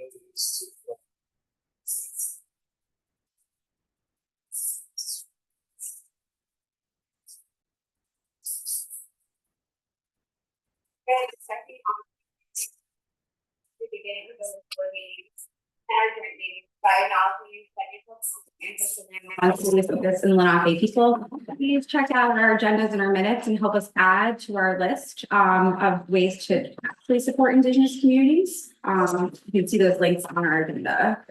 The beginning of the meetings and joint meetings by acknowledging this and Lenape people. Please check out our agendas and our minutes and help us add to our list of ways to actually support Indigenous communities. You can see those links on our agenda.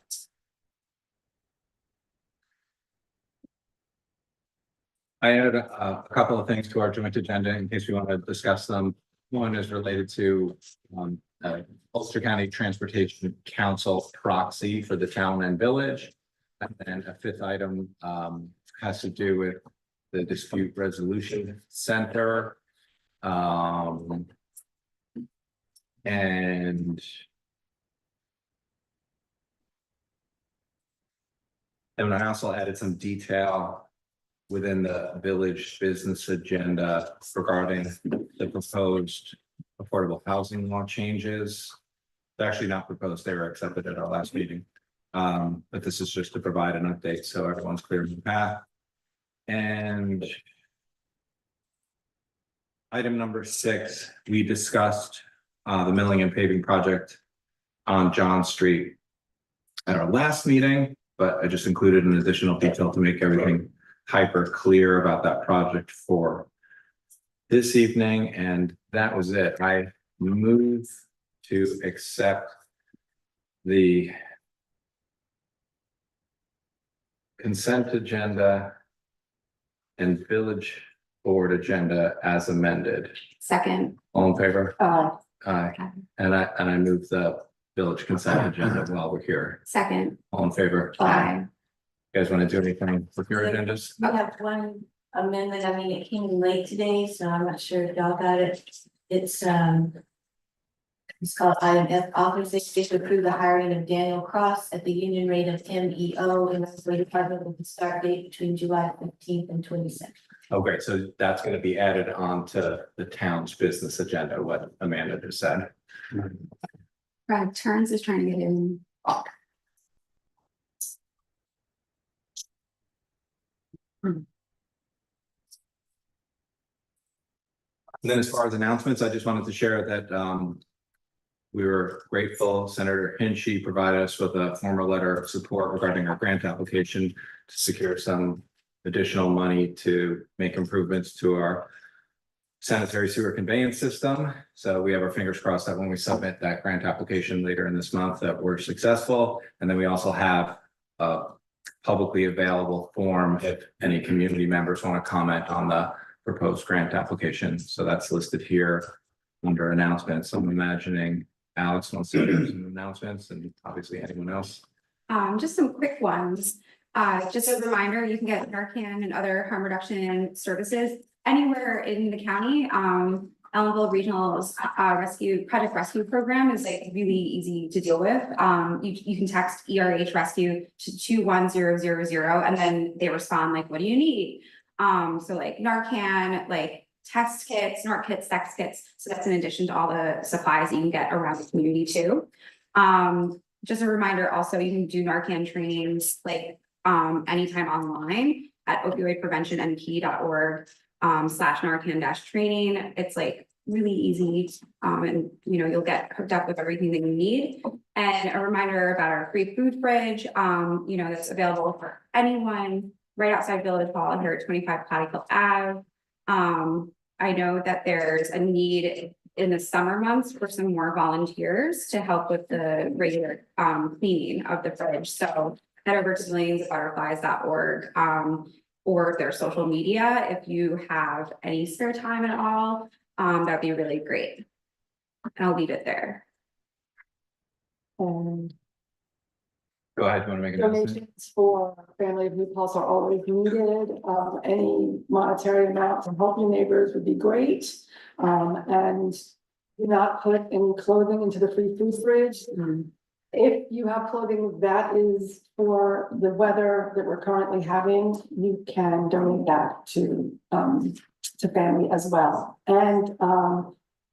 I added a couple of things to our joint agenda in case we want to discuss them. One is related to Ulster County Transportation Council proxy for the town and village. And then a fifth item has to do with the dispute resolution center. And I also added some detail within the village business agenda regarding the proposed affordable housing law changes. They're actually not proposed, they were accepted at our last meeting. But this is just to provide an update so everyone's clear on the path. And item number 6, we discussed the milling and paving project on John Street at our last meeting, but I just included an additional detail to make everything hyper clear about that project for this evening, and that was it. I move to accept the consent agenda and village board agenda as amended. Second. All in favor? Aye. And I move the village consent agenda while we're here. Second. All in favor? Aye. You guys want to do anything with your agendas? We have one amendment. I mean, it came in late today, so I'm not sure if y'all got it. It's called item F, authorization to approve the hiring of Daniel Cross at the union rate of MEO in the highway department with the start date between July 15th and 22nd. Oh, great. So that's going to be added on to the town's business agenda, what Amanda just said. Brad Turns is trying to get in. And then as far as announcements, I just wanted to share that we were grateful. Senator Hinchy provided us with a formal letter of support regarding our grant application to secure some additional money to make improvements to our sanitary sewer conveyance system. So we have our fingers crossed that when we submit that grant application later in this month that we're successful. And then we also have a publicly available form if any community members want to comment on the proposed grant application. So that's listed here under announcements. So I'm imagining Alex wants to do some announcements, and obviously anyone else. Just some quick ones. Just a reminder, you can get Narcan and other harm reduction services anywhere in the county. Ellenville Regional's project rescue program is like really easy to deal with. You can text ERH rescue to 21000 and then they respond like, what do you need? So like Narcan, like test kits, NARC kits, sex kits. So that's in addition to all the supplies that you can get around the community too. Just a reminder also, you can do Narcan trainings like anytime online at opioidpreventionnp.org /Narcan-training. It's like really easy and you'll get hooked up with everything that you need. And a reminder about our free food fridge, that's available for anyone right outside Village Hall here at 25 Plattekill Ave. I know that there's a need in the summer months for some more volunteers to help with the regular cleaning of the fridge. So head over to millionsofbutterflies.org or their social media if you have any spare time at all. That'd be really great. And I'll leave it there. Go ahead, you want to make an announcement? Donations for Family of New Paltz are always needed. Any monetary amount to help your neighbors would be great. And do not put any clothing into the free food fridge. If you have clothing that is for the weather that we're currently having, you can donate that to family as well. And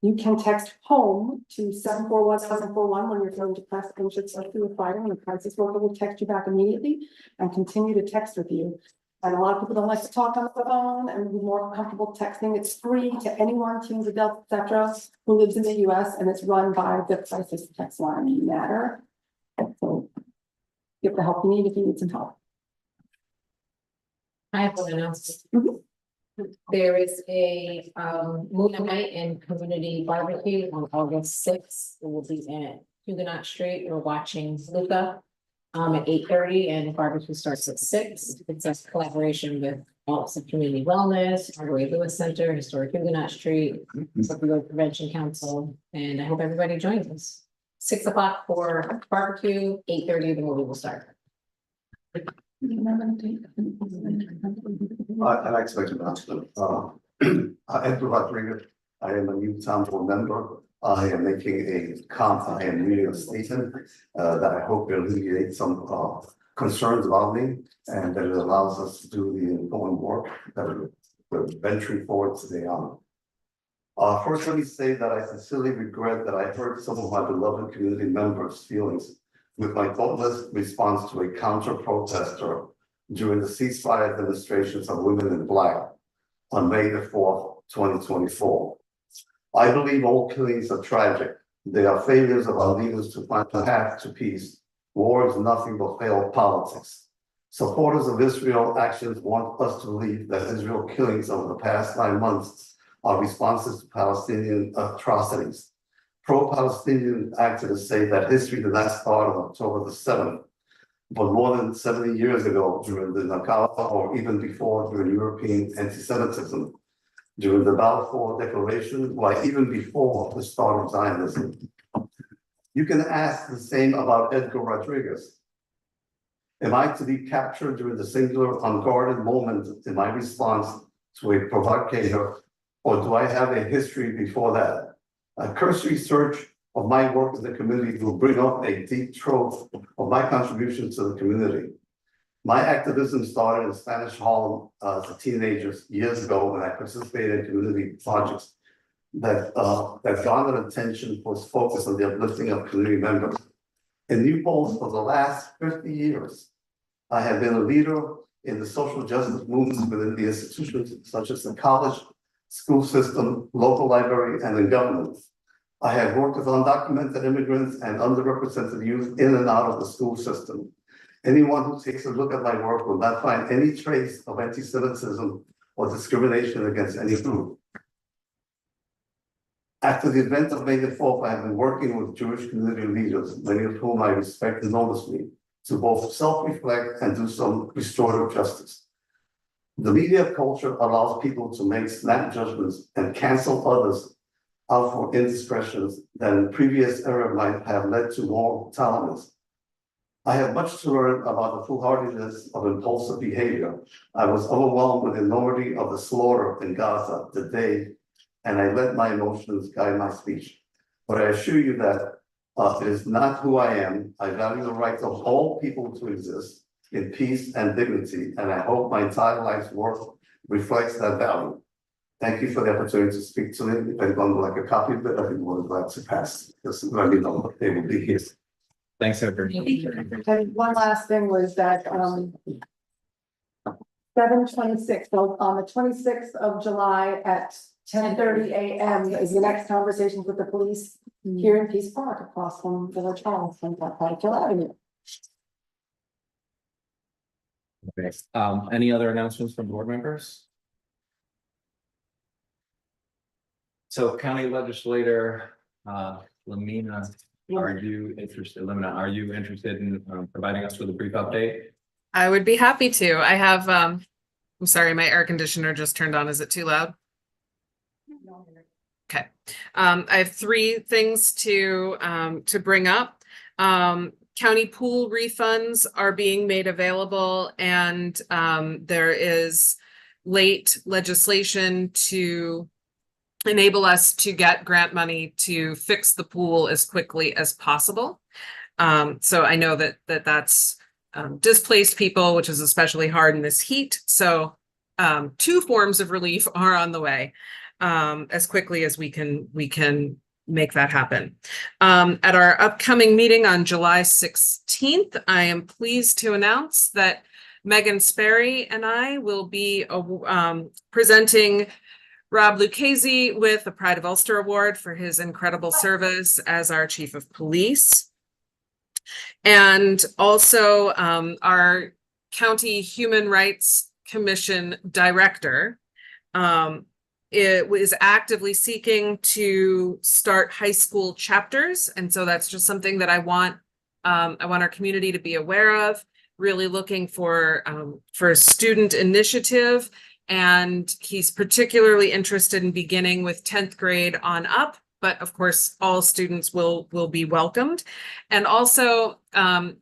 You can text home to 741-741 when you're feeling depressed, anxious, or through a fighting, and the crisis worker will text you back immediately and continue to text with you. And a lot of people don't like to talk on the phone and be more comfortable texting. It's free to anyone, teens, adults, etc., who lives in the US, and it's run by the crisis text line Matter. So get the help you need if you need some help. I have one announcement. Mhm. There is a movie night and community barbecue on August 6th. It will be at Huguenot Street. We're watching Luca at 8:30, and barbecue starts at 6. It's a collaboration with Office of Community Wellness, Margaret Lewis Center, Historic Huguenot Street, Opioid Prevention Council, and I hope everybody joins us. 6 o'clock for barbecue, 8:30 the movie will start. I'd like to make an announcement. Edgar Rodriguez, I am a new town board member. I am making I am reading a statement that I hope will alleviate some concerns about me, and that it allows us to do the important work that we're venturing forward today on. First, let me say that I sincerely regret that I hurt some of my beloved community members' feelings with my thoughtless response to a counter-protester during the ceasefire demonstrations of women in black on May the 4th, 2024. I believe all killings are tragic. They are failures of our leaders to find a path to peace. War is nothing but failed politics. Supporters of Israel actions want us to believe that Israel killings over the past 9 months are responses to Palestinian atrocities. Pro-Palestinian activists say that history did not start on October the 7th, but more than 70 years ago during the Nakba, or even before during European anti-Semitism, during the Balfour Declaration, like even before the start of Zionism. You can ask the same about Edgar Rodriguez. Am I to be captured during the singular unguarded moment in my response to a provocateur, or do I have a history before that? A cursory search of my work in the community will bring up a deep trove of my contribution to the community. My activism started in Spanish Harlem as a teenager years ago when I participated in community projects that garnered attention for its focus on the uplifting of community members. In New Paltz, for the last 50 years, I have been a leader in the social justice movements within the institutions such as the college, school system, local library, and in government. I have worked with undocumented immigrants and underrepresented youth in and out of the school system. Anyone who takes a look at my work will not find any trace of anti-Semitism or discrimination against any group. After the event of May the 4th, I have been working with Jewish community leaders, many of whom I respect enormously, to both self-reflect and do some restorative justice. The media culture allows people to make snap judgments and cancel others out for indiscretions that in previous era might have led to more tolerance. I have much to learn about the foolhardiness of impulsive behavior. I was overwhelmed with the enormity of the slaughter in Gaza today, and I let my emotions guide my speech. But I assure you that it is not who I am. I value the rights of all people to exist in peace and dignity, and I hope my entire life's work reflects that value. Thank you for the opportunity to speak to it. If anyone would like a copy of it, I'd be more than glad to pass. Just let me know they will be here. Thanks, Edgar. And one last thing was that 7/26, so on the 26th of July at 10:30 a.m. is the next conversation with the police here in Peace Park across from Village Hall from Patkill Avenue. Okay, any other announcements from board members? So County Legislator, Lamina, are you interested in providing us with a brief update? I would be happy to. I have, I'm sorry, my air conditioner just turned on. Is it too loud? Okay. I have 3 things to bring up. County pool refunds are being made available, and there is late legislation to enable us to get grant money to fix the pool as quickly as possible. So I know that's displaced people, which is especially hard in this heat. So 2 forms of relief are on the way. as quickly as we can make that happen. At our upcoming meeting on July 16th, I am pleased to announce that Megan Sperry and I will be presenting Rob Lucchese with the Pride of Ulster Award for his incredible service as our Chief of Police. And also our County Human Rights Commission Director it was actively seeking to start high school chapters. And so that's just something that I want our community to be aware of, really looking for student initiative. And he's particularly interested in beginning with 10th grade on up, but of course, all students will be welcomed. And also,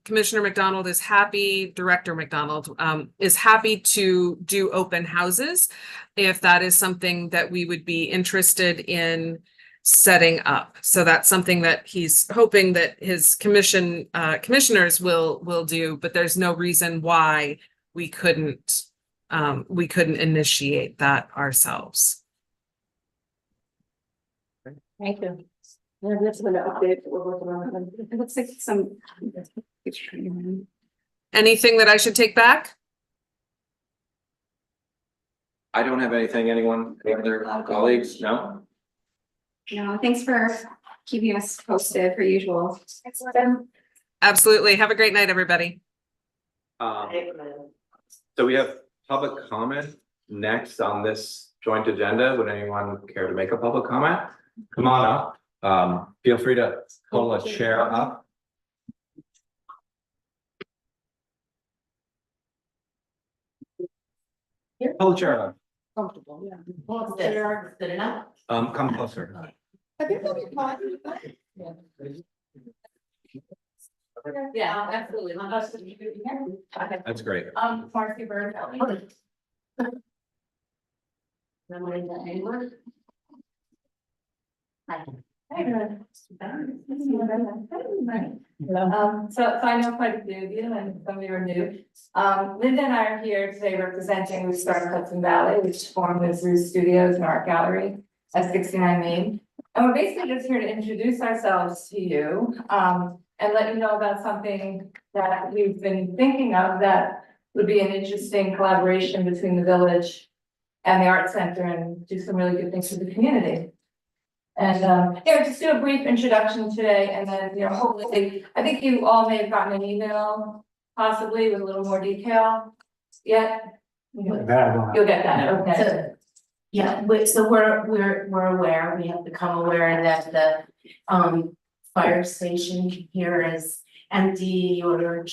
Commissioner McDonald is happy, Director McDonald is happy to do open houses if that is something that we would be interested in setting up. So that's something that he's hoping that his commissioners will do, but there's no reason why we couldn't initiate that ourselves. Thank you. Yeah, that's an update that we're working on. It looks like some. Anything that I should take back? I don't have anything. Anyone, any other colleagues? No? No, thanks for keeping us posted per usual. Absolutely. Have a great night, everybody. So we have public comment next on this joint agenda. Would anyone care to make a public comment? Come on up. Feel free to pull a chair up. Pull a chair up. Comfortable, yeah. What's this? Good enough? Come closer. I think that'll be fine. Yeah, absolutely. That's great. Marcy Bird. So I know quite a few of you and some of you are new. Linda and I are here today representing We Start Hudson Valley, which formed as Roost Studios and Art Gallery at 69 Main. And we're basically just here to introduce ourselves to you and let you know about something that we've been thinking of that would be an interesting collaboration between the village and the art center and do some really good things for the community. And just do a brief introduction today and then, hopefully, I think you all may have gotten an email possibly with a little more detail yet. You'll get that, okay. So, yeah, so we're aware, we have become aware that the fire station here is empty, or the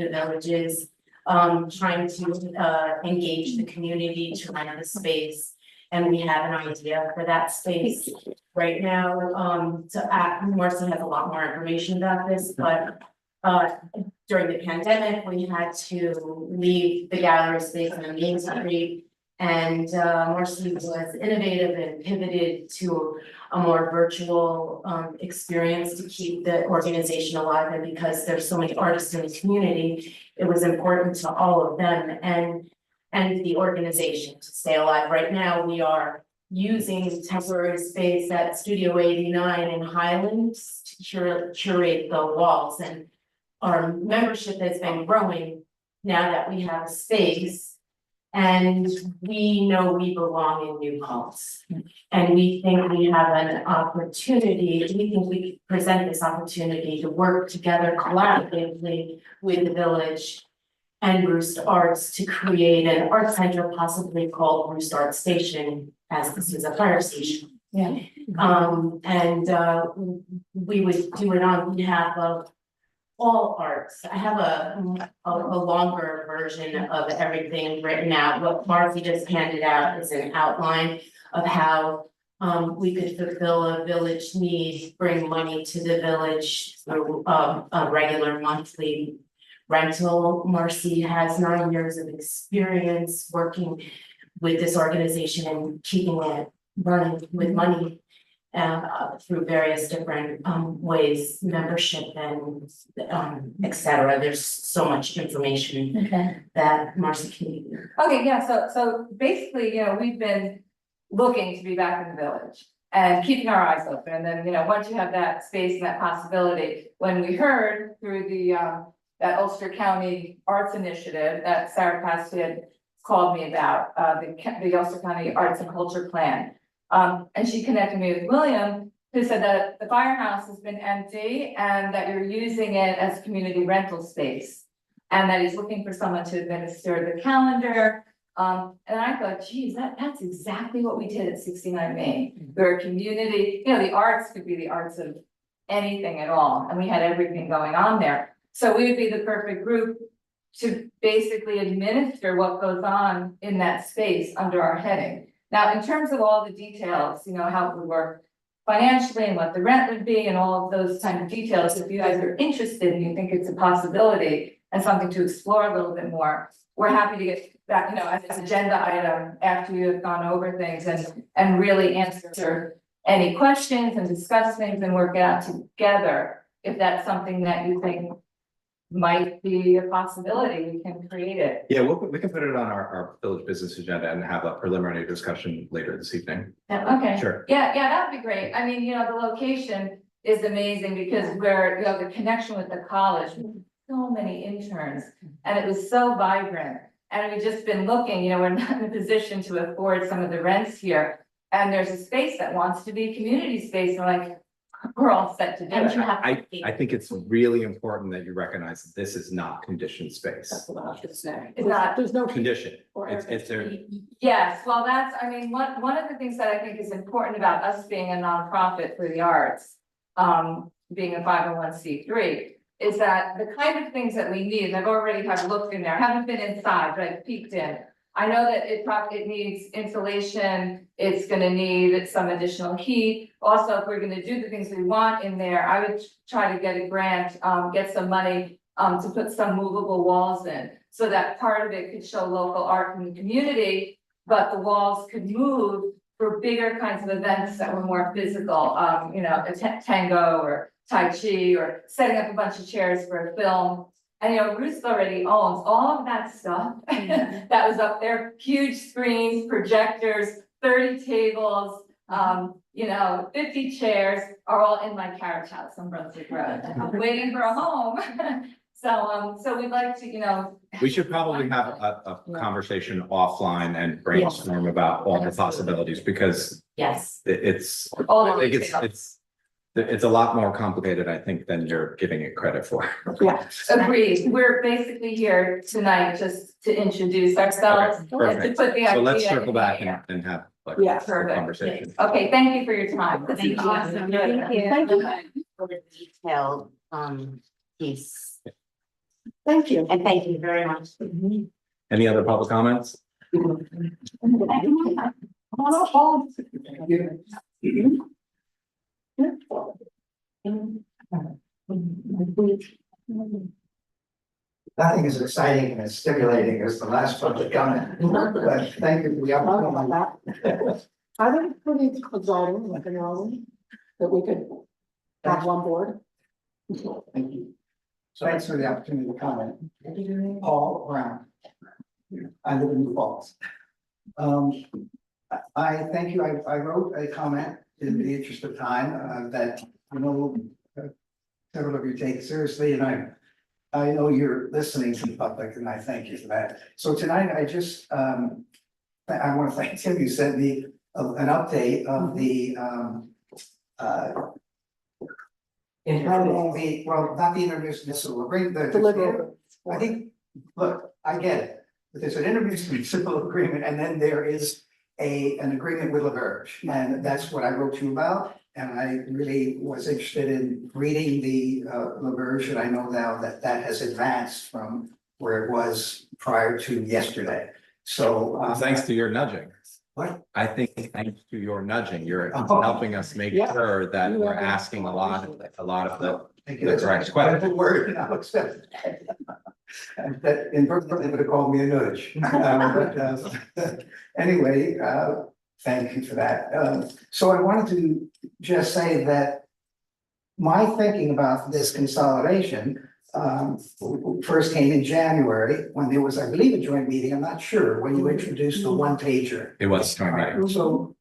villages trying to engage the community to rent the space. And we have an idea for that space right now. Marcy has a lot more information about this, but during the pandemic, we had to leave the gallery space on the main street. And Marcy was innovative and pivoted to a more virtual experience to keep the organization alive. And because there's so many artists in the community, it was important to all of them and the organization to stay alive. Right now, we are using temporary space at Studio 89 in Highlands to curate the walls. And our membership has been growing now that we have a space. And we know we belong in New Paltz. And we think we have an opportunity, we think we present this opportunity to work together collaboratively with the village and Roost Arts to create an art center possibly called Roost Art Station, as this is a fire station. Yeah. We would do it on behalf of all arts. I have a longer version of everything written out. What Marcy just handed out is an outline of how we could fulfill a village need, bring money to the village through a regular monthly rental. Marcy has 9 years of experience working with this organization and keeping it running with money through various different ways, membership and etc. There's so much information that Marcy can. Okay, yeah, so basically, we've been looking to be back in the village and keeping our eyes open. And then, once you have that space and that possibility, when we heard through the, that Ulster County Arts Initiative that Sarah Pasty had called me about, the Ulster County Arts and Culture Plan. And she connected me with William, who said that the firehouse has been empty and that you're using it as community rental space. And that he's looking for someone to administer the calendar. And I thought, geez, that's exactly what we did at 69 Main. We're a community, the arts could be the arts of anything at all, and we had everything going on there. So we would be the perfect group to basically administer what goes on in that space under our heading. Now, in terms of all the details, how it would work financially and what the rent would be and all of those kind of details, if you guys are interested and you think it's a possibility and something to explore a little bit more, we're happy to get that, as an agenda item after you have gone over things and really answer any questions and discuss things and work it out together. If that's something that you think might be a possibility, we can create it. Yeah, we can put it on our village business agenda and have a preliminary discussion later this evening. Okay. Sure. Yeah, that would be great. I mean, the location is amazing because we're, the connection with the college, so many interns, and it was so vibrant. And we've just been looking, we're not in a position to afford some of the rents here. And there's a space that wants to be community space, and like, we're all set to do And you it. have. I think it's really important that you recognize that this is not conditioned space. That's what I was gonna say. It's not- There's no. Condition, Or it's there, Yes, well, one of the things that I think is important about us being a nonprofit for the arts, being a 501c3, is that the kind of things that we need, and I've already have looked in there, haven't been inside, but I've peeked in. I know that it needs insulation, it's gonna need some additional heat. Also, if we're gonna do the things we want in there, I would try to get a grant, get some money to put some movable walls in. So that part of it could show local art from the community, but the walls could move for bigger kinds of events that were more physical, a tango or Tai Chi, or setting up a bunch of chairs for a film. And Ruth already owns all of that stuff that was up there, huge screens, projectors, 30 tables, 50 chairs are all in my carriage house on Brunswick Road. I'm waiting for a home. So we'd like to, we should probably have a conversation offline and brainstorm about all the possibilities, because Yes. it's, all I the think details. it's a lot more complicated, I think, than you're giving it credit for. Yeah. Agreed. We're basically here tonight just to introduce ourselves and to Perfect. put the idea. So let's circle in back the air. and have like Yeah. a Perfect. conversation. Okay, thank you for your time. Thank you. Awesome, thank you. Thank you. For the detailed, piece, Thank you. and thank you very much. Any other public comments? Nothing as exciting and as stimulating as the last public comment, but thank you for the I don't know opportunity. about that. I think it's pretty exciting, like, that we could have one board. Thank you. So thanks for the opportunity to comment. Paul Brown. I live in New Falls. I thank you. I wrote a comment in the interest of time, that, several of you take seriously, and I know you're listening to the public, and I thank you for that. So tonight, I just, I want to thank Tim, you sent me an update of the, well, not the intermunicipal agreement, Deliverable. I think, look, I get it, but there's an intermunicipal agreement, and then there is an agreement with LaBerge, and that's what I wrote you about. And I really was interested in reading the LaBerge, and I know now that that has advanced from where it was prior to yesterday. So Thanks to your nudging. What? I think thanks to your nudging, you're Oh. helping us make Yeah. sure that You we're have asking a lot of the, thank you. The That's correct a question. good word, and I'll accept it. And that in Brooklyn, they would have called me a nudge. Anyway, thank you for that. So I wanted to just say that my thinking about this consolidation first came in January, when there was, I believe, a joint meeting, I'm not sure, when you introduced the one pager. it was joint meeting. So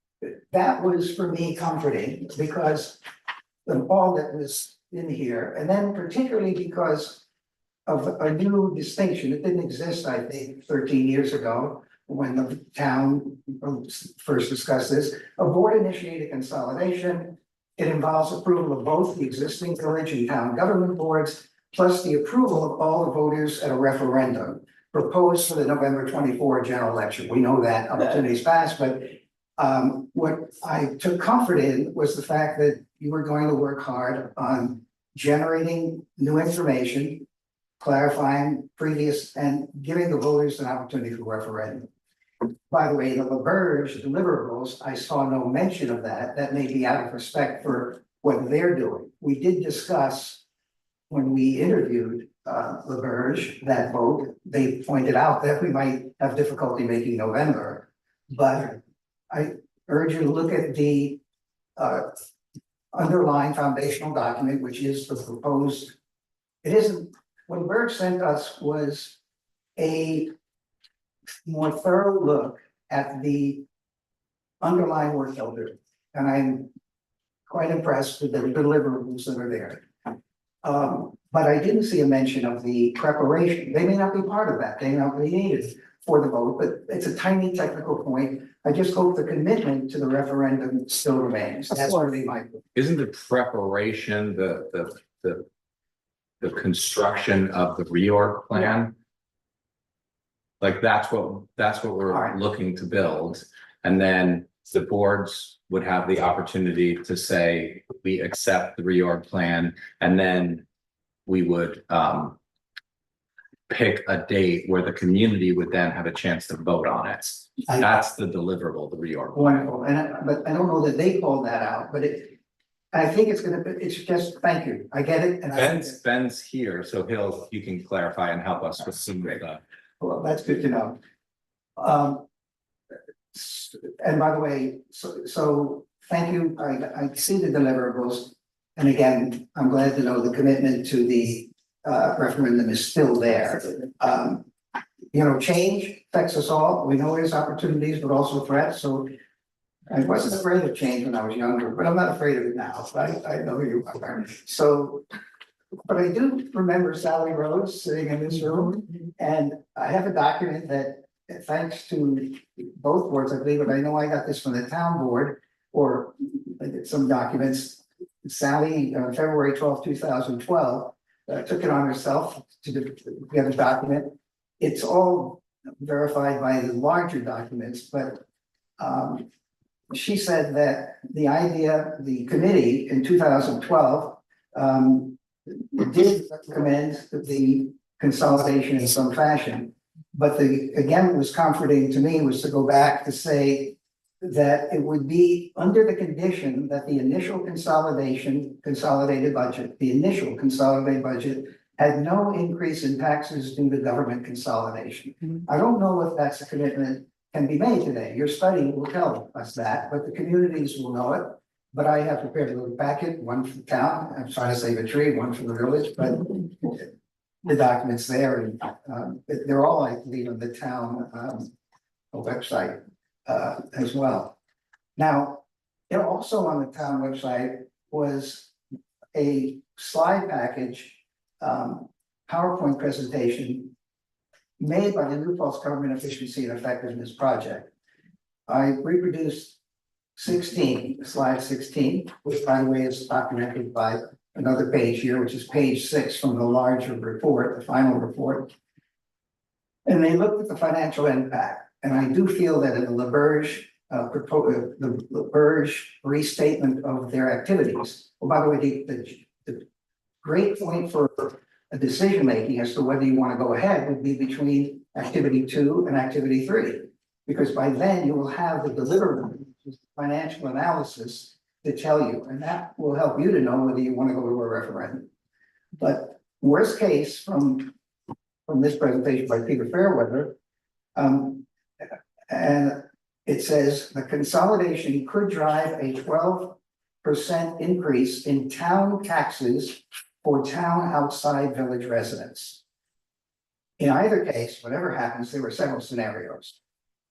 that was for me comforting because of all that was in here, and then particularly because of a new distinction. It didn't exist, I think, 13 years ago when the town first discussed this. A board initiated consolidation. It involves approval of both the existing village and town government boards, plus the approval of all the voters at a referendum proposed for the November 24 general election. We know that opportunities passed, but what I took comfort in was the fact that you were going to work hard on generating new information, clarifying previous, and giving the voters an opportunity for referendum. By the way, the LaBerge deliverables, I saw no mention of that. That may be out of respect for what they're doing. We did discuss when we interviewed LaBerge, that vote. They pointed out that we might have difficulty making November, but I urge you to look at the underlying foundational document, which is the proposed. It isn't, what LaBerge sent us was a more thorough look at the underlying work they'll do. And I'm quite impressed with the deliverables that are there. But I didn't see a mention of the preparation. They may not be part of that. They may not be needed for the vote, but it's a tiny technical point. I just hope the commitment to the referendum still remains. That's really my. Isn't the preparation, the construction of the reorg plan? Like that's what we're Alright. looking to build, and then the boards would have the opportunity to say, we accept the reorg plan, and then we would pick a date where the community would then have a chance to vote on it. That's the deliverable, the reorg. Wonderful, but I don't know that they called that out, but I think it's just, thank you, I get it, and Ben's here, so he can clarify and help us with some of the. well, that's good to know. And by the way, so thank you, I see the deliverables. And again, I'm glad to know the commitment to the referendum is still there. You know, change affects us all. We know there's opportunities, but also threats. So I wasn't afraid of change when I was younger, but I'm not afraid of it now. I know you are. So, but I do remember Sally Rhodes sitting in this room, and I have a document that, thanks to both boards, I believe, but I know I got this from the town board, or some documents. Sally, February 12, 2012, took it on herself to get a document. It's all verified by the larger documents, but she said that the committee in 2012 did recommend the consolidation in some fashion. But again, it was comforting to me was to go back to say that it would be under the condition that the initial consolidated budget had no increase in taxes due to government consolidation. I don't know if that's a commitment can be made today. Your study will tell us that, but the communities will know it. But I have prepared a little packet, one for the town, I'm trying to save a tree, one for the village, but the documents there, and they're all, I believe, on the town website as well. Now, also on the town website was a slide package, PowerPoint presentation made by the New Falls Government Efficiency and Effectiveness Project. I reproduced slide 16, which by the way is documented by another page here, which is page 6 from the larger report, the final report. And they looked at the financial impact. And I do feel that in the LaBerge restatement of their activities. Well, by the way, the great point for a decision making as to whether you want to go ahead would be between activity 2 and activity 3. Because by then you will have the deliverable financial analysis to tell you, and that will help you to know whether you want to go to a referendum. But worst case from this presentation by Peter Fairweather, and it says the consolidation could drive a 12% increase in town taxes for town outside village residents. In either case, whatever happens, there were several scenarios.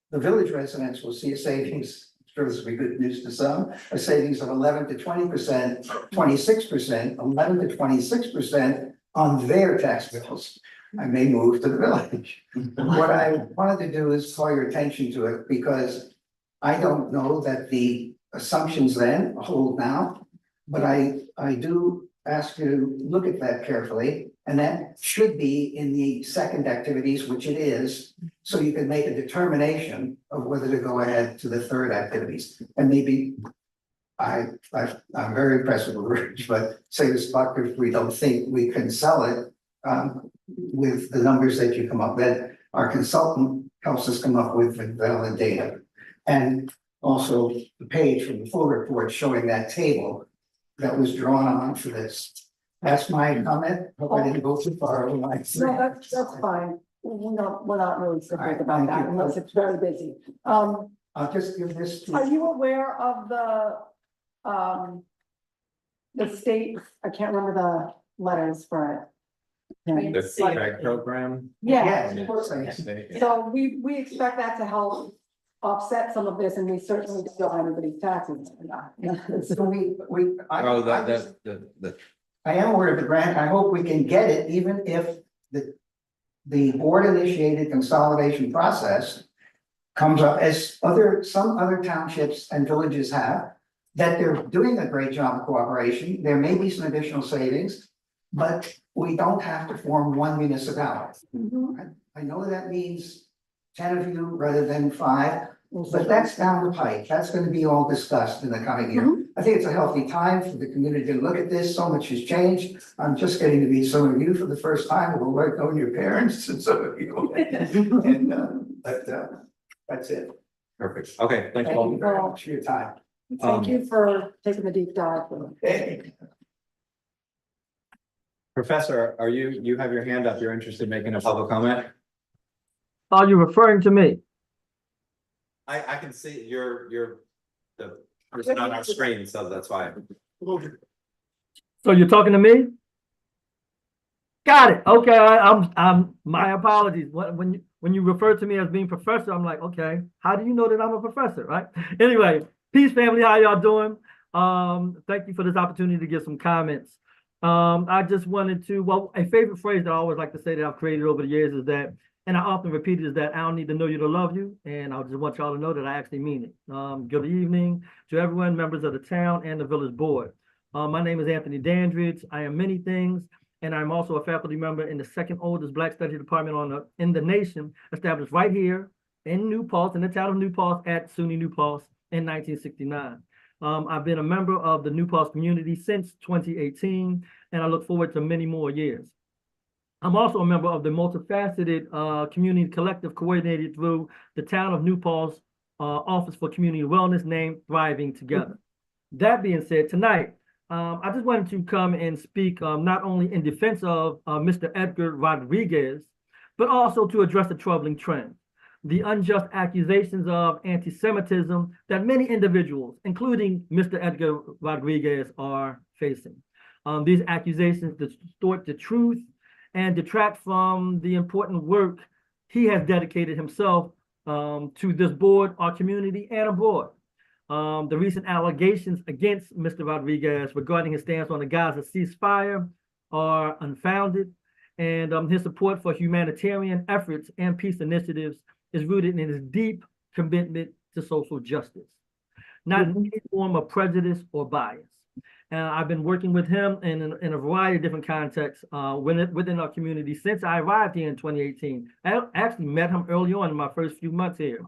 The village residents will see a savings sure this will be good news to some, a savings of 11 to 20%, 26%, 11 to 26% on their tax bills. I may move to the village. What I wanted to do is call your attention to it because I don't know that the assumptions then hold now. But I do ask you to look at that carefully, and that should be in the second activities, which it is. So you can make a determination of whether to go ahead to the third activities, and maybe. I'm very impressed with the Ridge, but say this, if we don't think we can sell it. With the numbers that you come up, that our consultant helps us come up with valid data. And also the page from the full report showing that table that was drawn on for this. That's my comment. Hope I didn't go too far. No, that's fine. We're not really All right, specific about thank that you. unless it's very busy. I'll just give this Are to, you aware of the state, I can't remember the letters for it. The CAG program. Yeah, yes, of course I am. so we expect that to help offset some of this, and we certainly don't want anybody's taxes. So Oh, the I am aware of the grant. I hope we can get it, even if the board initiated consolidation process comes up as some other townships and villages have, that they're doing a great job of cooperation. There may be some additional savings, but we don't have to form one municipality. I know that means 10 of you rather than 5, but that's down the pike. That's going to be all discussed in the coming year. I think it's a healthy time for the community to look at this. So much has changed. I'm just getting to meet some of you for the first time. We'll like knowing your parents and some of you. And that's it. perfect. Okay, thanks, Thank Paul. you very much for your time. Thank you for taking the deep dive. Professor, you have your hand up. You're interested in making a public comment? Are you referring to me? I can see you're the person on our screen, so that's why. So you're talking to me? Got it. Okay, I'm my apologies. When you refer to me as being professor, I'm like, okay, how do you know that I'm a professor, right? Anyway, peace family, how y'all doing? Thank you for this opportunity to give some comments. I just wanted to, well, a favorite phrase that I always like to say that I've created over the years is that, and I often repeat it, is that I don't need to know you to love you, and I just want y'all to know that I actually mean it. Good evening to everyone, members of the town and the village board. My name is Anthony Dandridge. I am many things, and I'm also a faculty member in the second oldest Black Studies department in the nation, established right here in New Paltz, in the town of New Paltz at SUNY New Paltz in 1969. I've been a member of the New Paltz community since 2018, and I look forward to many more years. I'm also a member of the multifaceted community collective coordinated through the town of New Paltz Office for Community Wellness named Thriving Together. That being said, tonight, I just wanted to come and speak not only in defense of Mr. Edgar Rodriguez, but also to address the troubling trend, the unjust accusations of anti-Semitism that many individuals, including Mr. Edgar Rodriguez, are facing. These accusations distort the truth and detract from the important work he has dedicated himself to this board, our community, and abroad. The recent allegations against Mr. Rodriguez regarding his stance on the Gaza ceasefire are unfounded, and his support for humanitarian efforts and peace initiatives is rooted in his deep commitment to social justice, not in any form of prejudice or bias. I've been working with him in a variety of different contexts within our community since I arrived here in 2018. I actually met him early on in my first few months here.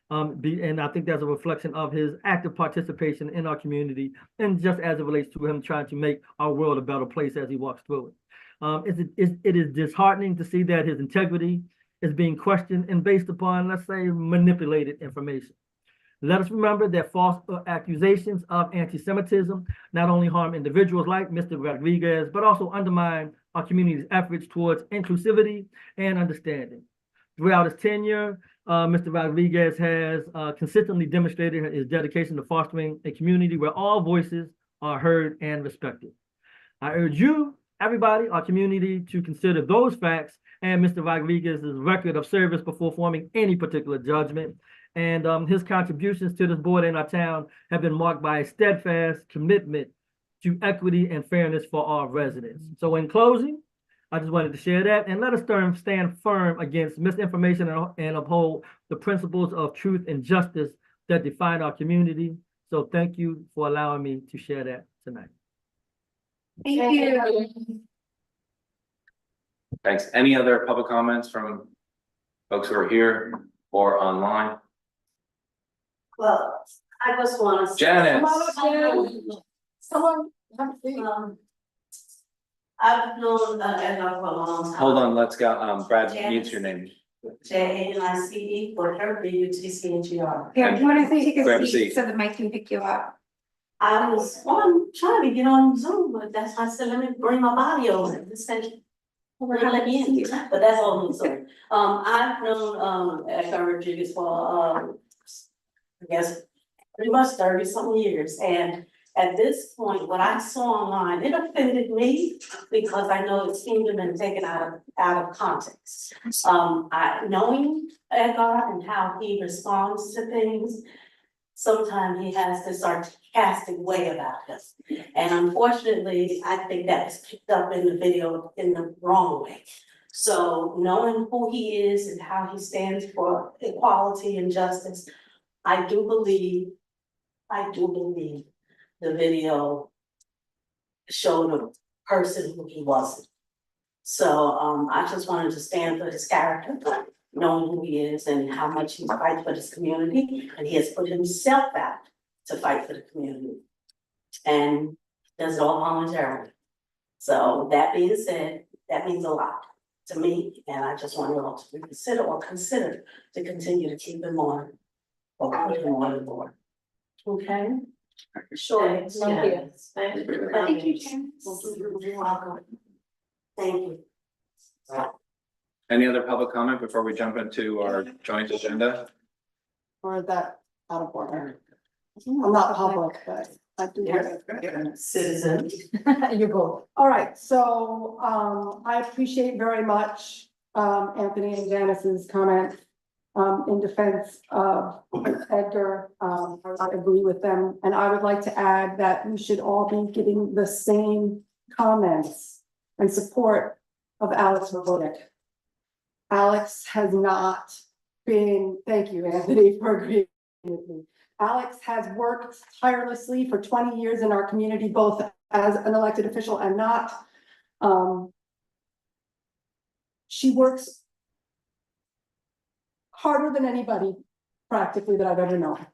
And I think that's a reflection of his active participation in our community, and just as it relates to him trying to make our world a better place as he walks through it. It is disheartening to see that his integrity is being questioned and based upon, let's say, manipulated information. Let us remember that false accusations of anti-Semitism not only harm individuals like Mr. Rodriguez, but also undermine our community's efforts towards inclusivity and understanding. Throughout his tenure, Mr. Rodriguez has consistently demonstrated his dedication to fostering a community where all voices are heard and respected. I urge you, everybody, our community, to consider those facts and Mr. Rodriguez's record of service before forming any particular judgment. And his contributions to this board and our town have been marked by a steadfast commitment to equity and fairness for our residents. So in closing, I just wanted to share that, and let us stand firm against misinformation and uphold the principles of truth and justice that define our community. So thank you for allowing me to share that tonight. Thank you. Thanks. Any other public comments from folks who are here or online? Well, I just want to. Janet. Someone, have a seat. I've known Edgar for a long time. Hold on, let's go. Brad needs your name. JANICE, Porter, BUTCHER. Here, do you want to take Grab a a seat seat. so the mic can pick you up? I was on trying to get on Zoom, but that's why I said, let me bring my body over. This said, we're gonna let me in, but that's all I'm saying. I've known Edgar Rodriguez for I guess pretty much 30-something years, and at this point, what I saw online, it offended me because I know it seemed to have been taken out of context. Knowing Edgar and how he responds to things, sometimes he has this sarcastic way about us. And unfortunately, I think that was picked up in the video in the wrong way. So knowing who he is and how he stands for equality and justice, I do believe the video showed a person who he wasn't. So I just wanted to stand for his character, knowing who he is and how much he fights for this community, and he has put himself out to fight for the community. And does it all voluntarily. So that being said, that means a lot to me, and I just want you all to consider to continue to keep him on or put him on the board. Okay? Sure. Thank you. Thank you. Thank you, Jen. You're welcome. Thank you. Any other public comment before we jump into our joint agenda? Or is that out of order? I'm not public, but I do. Citizen. You're both. All right, so I appreciate very much Anthony and Janice's comment in defense of Edgar. I agree with them, and I would like to add that we should all be giving the same comments and support of Alex Robotic. Alex has not been, thank you, Anthony, for agreeing with me. Alex has worked tirelessly for 20 years in our community, both as an elected official and not. She works harder than anybody practically that I've ever known.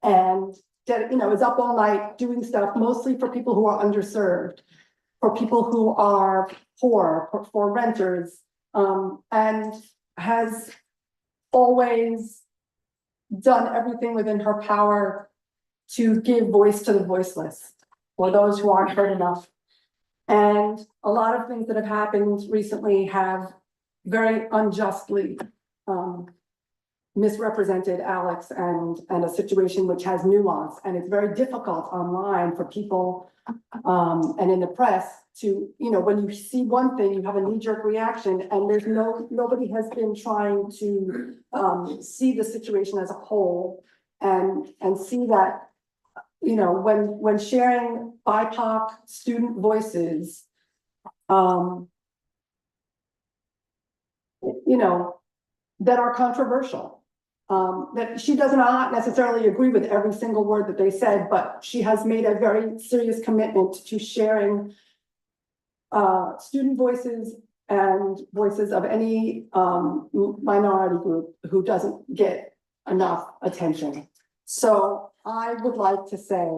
And, is up all night doing stuff, mostly for people who are underserved, for people who are poor, for renters, and has always done everything within her power to give voice to the voiceless, or those who aren't heard enough. And a lot of things that have happened recently have very unjustly misrepresented Alex and a situation which has nuance, and it's very difficult online for people and in the press to, when you see one thing, you have a knee-jerk reaction, and there's nobody has been trying to see the situation as a whole and see that, when sharing BIPOC student voices, that are controversial. That she does not necessarily agree with every single word that they said, but she has made a very serious commitment to sharing student voices and voices of any minority group who doesn't get enough attention. So I would like to say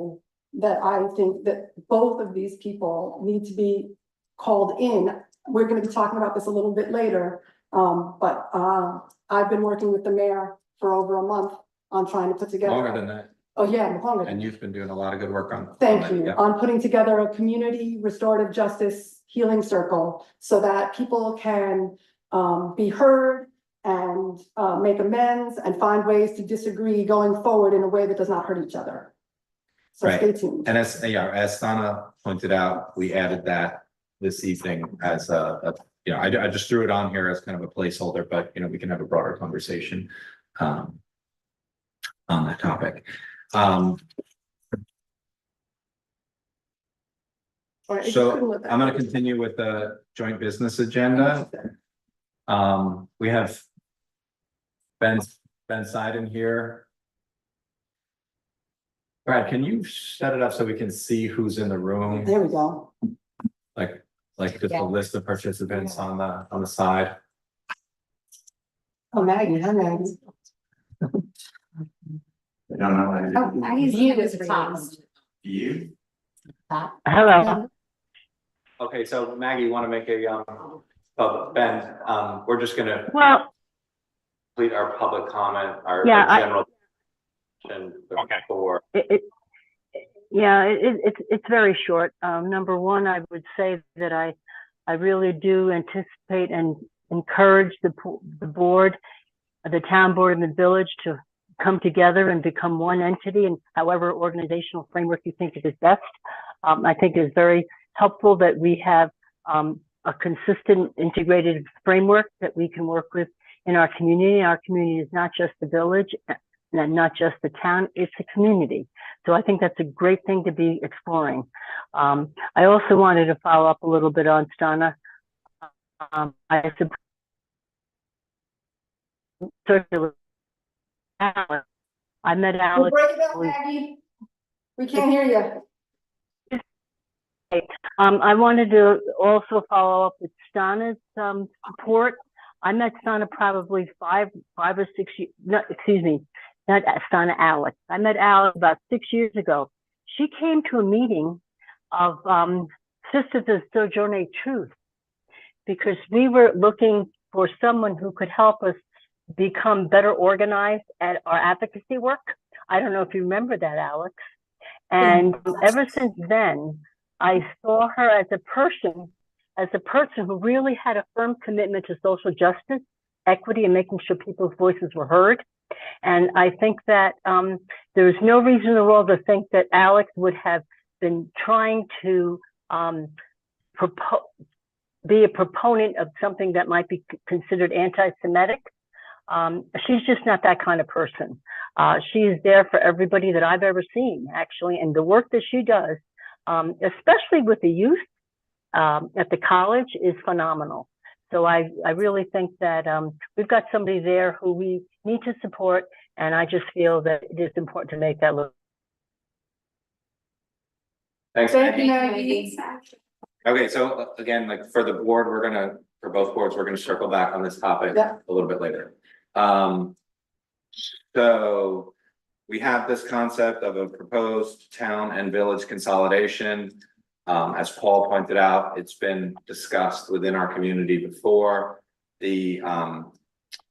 that I think that both of these people need to be called in. We're going to be talking about this a little bit later, but I've been working with the mayor for over a month on trying to put together. Longer than that. Oh, yeah, longer. And you've been doing a lot of good work on. Thank on you, that, yeah. on putting together a community restorative justice healing circle so that people can be heard and make amends and find ways to disagree going forward in a way that does not hurt each other. So Right. stay tuned. And as Sana pointed out, we added that this evening as I just threw it on here as kind of a placeholder, but we can have a broader conversation. on that topic. All right, if you So couldn't let that I'm gonna go. continue with the joint business agenda. We have Ben Seiden here. Brad, can you set it up so we can see who's in the room? There we go. Like just a list of participants on the side. Oh, Maggie, hi Maggie. I don't know. Oh, Maggie's. View is the top. You? Top. Hello. Okay, so Maggie, you want to make a, Ben, we're just gonna Well, complete our public comment, our Yeah, general. Before. it's very short. Number one, I would say that I really do anticipate and encourage the board, the town board and the village to come together and become one entity, and however organizational framework you think is best. I think it's very helpful that we have a consistent integrated framework that we can work with in our community. Our community is not just the village and not just the town, it's a community. So I think that's a great thing to be exploring. I also wanted to follow up a little bit on Stana. I met Alex. Break it up, Maggie. We can't hear you. I wanted to also follow up with Stana's support. I met Stana probably five or 6 years, no, excuse me, not Stana, Alex. I met Alex about 6 years ago. She came to a meeting of Sisters of Sojourner Truth because we were looking for someone who could help us become better organized at our advocacy work. I don't know if you remember that, Alex. And ever since then, I saw her as a person who really had a firm commitment to social justice, equity, and making sure people's voices were heard. And I think that there's no reason in the world to think that Alex would have been trying to be a proponent of something that might be considered anti-Semitic. She's just not that kind of person. She is there for everybody that I've ever seen, actually, and the work that she does, especially with the youth at the college, is phenomenal. So I really think that we've got somebody there who we need to support, and I just feel that it is important to make that look. Thanks. Thank you, Maggie. Okay, so again, like for the board, for both boards, we're gonna circle back on this topic Yeah. a little bit later. So we have this concept of a proposed town and village consolidation. As Paul pointed out, it's been discussed within our community before.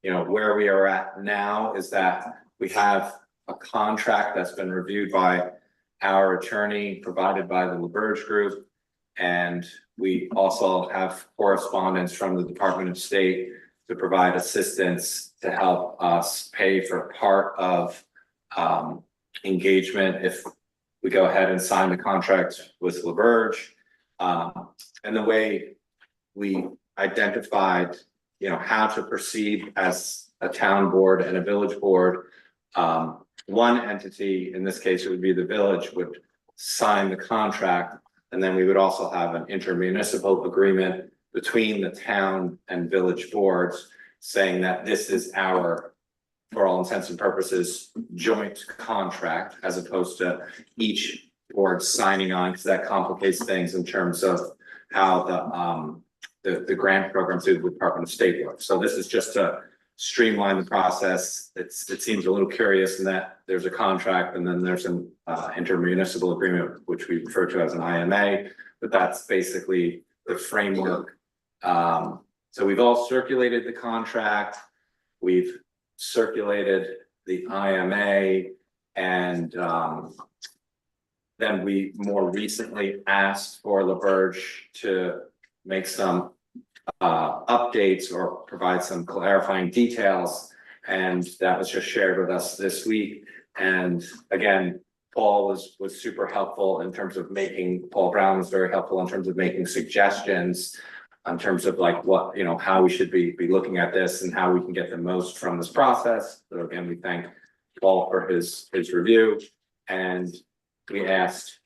Where we are at now is that we have a contract that's been reviewed by our attorney, provided by the LaBerge Group. And we also have correspondence from the Department of State to provide assistance to help us pay for part of engagement if we go ahead and sign the contract with LaBerge. And the way we identified, how to proceed as a town board and a village board, one entity, in this case, it would be the village, would sign the contract. And then we would also have an intermunicipal agreement between the town and village boards saying that this is our, for all intents and purposes, joint contract, as opposed to each board signing on, because that complicates things in terms of how the grant program through the Department of State works. So this is just to streamline the process. It seems a little curious in that there's a contract and then there's an intermunicipal agreement, which we refer to as an IMA, but that's basically the framework. So we've all circulated the contract, we've circulated the IMA, and then we more recently asked for LaBerge to make some updates or provide some clarifying details, and that was just shared with us this week. And again, Paul was super helpful in terms of Paul Brown was very helpful in terms of making suggestions in terms of like what, how we should be looking at this and how we can get the most from this process. So again, we thank Paul for his review, and we asked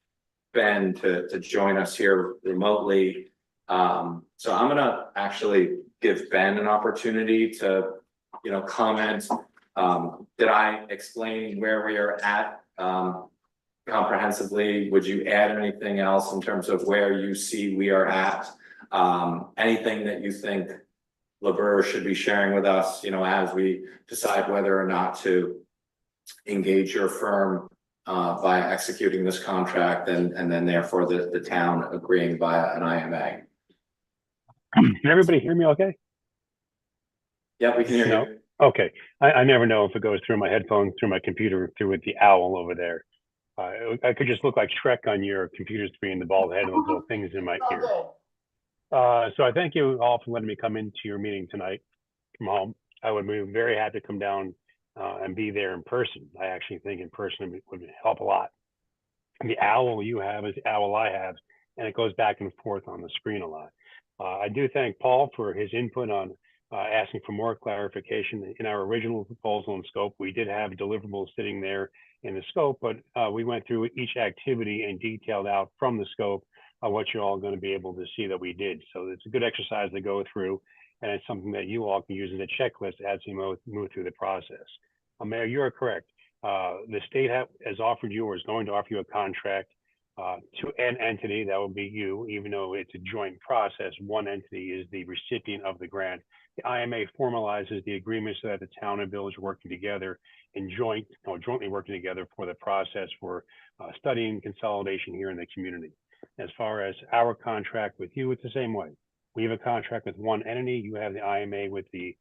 Ben to join us here remotely. So I'm gonna actually give Ben an opportunity to, comment. Did I explain where we are at comprehensively? Would you add anything else in terms of where you see we are at? Anything that you think LaBerge should be sharing with us, as we decide whether or not to engage your firm by executing this contract, and then therefore the town agreeing via an IMA. Can everybody hear me okay? Yeah, we can hear No? you. Okay. I never know if it goes through my headphones, through my computer, through with the owl over there. I could just look like Shrek on your computer screen, the bald head and those little things in my ear. So I thank you all for letting me come into your meeting tonight from home. I would be very happy to come down and be there in person. I actually think in person would help a lot. And the owl you have is the owl I have, and it goes back and forth on the screen a lot. I do thank Paul for his input on asking for more clarification. In our original proposal and scope, we did have deliverables sitting there in the scope, but we went through each activity and detailed out from the scope what you're all going to be able to see that we did. So it's a good exercise to go through, and it's something that you all can use as a checklist as you move through the process. Mayor, you are correct. The state has offered you, or is going to offer you, a contract to an entity. That would be you, even though it's a joint process. One entity is the recipient of the grant. The IMA formalizes the agreement so that the town and village are working together and jointly working together for the process for studying consolidation here in the community. As far as our contract with you, it's the same way. We have a contract with one entity. You have the IMA with the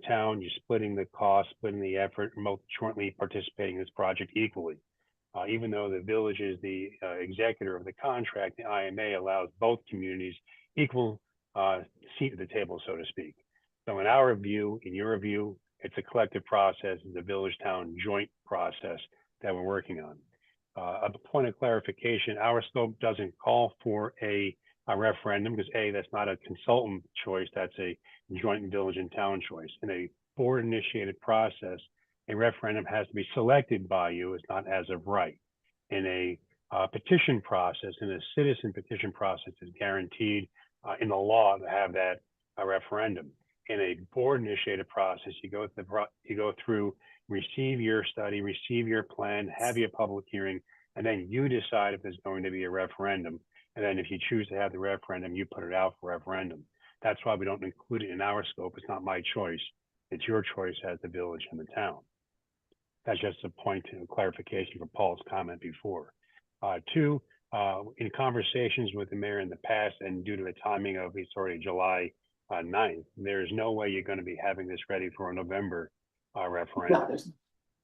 town. You're splitting the cost, splitting the effort, and both jointly participating in this project equally. Even though the village is the executor of the contract, the IMA allows both communities equal seat at the table, so to speak. So in our view, in your view, it's a collective process, it's a village-town joint process that we're working on. A point of clarification, our scope doesn't call for a referendum because that's not a consultant choice, that's a joint village and town choice. In a board-initiated process, a referendum has to be selected by you, it's not as of right. In a petition process, in a citizen petition process, is guaranteed in the law to have that referendum. In a board-initiated process, you go through, receive your study, receive your plan, have your public hearing, and then you decide if there's going to be a referendum. And then if you choose to have the referendum, you put it out for referendum. That's why we don't include it in our scope. It's not my choice. It's your choice as the village and the town. That's just a point of clarification for Paul's comment before. Two, in conversations with the mayor in the past, and due to the timing of it's already July 9th, there's no way you're going to be having this ready for a November referendum.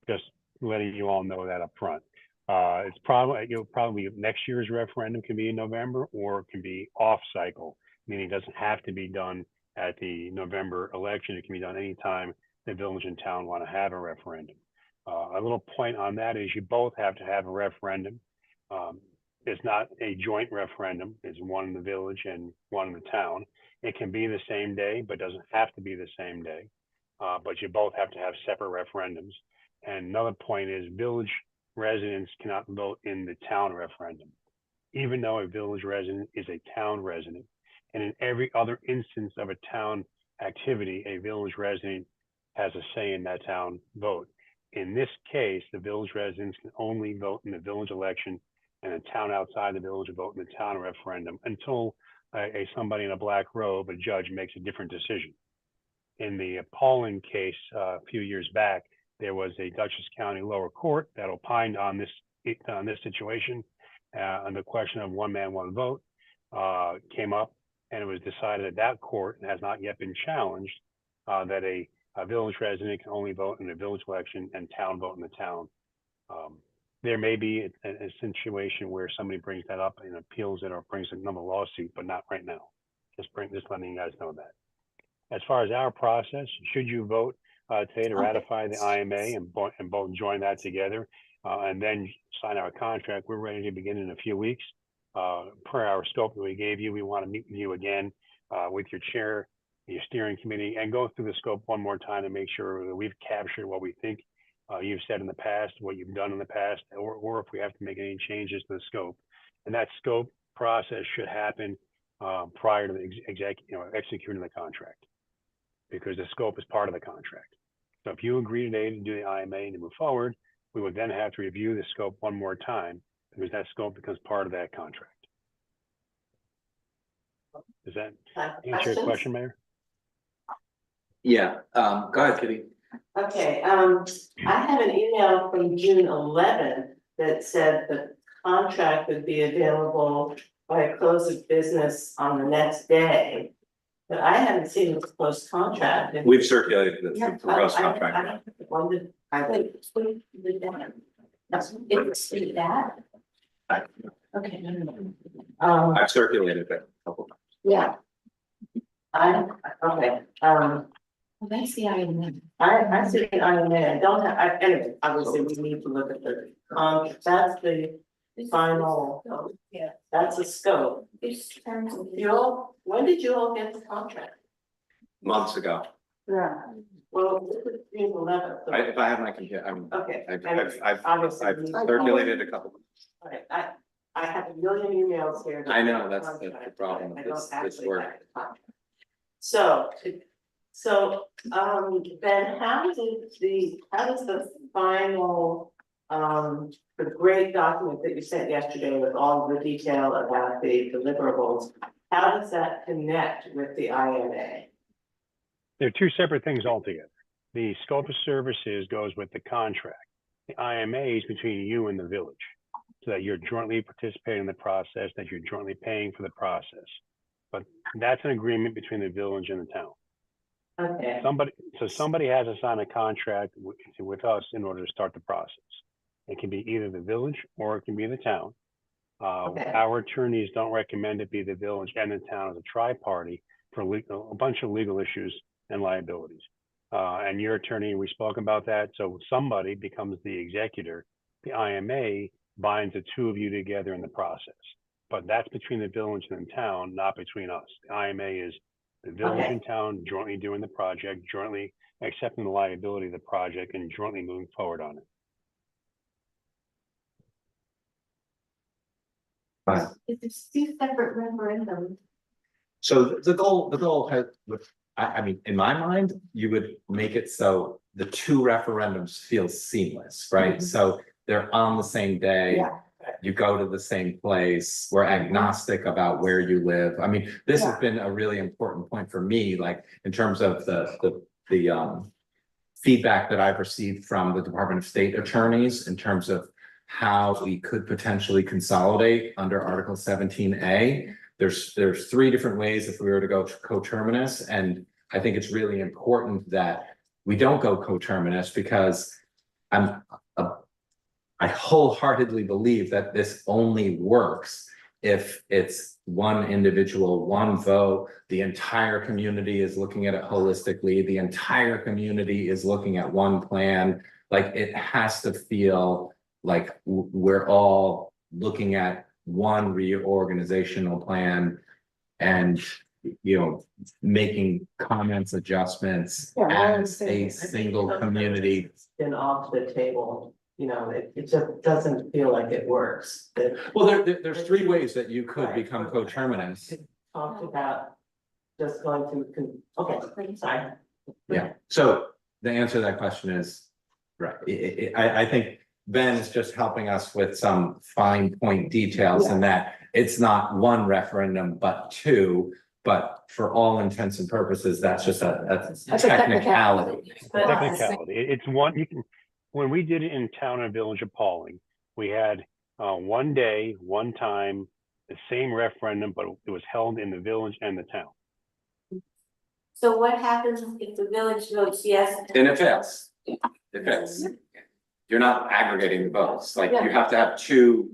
Just letting you all know that up front. It's probably next year's referendum can be in November, or it can be off cycle, meaning it doesn't have to be done at the November election. It can be done anytime the village and town want to have a referendum. A little point on that is you both have to have a referendum. It's not a joint referendum. It's one in the village and one in the town. It can be the same day, but doesn't have to be the same day. But you both have to have separate referendums. And another point is village residents cannot vote in the town referendum, even though a village resident is a town resident. And in every other instance of a town activity, a village resident has a say in that town vote. In this case, the village residents can only vote in the village election, and a town outside the village vote in the town referendum until somebody in a black robe, a judge, makes a different decision. In the Pauling case a few years back, there was a Dutchess County lower court that opined on this situation, and the question of one man, one vote came up, and it was decided at that court, and has not yet been challenged, that a village resident can only vote in the village election and town vote in the town. There may be a situation where somebody brings that up and appeals it or brings another lawsuit, but not right now. Just letting you guys know that. As far as our process, should you vote today to ratify the IMA and both join that together and then sign our contract, we're ready to begin in a few weeks. Per our scope that we gave you, we want to meet with you again with your chair, your steering committee, and go through the scope one more time to make sure that we've captured what we think you've said in the past, what you've done in the past, or if we have to make any changes to the scope. And that scope process should happen prior to the executing the contract, because the scope is part of the contract. So if you agree today to do the IMA and to move forward, we would then have to review the scope one more time, because that scope becomes part of that contract. Does that answer your question, Mayor? Yeah, go ahead, Kitty. Okay, I have an email from June 11th that said the contract would be available by a close of business on the next day. But I haven't seen the proposed contract. We've circulated the Yeah, proposed I contract. wondered, it's that. Okay, no. I've circulated it a couple times. Yeah. Okay, Well, that's the item. I see the IMA, I don't have, anyway, obviously we need to look at the, that's the final, Yeah. that's a scope. When did you all get the contract? Months ago. Yeah. Well, this is June 11th. so- If I have my computer, Okay. I've Obviously, we- circulated a couple. Alright, I have a million emails here. I know, that's the problem I with don't this actually work. have the contract. So, Ben, how does the final, the great document that you sent yesterday with all of the detail about the deliverables, how does that connect with the IMA? They're two separate things altogether. The scope of services goes with the contract. The IMA is between you and the village, so that you're jointly participating in the process, that you're jointly paying for the process. But that's an agreement between the village and the town. Okay. Somebody has to sign a contract with us in order to start the process. It can be either the village or it can be the town. Okay. Our attorneys don't recommend it be the village and the town as a tri-party for a bunch of legal issues and liabilities. And your attorney, we spoke about that. So somebody becomes the executor. The IMA binds the two of you together in the process. But that's between the village and the town, not between us. The IMA is the village and town jointly doing the project, jointly accepting the liability of the project, and jointly moving forward on it. It's two separate referendums. So the goal has, I mean, in my mind, you would make it so the two referendums feel seamless, right? So they're on the same day. Yeah. You go to the same place. We're agnostic about where you live. I mean, this has been a really important point for me, like in terms of the feedback that I've received from the Department of State attorneys in terms of how we could potentially consolidate under Article 17A. There's three different ways if we were to go coterminous, and I think it's really important that we don't go coterminous, because I wholeheartedly believe that this only works if it's one individual, one vote. The entire community is looking at it holistically. The entire community is looking at one plan. Like, it has to feel like we're all looking at one reorganizational plan and, you know, making comments, adjustments as a single community. Been off the table, you know, it just doesn't feel like it works. Well, there's three ways that you could become coterminous. Talked about just going to, okay, sorry. Yeah, so the answer to that question is, right, I think Ben is just helping us with some fine point details in that it's not one referendum, but two. But for all intents and purposes, that's just a technicality. Technicality. It's one, you can, when we did it in town and village of Pauling, we had one day, one time, the same referendum, but it was held in the village and the town. So what happens if the village votes yes? And it fails. It fails. You're not aggregating the votes, like you have to have two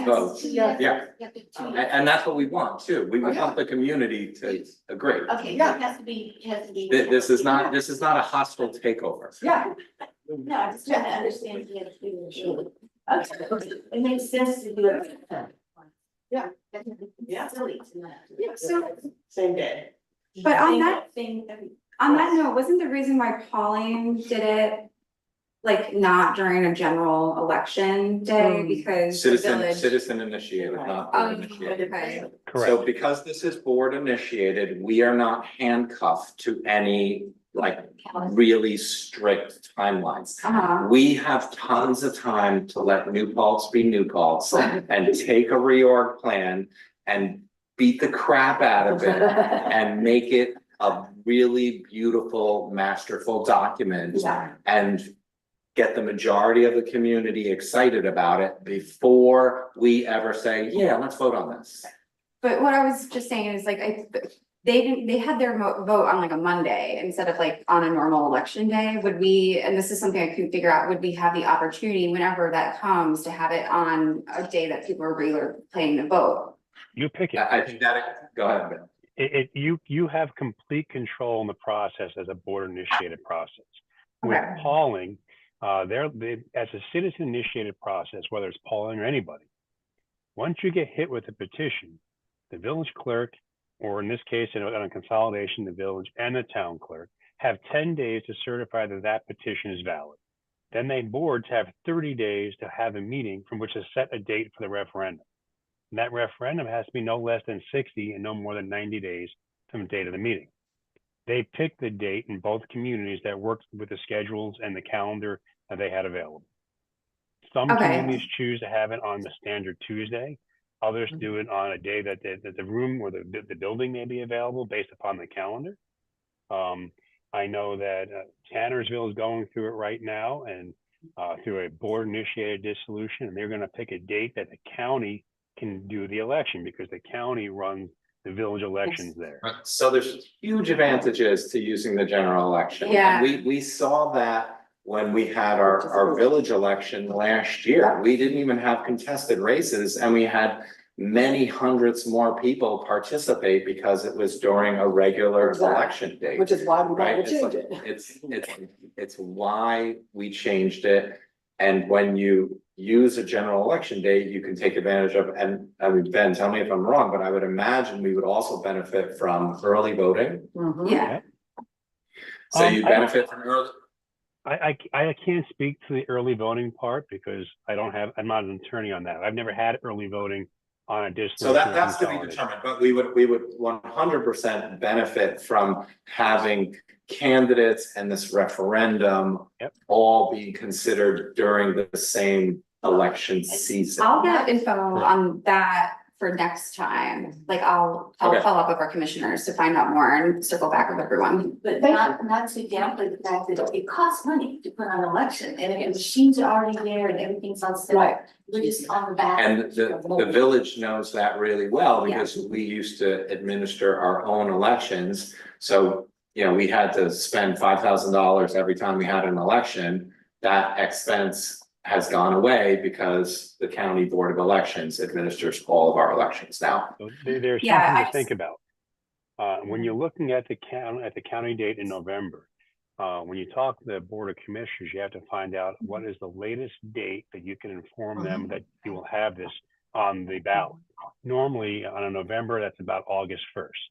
votes. Yeah. And that's what we want too. We want the community to agree. Okay, so it has to be, This is not a hostile takeover. Yeah. No, I just trying to understand. Okay, it makes sense to do it. Yeah. Yeah. Silly to not. Yeah, so, Same day. but on that note, wasn't the reason why Pauling did it like not during a general election day because the village. Citizen initiated, not board initiated. Okay. Correct. So because this is board initiated, we are not handcuffed to any like really strict timelines. We have tons of time to let New Paltz be New Paltz and take a reorg plan and beat the crap out of it and make it a really beautiful, masterful document. Yeah. And get the majority of the community excited about it before we ever say, yeah, let's vote on this. But what I was just saying is like, they had their vote on like a Monday instead of like on a normal election day. Would we, and this is something I couldn't figure out, would we have the opportunity whenever that comes to have it on a day that people are regular planning to vote? You pick it. I think that, go ahead, Ben. You have complete control in the process as a board initiated process. With Okay. polling, as a citizen initiated process, whether it's polling or anybody, once you get hit with a petition, the village clerk, or in this case, on a consolidation, the village and the town clerk have 10 days to certify that that petition is valid. Then they boards have 30 days to have a meeting from which to set a date for the referendum. And that referendum has to be no less than 60 and no more than 90 days from the date of the meeting. They picked the date in both communities that worked with the schedules and the calendar that they had available. Some communities choose to have it on the standard Tuesday. Others do it on a day that the room or the building may be available based upon the calendar. I know that Tannersville is going through it right now and through a board initiated dissolution, and they're going to pick a date that the county can do the election because the county runs the village elections there. So there's huge advantages to using the general election. Yeah. And we saw that when we had our village election last year. We didn't even have contested races and we had many hundreds more people participate because it was during a regular election date. Which is why we Right? want to change it. It's why we changed it. And when you use a general election date, you can take advantage of, and I mean, Ben, tell me if I'm wrong, but I would imagine we would also benefit from early voting. Yeah. So you benefit from early. I can't speak to the early voting part because I'm not an attorney on that. I've never had early voting on a dissolution. So that's to be determined, but we would 100% benefit from having candidates and this referendum all be considered during the same election season. I'll get info on that for next time. Like I'll follow up with our commissioners to find out more and circle back with everyone. But not to downplay the fact that it costs money to put on an election, and if the machines are already there and everything's on set, Right. we're just on the back. And the village knows that really well because we used to administer our own elections. So, you know, we had to spend $5,000 every time we had an election. That expense has gone away because the county board of elections administers all of our elections now. So there's something to think about. When you're looking at the county date in November, when you talk to the board of commissioners, you have to find out what is the latest date that you can inform them that you will have this on the ballot. Normally on a November, that's about August 1st.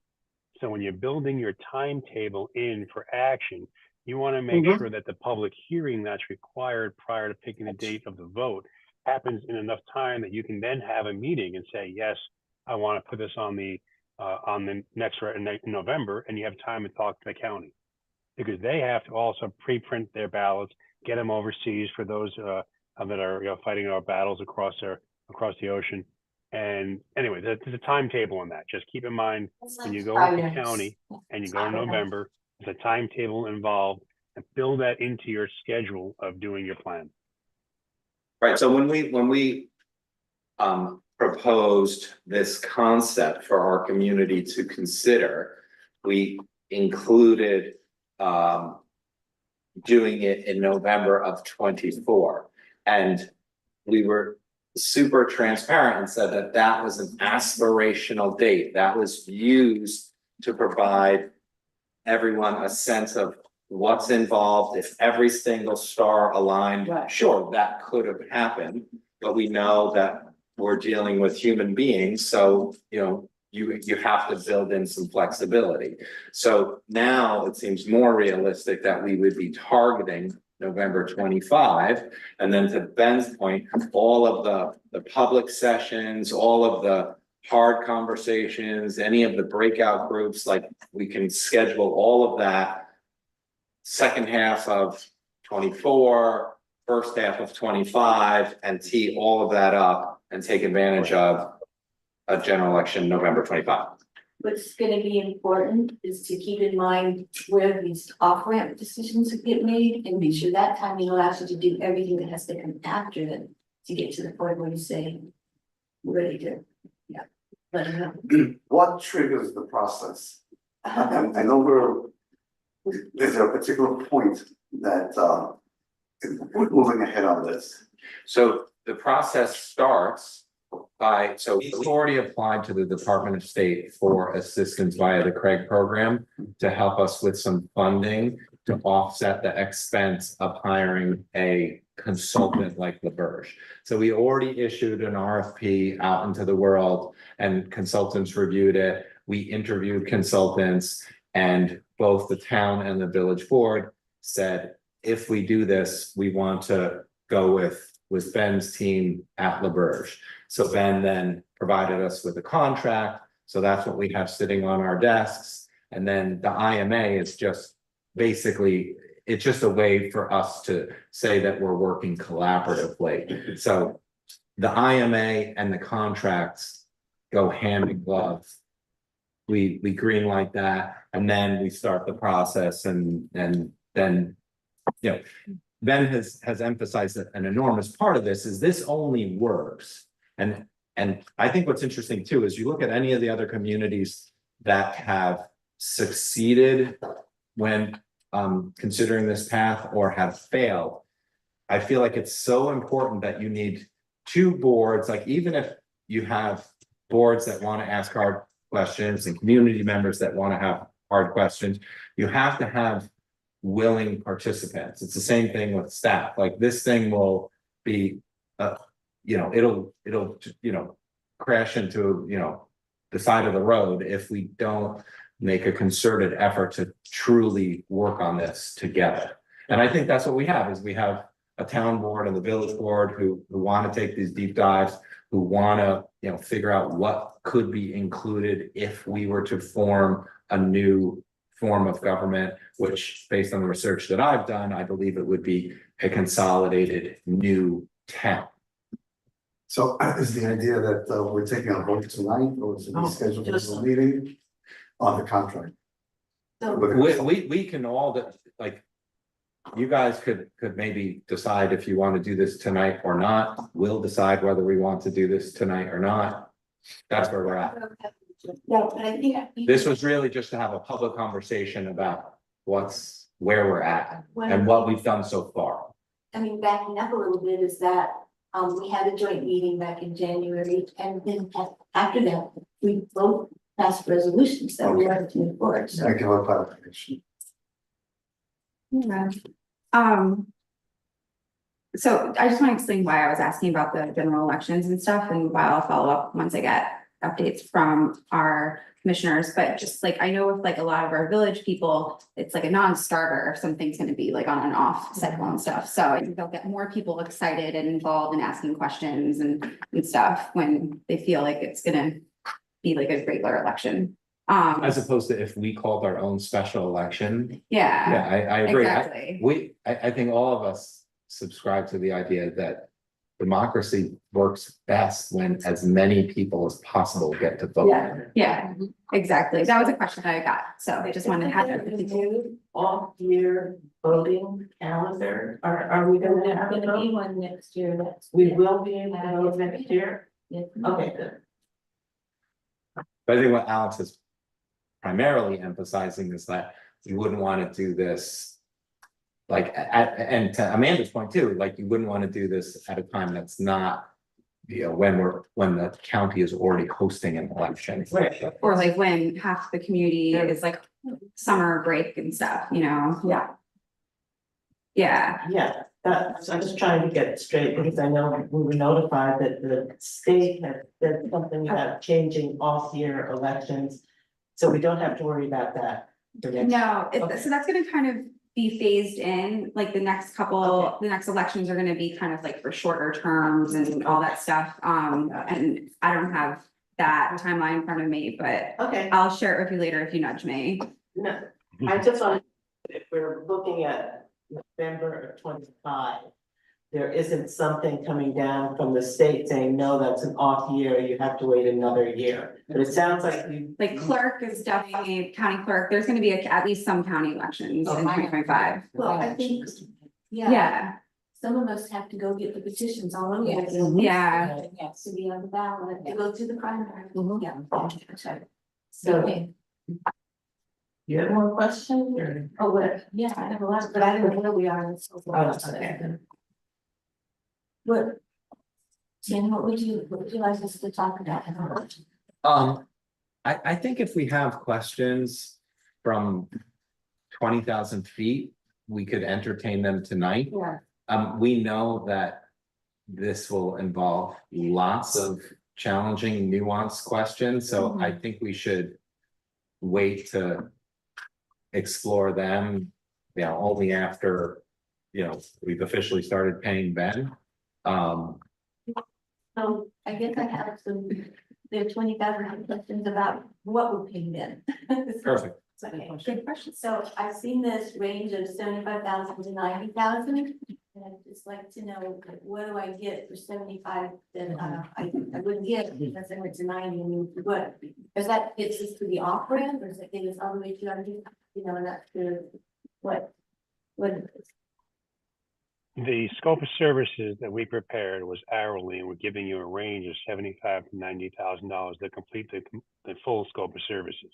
So when you're building your timetable in for action, you want to make sure that the public hearing that's required prior to picking the date of the vote happens in enough time that you can then have a meeting and say, yes, I want to put this on the next November, and you have time to talk to the county because they have to also pre-print their ballots, get them overseas for those that are fighting our battles across the ocean. And anyway, there's a timetable on that. Just keep in mind when you go to the county and you go in November, there's a timetable involved, and build that into your schedule of doing your plan. Right, so when we proposed this concept for our community to consider, we included doing it in November of 24. And we were super transparent and said that that was an aspirational date that was used to provide everyone a sense of what's involved. If every single star aligned, sure, that could have happened, but we know that we're dealing with human beings, so you know you have to build in some flexibility. So now it seems more realistic that we would be targeting November 25. And then to Ben's point, all of the public sessions, all of the hard conversations, any of the breakout groups, like we can schedule all of that second half of 24, first half of 25, and tee all of that up and take advantage of a general election November 25. What's gonna be important is to keep in mind where these off-ramp decisions get made and make sure that timing allows you to do everything that has to come after them to get to the point where you say, we're ready to, yeah, let them know. What triggers the process? I know there's a particular point that we're moving ahead on this. So the process starts by, so we've already applied to the Department of State for assistance via the Craig program to help us with some funding to offset the expense of hiring a consultant like LaBerge. So we already issued an RFP out into the world and consultants reviewed it. We interviewed consultants and both the town and the village board said, if we do this, we want to go with Ben's team at LaBerge. So Ben then provided us with a contract. So that's what we have sitting on our desks. And then the IMA is just basically, it's just a way for us to say that we're working collaboratively. So the IMA and the contracts go hand in glove. We green light that, and then we start the process and then, you know, Ben has emphasized that an enormous part of this only works. And I think what's interesting too, is you look at any of the other communities that have succeeded when considering this path or have failed. I feel like it's so important that you need two boards, like even if you have boards that want to ask hard questions and community members that want to have hard questions, you have to have willing participants. It's the same thing with staff. Like this thing will be, you know, it'll, you know, crash into, you know, the side of the road if we don't make a concerted effort to truly work on this together. And I think that's what we have, is we have a town board and the village board who want to take these deep dives, who want to, you know, figure out what could be included if we were to form a new form of government, which based on the research that I've done, I believe it would be a consolidated new town. So is the idea that we're taking a vote tonight, or is it scheduled for a meeting on the contract? So We can all, like, you guys could maybe decide if you want to do this tonight or not. We'll decide whether we want to do this tonight or not. That's where we're at. yeah, but I think This was really just to have a public conversation about where we're at and what we've done so far. I mean, backing up a little bit is that we had a joint meeting back in January, and then after that, we both passed resolutions that we wanted to move forward. So Thank you for clarification. Yeah. So I just want to explain why I was asking about the general elections and stuff, and why I'll follow up once I get updates from our commissioners. But just like, I know with like a lot of our village people, it's like a non-starter if something's going to be like on and off cycle and stuff. So I think they'll get more people excited and involved in asking questions and stuff when they feel like it's gonna be like a regular election. As opposed to if we called our own special election. Yeah, Yeah, I agree. exactly. I think all of us subscribe to the idea that democracy works best when as many people as possible get to vote. Yeah, exactly. That was a question that I got. So I just wanted to have that. new off-year voting calendar, are we gonna have to be one next year? We will be able to vote next year? Yeah. Okay, good. But I think what Alex is primarily emphasizing is that you wouldn't want to do this. Like, and to Amanda's point too, like you wouldn't want to do this at a time that's not, you know, when the county is already hosting an election. Right. Or like when half the community is like summer break and stuff, you know? Yeah. Yeah, Yeah, that's, I'm just trying to get it straight, because I know we were notified that the state had said something about changing off-year elections. So we don't have to worry about that. for next- no, Okay. so that's gonna kind of be phased in, like the next couple, the next elections are gonna be kind of like for shorter terms and all that stuff. And I don't have that timeline in front of me, but Okay, I'll share it with you later if you nudge me. no, I just want, if we're looking at November of 25. There isn't something coming down from the state saying, no, that's an off year, you have to wait another year. But it sounds like you. Like clerk is definitely county clerk. There's gonna be at least some county elections in 2025. Well, I think, Yeah, some of us have to go get the petitions on them. yeah. Yes. To be on the ballot, to go to the primary. Yeah. So. You have more questions or? Oh, but, yeah, I have a lot, but I don't know where we are. Oh, okay. What? Tim, what would you like us to talk about? I think if we have questions from 20,000 feet, we could entertain them tonight. Yeah. We know that this will involve lots of challenging, nuanced questions, so I think we should wait to explore them, you know, only after, you know, we've officially started paying Ben. I guess I have there are 20,000 questions about what we're paying them. Perfect. Okay, good question. So I've seen this range of 75,000 to 90,000. And I'd just like to know, what do I get for 75 that I wouldn't get because I went to 90 and moved to what? Is that, it's just to the off ramp or is it getting us all the way to 100? You know, not to what? The scope of services that we prepared was hourly, and we're giving you a range of $75,000 to $90,000 to complete the full scope of services.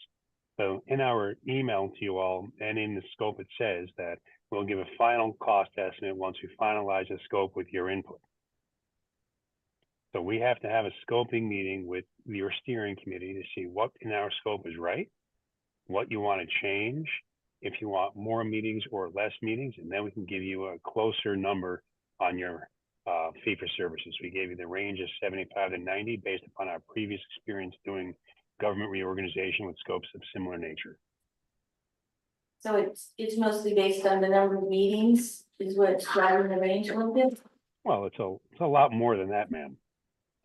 So in our email to you all and in the scope, it says that we'll give a final cost estimate once we finalize the scope with your input. So we have to have a scoping meeting with your steering committee to see what in our scope is right, what you want to change, if you want more meetings or less meetings, and then we can give you a closer number on your fee for services. We gave you the range of 75 to 90 based upon our previous experience doing government reorganization with scopes of similar nature. So it's mostly based on the number of meetings is what's driving the range a little bit? Well, it's a lot more than that, ma'am.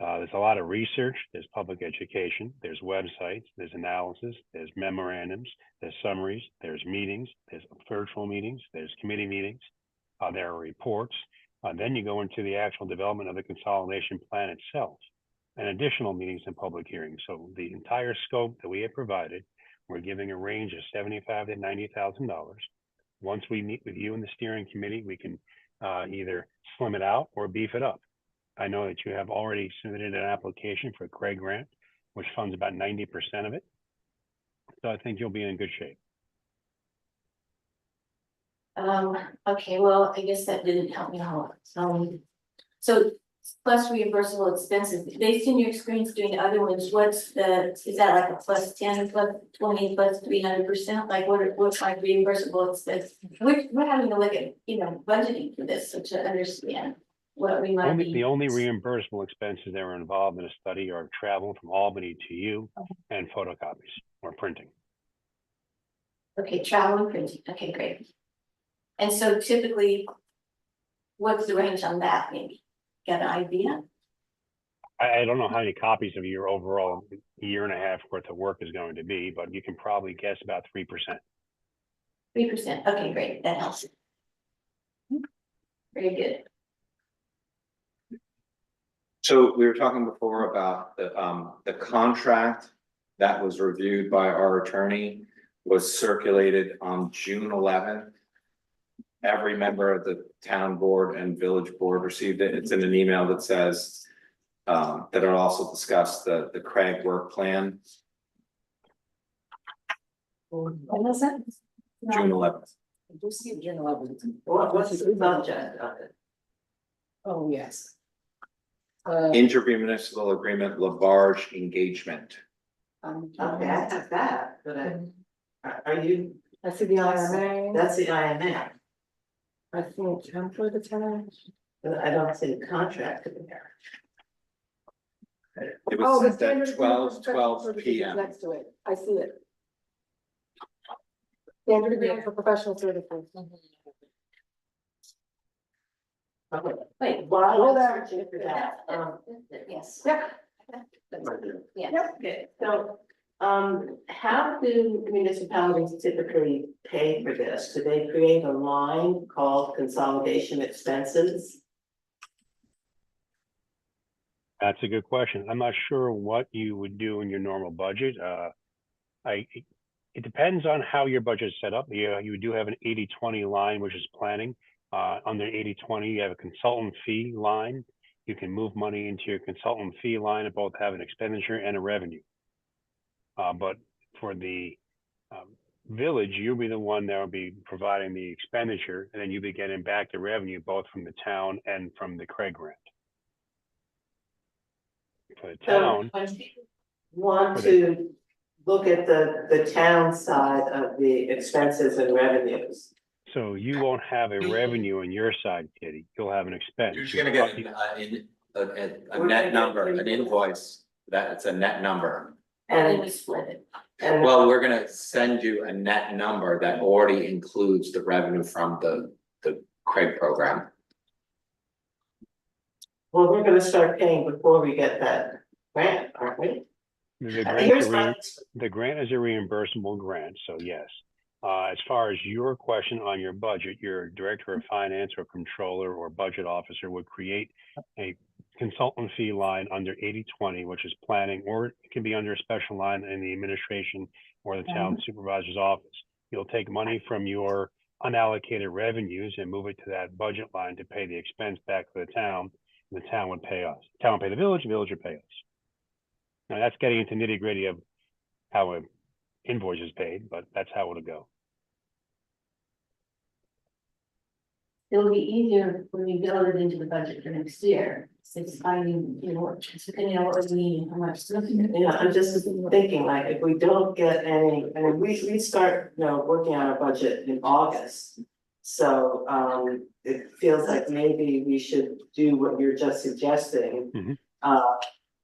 There's a lot of research, there's public education, there's websites, there's analysis, there's memorandums, there's summaries, there's meetings, there's virtual meetings, there's committee meetings, there are reports. Then you go into the actual development of the consolidation plan itself and additional meetings and public hearings. So the entire scope that we have provided, we're giving a range of $75,000 to $90,000. Once we meet with you and the steering committee, we can either slim it out or beef it up. I know that you have already submitted an application for Craig grant, which funds about 90% of it. So I think you'll be in good shape. Okay, well, I guess that didn't help me out. So plus reimbursable expenses, based on your experience doing other ones, is that like a plus 10, plus 20, plus 300%? Like what's like reimbursable expense? We're having to look at, budgeting for this, so to understand what we might be. The only reimbursable expenses that were involved in a study are travel from Albany to you and photocopies or printing. Okay, travel and printing. Okay, great. And so typically, what's the range on that maybe? Got an idea? I don't know how many copies of your overall year and a half worth of work is going to be, but you can probably guess about 3%. 3%. Okay, great. That helps. Very good. So we were talking before about the contract that was reviewed by our attorney was circulated on June 11th. Every member of the town board and village board received it. It's in an email that says that it also discussed the Craig work plan. When is it? June 11th. I do see June 11th. What's the subject of it? Oh, yes. Intermunicipal agreement, Labarge engagement. Okay, I have that, but are you, I see the IMA. that's the IMA, I see a template attached. but I don't see the contract in there. It Oh, was the sent at standard agreement for 12 purposes p.m. Next to it, I see it. Standard agreement for professional services. Okay, Wait, while Hold I'm on. searching for that, yes. Yeah. Yeah. okay, so, how do municipalities typically pay for this? Do they create a line called consolidation expenses? That's a good question. I'm not sure what you would do in your normal budget. It depends on how your budget is set up. You do have an 80-20 line, which is planning. Under 80-20, you have a consultant fee line. You can move money into your consultant fee line and both have an expenditure and a revenue. But for the village, you'll be the one that will be providing the expenditure, and then you'll be getting back the revenue both from the town and from the Craig grant. For the town, So when people want to look at the town side of the expenses and revenues. so you won't have a revenue on your side, Kitty. You'll have an expense. You're just gonna get a net number, an invoice, that's a net number. And then we split it. And Well, we're gonna send you a net number that already includes the revenue from the Craig program. well, we're gonna start paying before we get that grant, aren't we? The Here's grant is a reimbursable grant, so yes. As far as your question on your budget, your director of finance or controller or budget officer would create a consultant fee line under 80-20, which is planning, or it can be under a special line in the administration or the town supervisor's office. You'll take money from your unallocated revenues and move it to that budget line to pay the expense back to the town. And the town would pay us. The town would pay the village would pay us. Now that's getting into nitty gritty of how an invoice is paid, but that's how it'll go. It'll be easier when we build it into the budget for next year, since depending on what we need, and how much. Yeah, I'm just thinking, like, if we don't get any, I mean, we start, working on our budget in August. So, it feels like maybe we should do what you're just suggesting.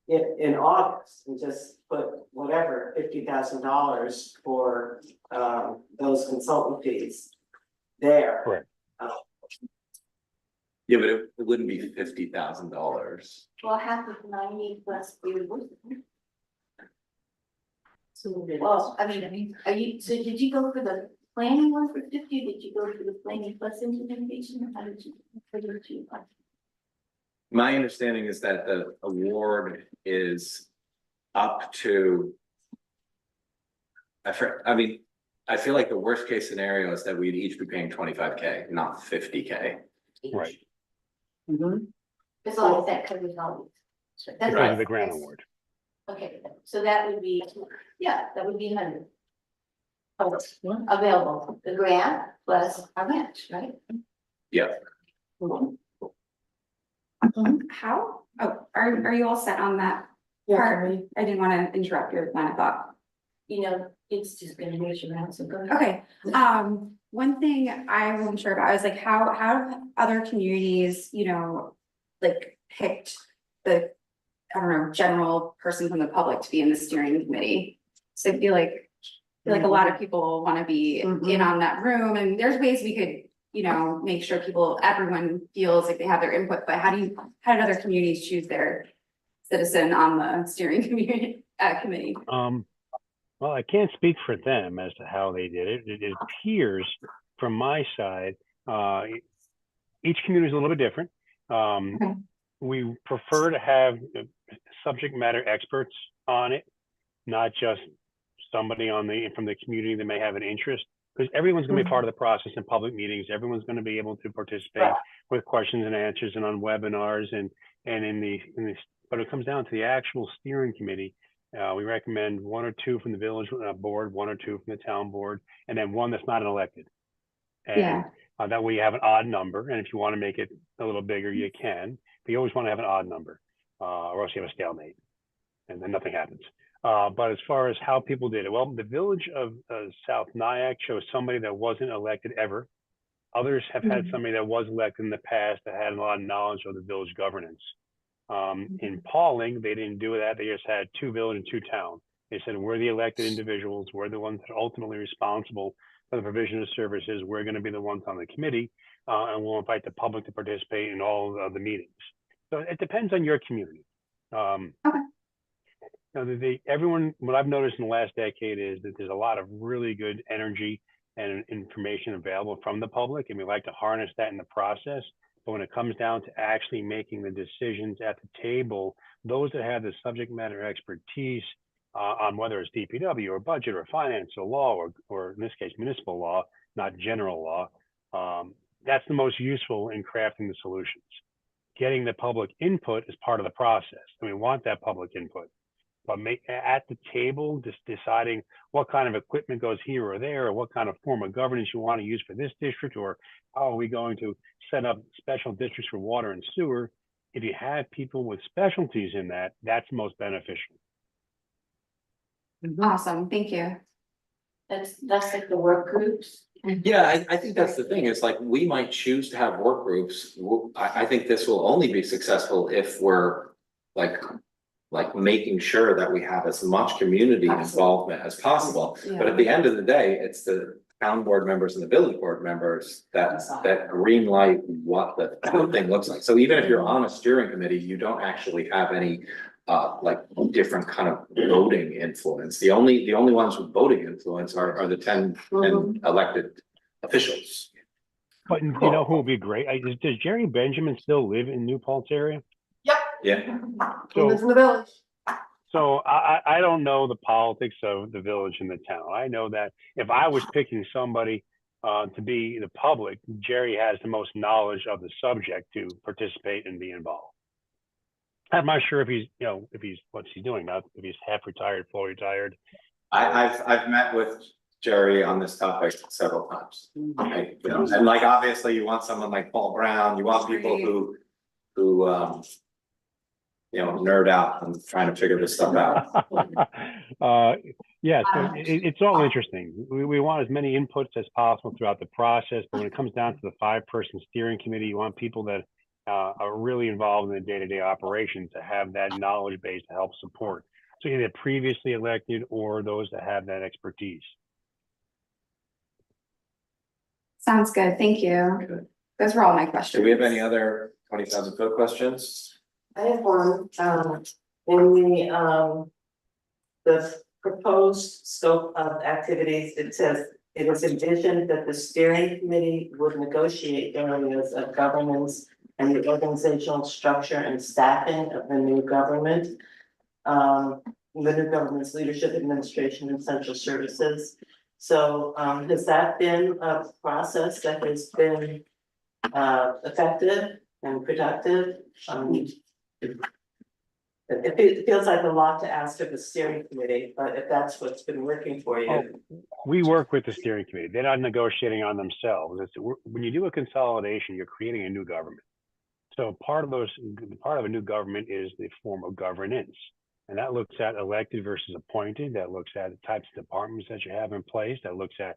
In August, and just put whatever, $50,000 for, those consultant fees there. Correct. Yeah, but it wouldn't be $50,000. Well, half of 90 plus we would. So, Well, I mean, did you go for the planning one for 50? Did you go for the planning plus implementation? Or how did you? My understanding is that the award is up to. I feel like the worst case scenario is that we'd each be paying 25K, not 50K. Right. As long as that covers all these. That's Because of right. the grant award. Okay, so that would be, that would be 100. Available, the grant plus our match, right? Yeah. How, are you all set on that Yeah, part? can I didn't wanna interrupt your line of thought. It's just gonna make you around, so go ahead. Okay, one thing I wasn't sure about is like how have other communities, like picked the, I don't know, general person from the public to be in the steering committee. So I feel like a lot of people wanna be in on that room, and there's ways we could, make sure everyone feels like they have their input, but how did other communities choose their citizen on the steering committee? Well, I can't speak for them as to how they did it. It appears from my side, each community is a little bit different. We prefer to have subject matter experts on it, not just somebody from the community that may have an interest, because everyone's going to be part of the process in public meetings. Everyone's going to be able to participate with questions and answers and on webinars and but it comes down to the actual steering committee. We recommend 1 or 2 from the village board, 1 or 2 from the town board, and then 1 that's not an elected. And that way you have an odd number. And if you want to make it a little bigger, you can. But you always want to have an odd number, or else you have a stalemate, and then nothing happens. But as far as how people did it, well, the village of South Nyack chose somebody that wasn't elected ever. Others have had somebody that was elected in the past that had a lot of knowledge of the village governance. In Pauling, they didn't do that. They just had 2 village and 2 town. They said, we're the elected individuals. We're the ones that are ultimately responsible for the provision of services. We're going to be the ones on the committee, and we'll invite the public to participate in all of the meetings. So it depends on your community. Okay. Everyone, what I've noticed in the last decade is that there's a lot of really good energy and information available from the public, and we like to harness that in the process. But when it comes down to actually making the decisions at the table, those that have the subject matter expertise on whether it's DPW or budget or finance or law or in this case municipal law, not general law, that's the most useful in crafting the solutions. Getting the public input is part of the process, and we want that public input. But at the table, just deciding what kind of equipment goes here or there, or what kind of form of governance you want to use for this district, or how are we going to set up special districts for water and sewer. If you have people with specialties in that, that's most beneficial. Awesome, thank you. That's like the work groups. Yeah, I think that's the thing, is like, we might choose to have work groups. I think this will only be successful if we're like making sure that we have as much community involvement as possible. But at the end of the day, it's the town board members and the village board members that green light what the thing looks like. So even if you're on a steering committee, you don't actually have any like different kind of voting influence. The only ones with voting influence are the 10 elected officials. But you know who would be great? Does Jerry Benjamin still live in New Paltz area? Yeah. He lives in the village. So I don't know the politics of the village and the town. I know that if I was picking somebody to be the public, Jerry has the most knowledge of the subject to participate and be involved. I'm not sure if he's, what's he doing now, if he's half retired, full retired. I've met with Jerry on this topic several times. And like, obviously you want someone like Paul Brown, you want people who nerd out and trying to figure this stuff out. Yeah, so it's all interesting. We want as many inputs as possible throughout the process, but when it comes down to the 5-person steering committee, you want people that are really involved in the day-to-day operations to have that knowledge base to help support. So either previously elected or those that have that expertise. Sounds good, thank you. Good. Those were all my questions. Do we have any other 20,000-foot questions? I have one, in the proposed scope of activities, it says it is envisioned that the steering committee would negotiate areas of governance and the organizational structure and staffing of the new government. The new government's leadership, administration, and central services. So has that been a process that has been effective and productive? It feels like a lot to ask of the steering committee, but if that's what's been working for you. We work with the steering committee. They're not negotiating on themselves. When you do a consolidation, you're creating a new government. So part of a new government is the form of governance. And that looks at elected versus appointed. That looks at the types of departments that you have in place. That looks at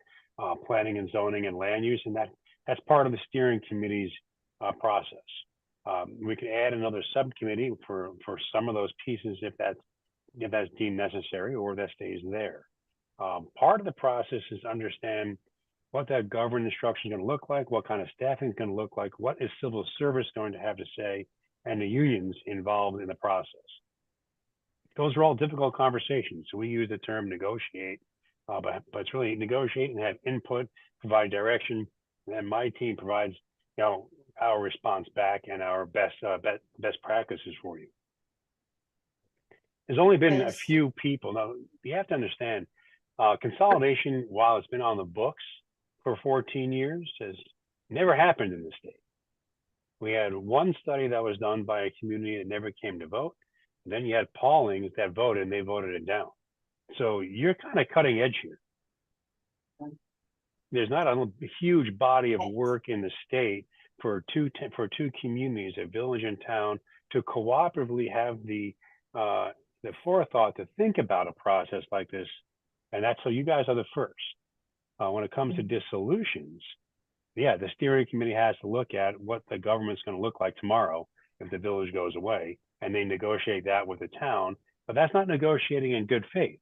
planning and zoning and land use. And that's part of the steering committee's process. We can add another subcommittee for some of those pieces if that's deemed necessary, or that stays there. Part of the process is understand what that governance structure is going to look like, what kind of staffing is going to look like, what is civil service going to have to say, and the unions involved in the process. Those are all difficult conversations. So we use the term negotiate, but it's really negotiate and have input, provide direction, and my team provides, our response back and our best practices for you. There's only been a few people. Now, you have to understand, consolidation, while it's been on the books for 14 years, has never happened in the state. We had one study that was done by a community that never came to vote. And then you had Paulings that voted, and they voted it down. So you're kind of cutting edge here. There's not a huge body of work in the state for two communities, a village and town, to cooperatively have the forethought to think about a process like this. And that's, so you guys are the first. When it comes to dissolutions, yeah, the steering committee has to look at what the government's going to look like tomorrow if the village goes away, and they negotiate that with the town. But that's not negotiating in good faith,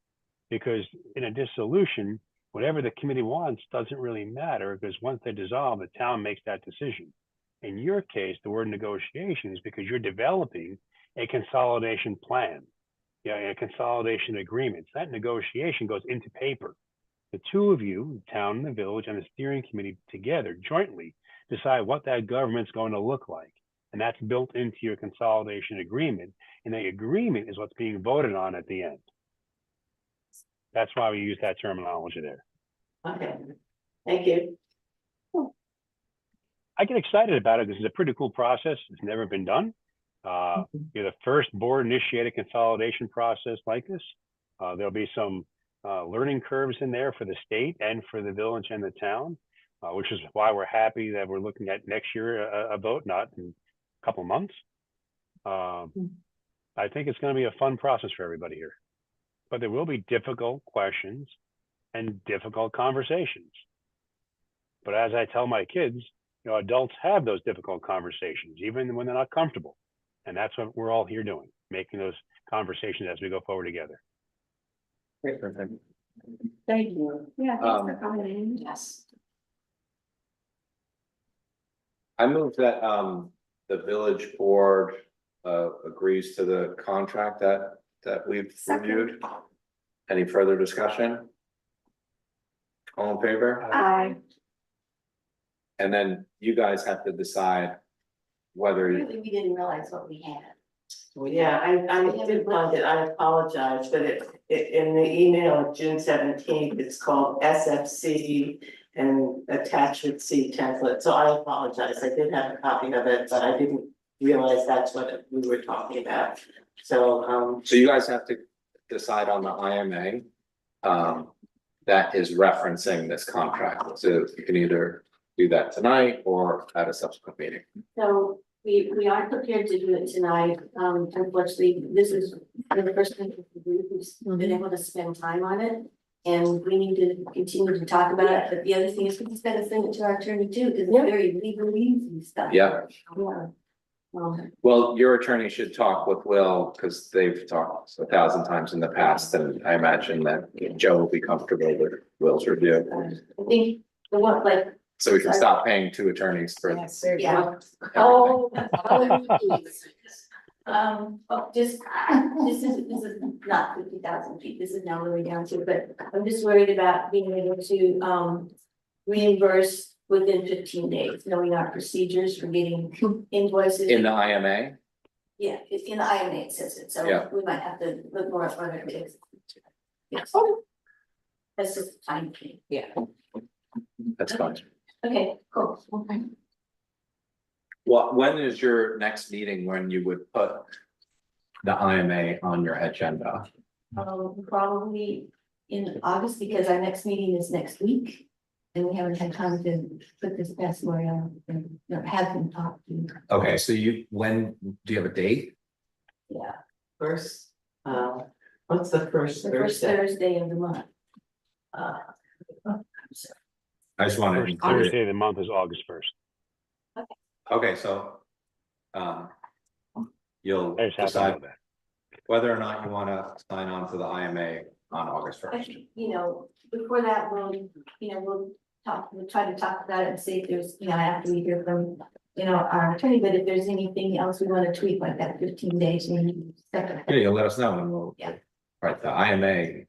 because in a dissolution, whatever the committee wants doesn't really matter, because once they dissolve, the town makes that decision. In your case, the word negotiation is because you're developing a consolidation plan, a consolidation agreement. So that negotiation goes into paper. The two of you, the town and the village and the steering committee together jointly decide what that government's going to look like. And that's built into your consolidation agreement. And the agreement is what's being voted on at the end. That's why we use that terminology there. Okay, thank you. I get excited about it because it's a pretty cool process. It's never been done. You're the first board initiated consolidation process like this. There'll be some learning curves in there for the state and for the village and the town, which is why we're happy that we're looking at next year a vote, not in a couple of months. I think it's going to be a fun process for everybody here, but there will be difficult questions and difficult conversations. But as I tell my kids, adults have those difficult conversations, even when they're not comfortable. And that's what we're all here doing, making those conversations as we go forward together. Thank you. Yeah, thanks for coming in. Yes. I move that the village board agrees to the contract that we've reviewed. Any further discussion? All in favor? Aye. And then you guys have to decide whether Really, we didn't realize what we had. Yeah, I did find it, I apologize, but it in the email of June 17th, it's called SFC and attachment C template, so I apologize, I did have a copy of it, but I didn't realize that's what we were talking about. So so you guys have to decide on the IMA that is referencing this contract. So you can either do that tonight or at a subsequent meeting. So we aren't prepared to do it tonight. Unfortunately, this is the first time who's been able to spend time on it. And we need to continue to talk about it, but the other thing is we just gotta send it to our attorney too, because it's very legalese stuff. Yeah. Yeah. Well, your attorney should talk with Will because they've talked 1,000 times in the past, and I imagine that Joe will be comfortable with Will's review. I think the one like. So we can stop paying 2 attorneys for. Yeah. Oh. Just, this is not 50,000 feet, this is now really down to, but I'm just worried about being able to, reimburse within 15 days, knowing our procedures for getting invoices. In the IMA? Yeah, it's in the IMA, it says it, so Yeah. we might have to look more at other things. Yes. That's just a time thing. Yeah. That's fine. Okay, cool. Okay. Well, when is your next meeting when you would put the IMA on your agenda? Probably in August, because our next meeting is next week. And we haven't had time to put this past story on and have them talk to you. Okay, so when, do you have a date? Yeah, first, what's the first the first Thursday? Thursday of the month. I just wanted to First include Thursday it. of the month is August 1st. Okay, so you'll I just have to decide know that. whether or not you want to sign on to the IMA on August 1st. Before that, we'll try to talk about it and see if there's, after we hear from, our attorney, but if there's anything else we want to tweak like that 15 days, maybe. Yeah, you'll let us know and we'll. Yeah. Right, the IMA,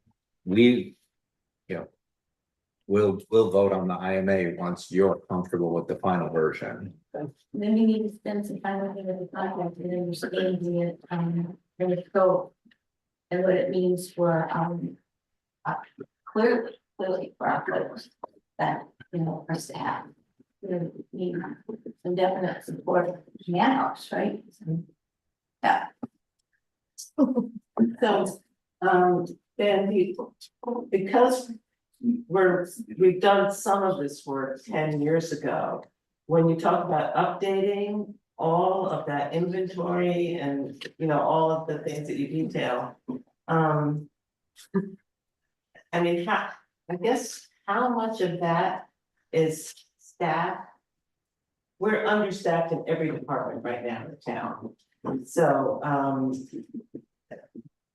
we'll vote on the IMA once you're comfortable with the final version. Then we need to spend some time with the contract and understanding it, and the scope. And what it means for, clearly for our folks that, our staff. We need some definite support from the house, right? Yeah. So, then because we've done some of this work 10 years ago. When you talk about updating all of that inventory and, all of the things that you detail. I mean, how much of that is staff? We're understaffed in every department right now in the town. So,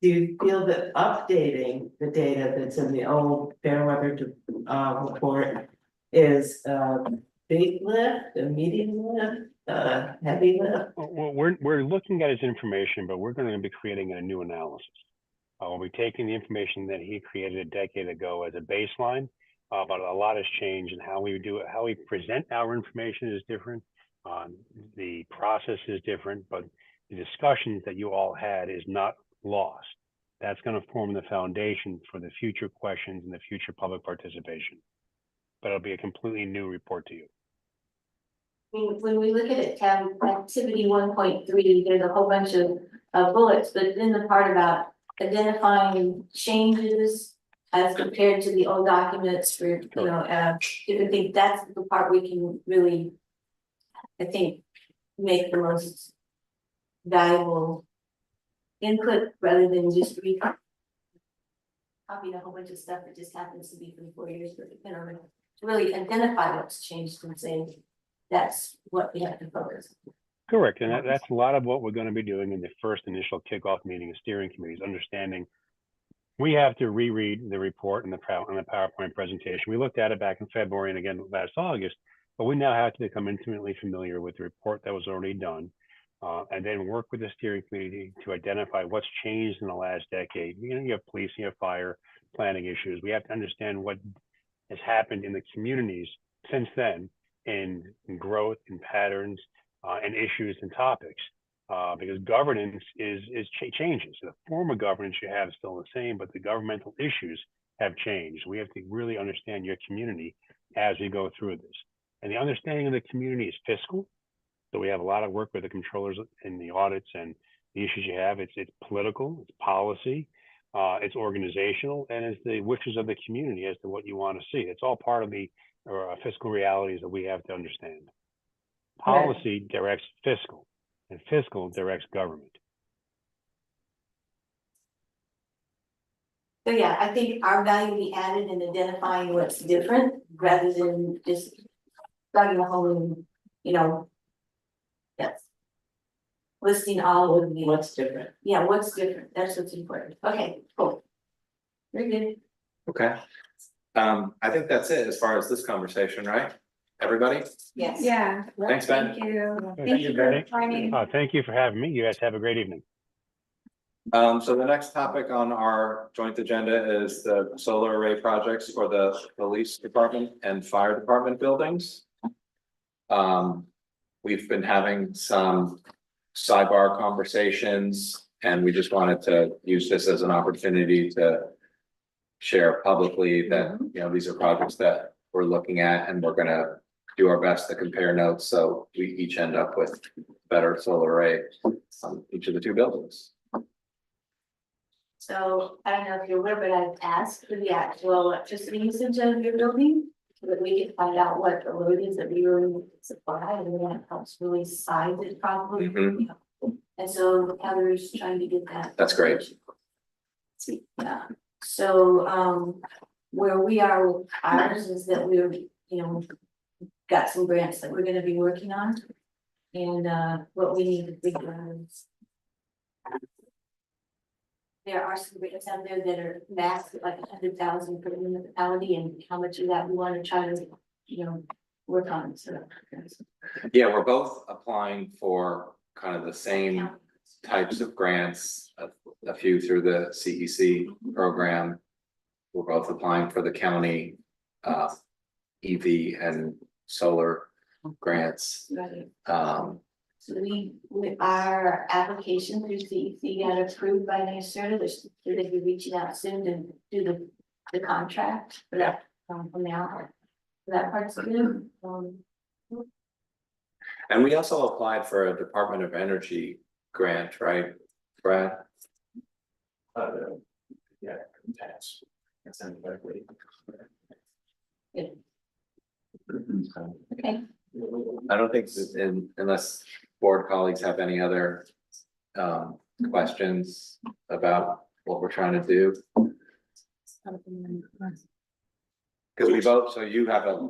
do you feel that updating the data that's in the old fair weather report is a big lift, a medium lift, a heavy lift? Well, we're looking at his information, but we're going to be creating a new analysis. We'll be taking the information that he created a decade ago as a baseline, but a lot has changed, and how we do it, how we present our information is different. The process is different, but the discussions that you all had is not lost. That's going to form the foundation for the future questions and the future public participation. But it'll be a completely new report to you. When we look at it, activity 1.3, there's a whole bunch of bullets, but then the part about identifying changes as compared to the old documents for, different things, that's the part we can really, I think, make the most valuable input rather than just copying a whole bunch of stuff that just happens to be from 4 years, but to really identify what's changed and say that's what we have to focus on. Correct, and that's a lot of what we're going to be doing in the first initial kickoff meeting of steering committees, understanding we have to reread the report and the PowerPoint presentation. We looked at it back in February and again last August, but we now have to become intimately familiar with the report that was already done, and then work with the steering committee to identify what's changed in the last decade. You have police, you have fire, planning issues. We have to understand what has happened in the communities since then in growth and patterns and issues and topics, because governance changes. The form of governance you have is still the same, but the governmental issues have changed. We have to really understand your community as we go through this. And the understanding of the community is fiscal. So we have a lot of work with the controllers in the audits and the issues you have. It's political, it's policy, it's organizational, and it's the wishes of the community as to what you want to see. It's all part of the fiscal realities that we have to understand. Policy directs fiscal, and fiscal directs government. So yeah, I think our value be added in identifying what's different rather than just starting a whole, yes. Listing all of the. What's different? Yeah, what's different, that's what's important. Okay, cool. Very good. Okay. I think that's it as far as this conversation, right? Everybody? Yes. Yeah. Thanks, Ben. Thank you. Thank you, Betty. Joining. Thank you for having me. You guys have a great evening. So the next topic on our joint agenda is the solar array projects for the police department and fire department buildings. We've been having some sidebar conversations, and we just wanted to use this as an opportunity to share publicly that, these are projects that we're looking at, and we're gonna do our best to compare notes, so we each end up with better solar array on each of the two buildings. So I don't know if you're aware, but I've asked for the actual electricity usage of your building so that we can find out what the load is that we really supply, and then that helps really size it properly. Mhm. And so Heather's trying to get that. That's great. Yeah, so where we are with ours is that we're, got some grants that we're gonna be working on. And what we need to figure out is there are some grants out there that are maxed at like 100,000 per municipality, and how much of that we want to try to, work on, so. Yeah, we're both applying for kind of the same types of grants, a few through the CEC program. We're both applying for the county EV and solar grants. Right. So our application through CEC got approved by NYSERDA, which they're gonna be reaching out soon to do the contract for that from now. That part's good. And we also applied for a Department of Energy grant, right, Brad? Yeah. That's anybody. Okay. I don't think unless board colleagues have any other questions about what we're trying to do. Because we vote, so you have a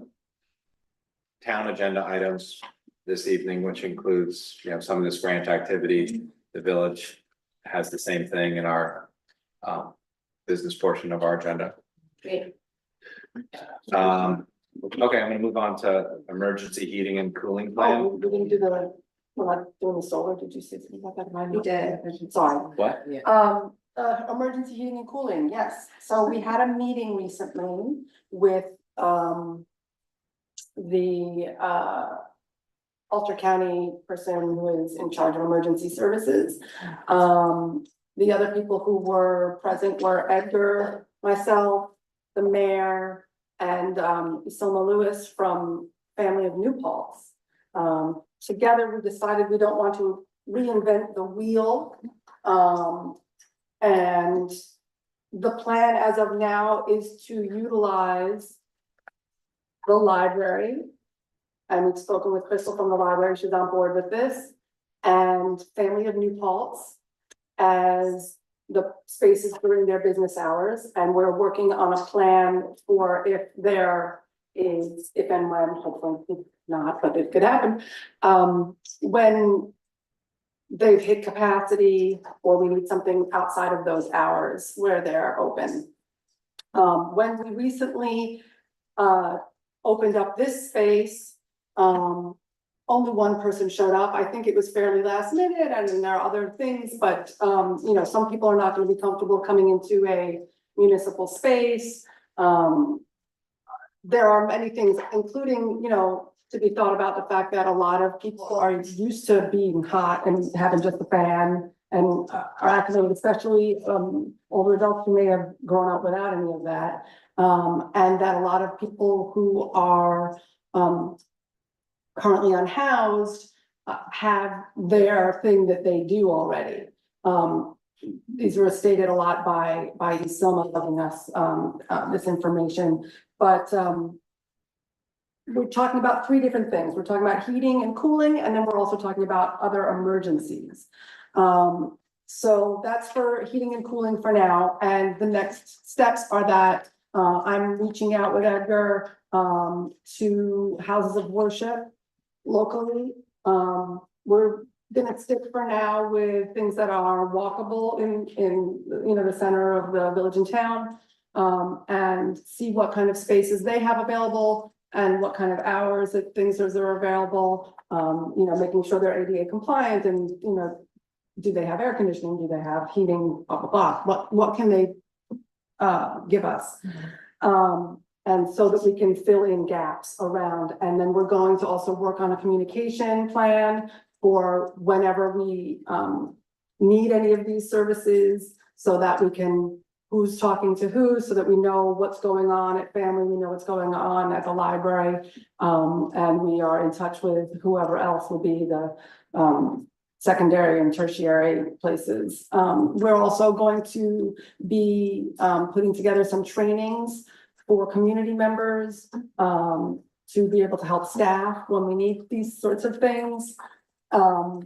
town agenda items this evening, which includes, some of this grant activity. The village has the same thing, and our business portion of our agenda. Great. Okay, I'm gonna move on to emergency heating and cooling plan. Oh, we didn't do we're not doing the solar, did you say something about that? We did. Sorry. What? Emergency heating and cooling, yes. So we had a meeting recently with, the, Ulster County person who is in charge of emergency services. The other people who were present were Edgar, myself, the mayor, and, Isilma Lewis from Family of New Paltz. Together, we decided we don't want to reinvent the wheel. And the plan as of now is to utilize the library. And we've spoken with Crystal from the library, she's on board with this, and Family of New Paltz as the spaces during their business hours. And we're working on a plan for if there is, if and when, hopefully not, but it could happen, when they've hit capacity or we need something outside of those hours where they're open. When we recently opened up this space, only one person showed up. I think it was fairly last minute, and then there are other things, but you know, some people are not going to be comfortable coming into a municipal space. There are many things, including, you know, to be thought about the fact that a lot of people are used to being hot and having just a fan, and are active, especially older adults who may have grown up without any of that. And that a lot of people who are currently unhoused have their thing that they do already. These were stated a lot by Isilma giving us this information, but we're talking about three different things. We're talking about heating and cooling, and then we're also talking about other emergencies. So that's for heating and cooling for now. And the next steps are that I'm reaching out with Edgar to houses of worship locally. We're gonna stick for now with things that are walkable in you know, the center of the village and town, and see what kind of spaces they have available and what kind of hours that things are available. You know, making sure they're ADA compliant, and you know, do they have air conditioning? Do they have heating? Blah blah blah. What can they give us? And so that we can fill in gaps around. And then we're going to also work on a communication plan for whenever we need any of these services, so that we can, who's talking to who, so that we know what's going on at family, we know what's going on at the library. And we are in touch with whoever else will be the secondary and tertiary places. We're also going to be putting together some trainings for community members to be able to help staff when we need these sorts of things. So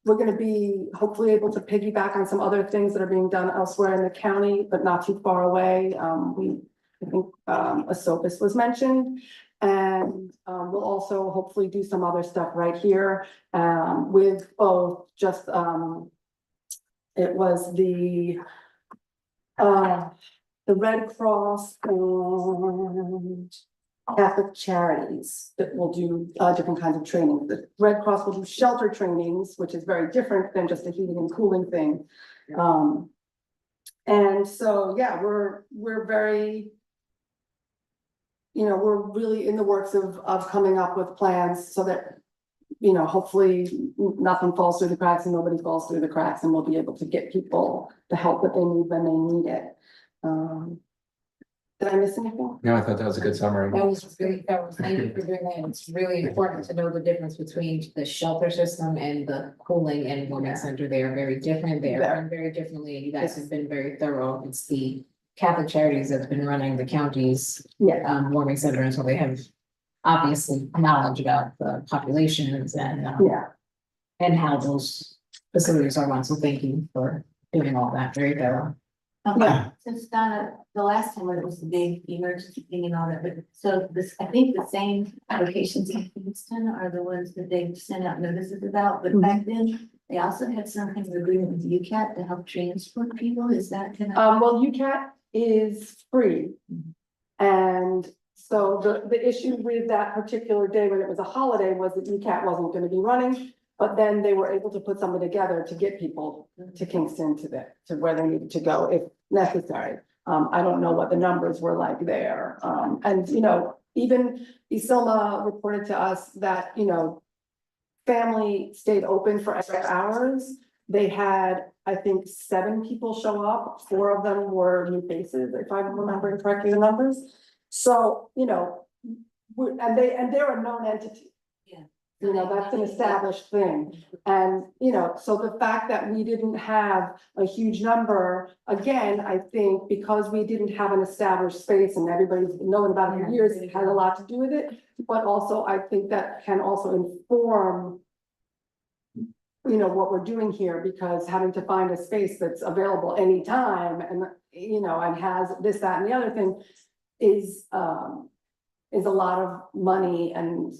we're going to be hopefully able to piggyback on some other things that are being done elsewhere in the county, but not too far away. I think Asopus was mentioned, and we'll also hopefully do some other stuff right here with both just it was the Red Cross and Catholic Charities that will do different kinds of training. The Red Cross will do shelter trainings, which is very different than just a heating and cooling thing. And so, yeah, we're very, you know, we're really in the works of coming up with plans so that, you know, hopefully nothing falls through the cracks and nobody falls through the cracks, and we'll be able to get people the help that they need when they need it. Did I miss anything? No, I thought that was a good summary. That was really, thank you for doing that. It's really important to know the difference between the shelter system and the cooling and warming center. They are very different. They are run very differently. You guys have been very thorough. It's the Catholic Charities that's been running the county's warming center, and so they have obviously knowledge about the populations and and how those facilities are run. So thank you for doing all that. Very thorough. Yeah. Since Donna, the last time when it was the big emergency thing and all that, but so this, I think the same applications in Kingston are the ones that they sent out notices about, but back then. They also had some kind of agreement with UCAT to help transport people, is that gonna? Well, UCAT is free. And so the issue with that particular day when it was a holiday was that UCAT wasn't gonna be running. But then they were able to put something together to get people to Kingston to where they needed to go if necessary. I don't know what the numbers were like there. And you know, even Isilma reported to us that, you know, family stayed open for extra hours. They had, I think, 7 people show up. 4 of them were new faces, if I'm remembering correctly the numbers. So, you know, and they're a known entity. Yeah. You know, that's an established thing. And, you know, so the fact that we didn't have a huge number, again, I think because we didn't have an established space and everybody's known about it for years, it had a lot to do with it. But also, I think that can also inform, you know, what we're doing here, because having to find a space that's available anytime and, you know, and has this, that, and the other thing is a lot of money and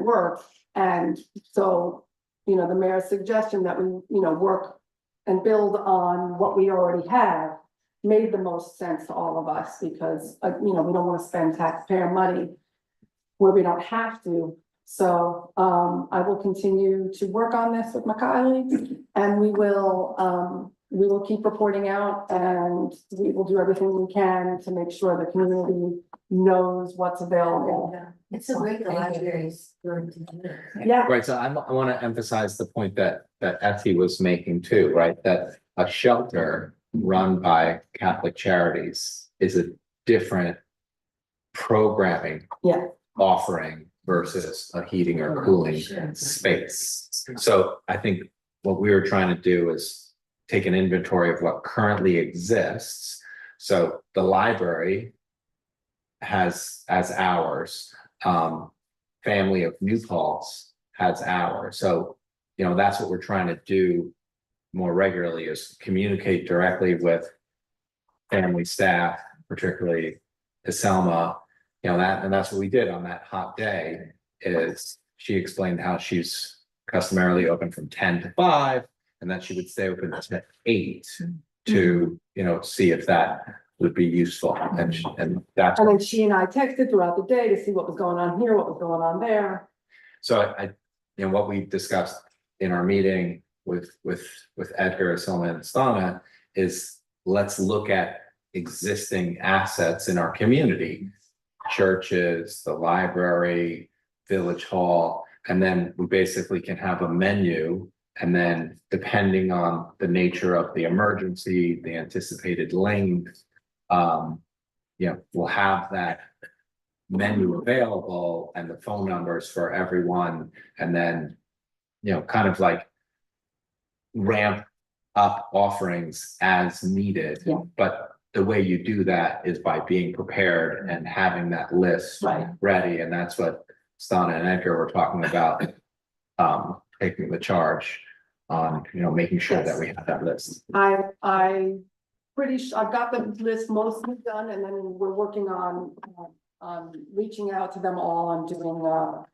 work. And so, you know, the mayor's suggestion that we, you know, work and build on what we already have made the most sense to all of us, because, you know, we don't want to spend taxpayer money where we don't have to. So I will continue to work on this with my colleagues, and we will keep reporting out, and we will do everything we can to make sure the community knows what's available. It's a great libraries. Going to do it. Yeah. Right, so I want to emphasize the point that Effie was making too, right? That a shelter run by Catholic Charities is a different programming offering versus a heating or cooling space. So I think what we were trying to do is take an inventory of what currently exists. So the library has as hours, Family of New Paltz has hours. So, you know, that's what we're trying to do more regularly, is communicate directly with family staff, particularly Iselma, you know, that's what we did on that hot day. Is she explained how she's customarily open from 10 to 5, and that she would stay open to 8 to, you know, see if that would be useful. And that's. And then she and I texted throughout the day to see what was going on here, what was going on there. So you know, what we discussed in our meeting with Edgar, Iselma, and Stana is, let's look at existing assets in our community, churches, the library, village hall, and then we basically can have a menu. And then depending on the nature of the emergency, the anticipated length, you know, we'll have that menu available and the phone numbers for everyone. And then, you know, kind of like ramp up offerings as needed. Yeah. But the way you do that is by being prepared and having that list ready. And that's what Stana and Edgar were talking about, taking the charge on, you know, making sure that we have that list. I've got the list mostly done, and then we're working on reaching out to them all and doing a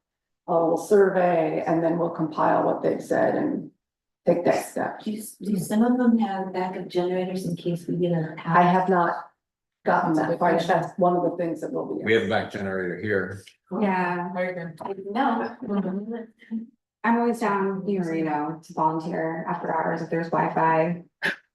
little survey, and then we'll compile what they've said and take that step. Do some of them have backup generators in case we get a? I have not gotten that far. That's one of the things that will be. We have a back generator here. Yeah. No. I'm always down here, you know, to volunteer after hours if there's Wi-Fi,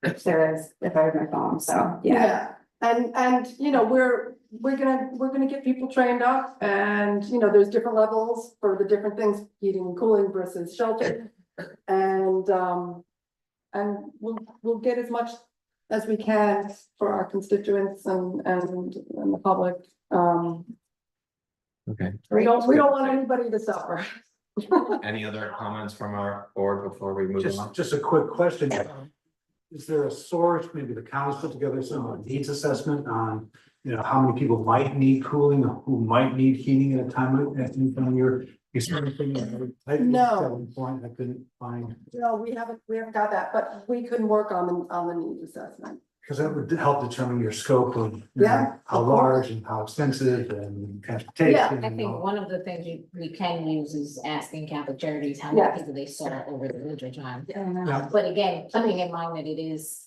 which there is if I have my phone, so, yeah. And, you know, we're gonna get people trained up, and, you know, there's different levels for the different things, heating and cooling versus shelter. And we'll get as much as we can for our constituents and the public. Okay. We don't want anybody to suffer. Any other comments from our board before we move on? Just a quick question. Is there a source, maybe the county's put together some needs assessment on, you know, how many people might need cooling, or who might need heating at a time like from your experience? No. Point I couldn't find. No, we haven't got that, but we couldn't work on the needs assessment. Because that would help determine your scope of, you know, Yeah, how of course. large and how expensive and transportation. Yeah, I and think all. one of the things we can use is asking Catholic Charities how Yeah. many people they saw over the winter time. Yeah. But again, keeping in mind that it is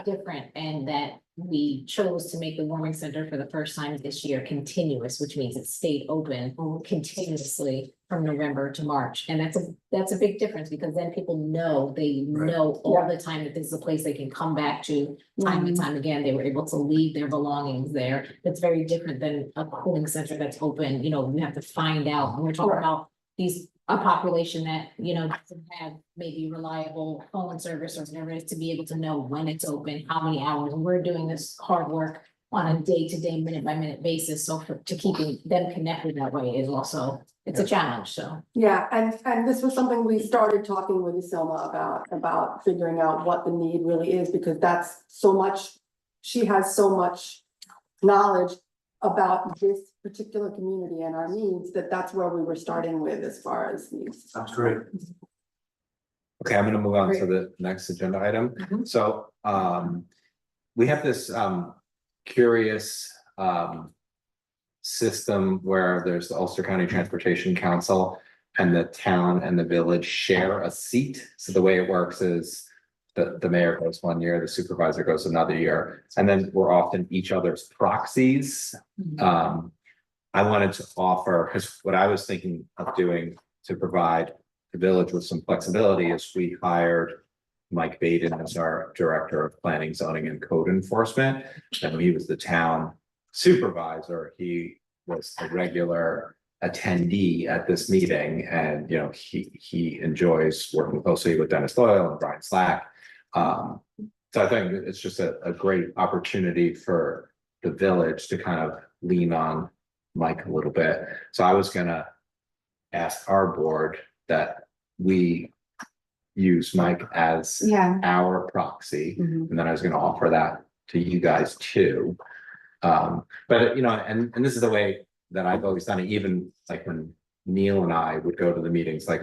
different and that we chose to make the warming center for the first time this year continuous, which means it stayed open continuously from November to March. And that's a big difference because then people know, they know all the time that this is a place they can come back to time and time again. They were able to leave their belongings there. That's very different than a cooling center that's open. You know, we have to find out. When we're talking about a population that, you know, doesn't have maybe reliable phone service or whatever, is to be able to know when it's open, how many hours. And we're doing this hard work on a day-to-day, minute-by-minute basis. So to keeping them connected that way is also, it's a challenge, so. Yeah, and this was something we started talking with Isilma about figuring out what the need really is, because that's so much, she has so much knowledge about this particular community and our needs, that's where we were starting with as far as needs. Sounds great. Okay, I'm gonna move on to the next agenda item. So, we have this, curious, system where there's the Ulster County Transportation Council and the town and the village share a seat. So the way it works is the mayor goes one year, the supervisor goes another year, and then we're often each other's proxies. I wanted to offer, because what I was thinking of doing to provide the village with some flexibility is we hired Mike Baden as our Director of Planning, Zoning and Code Enforcement. And he was the town supervisor. He was a regular attendee at this meeting, and you know, he enjoys working closely with Dennis Doyle and Brian Slack. So I think it's just a great opportunity for the village to kind of lean on Mike a little bit. So I was gonna ask our board that we use Mike as our proxy, and then I was gonna offer that to you guys too. But you know, and this is the way that I've always done it, even like when Neil and I would go to the meetings, like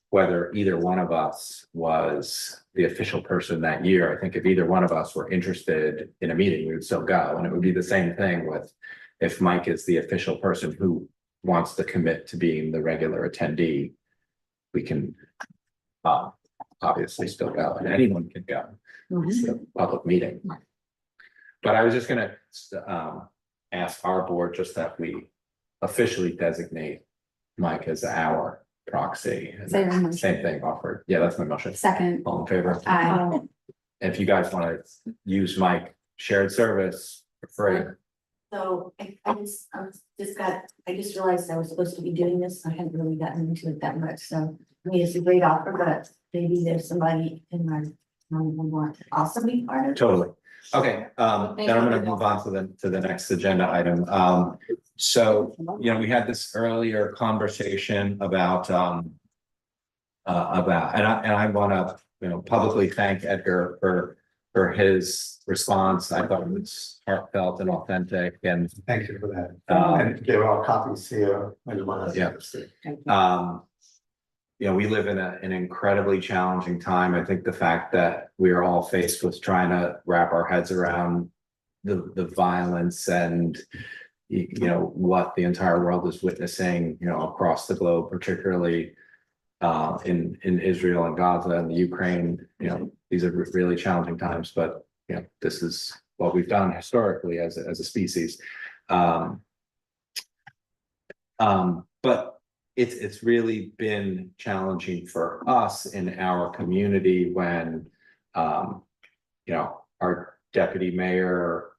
whether either one of us was the official person that year, I think if either one of us were interested in a meeting, we would still go. And it would be the same thing with if Mike is the official person who wants to commit to being the regular attendee, we can obviously still go, and anyone can go. It's a public meeting. But I was just gonna ask our board just that we officially designate Mike as our proxy. And Same thing offered. Yeah, that's my motion. Second. All in favor? Aye. If you guys want to use Mike shared service for free. So I just realized I was supposed to be doing this. I hadn't really gotten into it that much, so I mean, it's a great offer, but maybe there's somebody in my who wants to also be part of it. Totally. Okay, then I'm gonna move on to the next agenda item. So, you know, we had this earlier conversation about and I wanna, you know, publicly thank Edgar for his response. I thought it was heartfelt and authentic, and Thank you for that. And there are copies here. You know, we live in an incredibly challenging time. I think the fact that we are all faced with trying to wrap our heads around the violence and you know what the entire world is witnessing, you know, across the globe, particularly in Israel and Gaza and the Ukraine. You know, these are really challenging times, but you know, this is what we've done historically as a species. But it's really been challenging for us in our community when you know, our deputy mayor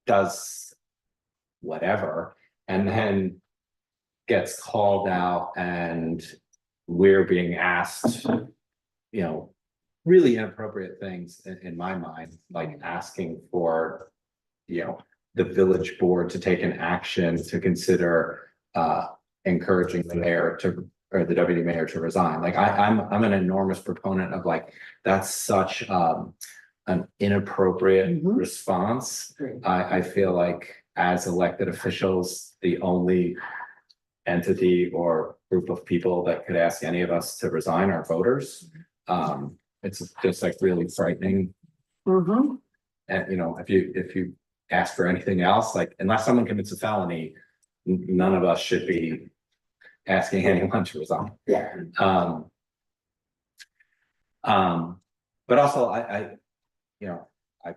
does whatever and then gets called out, and we're being asked, you know, really inappropriate things in my mind, like asking for, you know, the village board to take an action to consider encouraging the mayor to, or the deputy mayor to resign. Like I'm an enormous proponent of like, that's such an inappropriate response. I feel like as elected officials, the only entity or group of people that could ask any of us to resign are voters. It's just like really frightening. and you know, if you ask for anything else, like unless someone commits a felony, none of us should be asking anyone to resign. Yeah. But also you know, I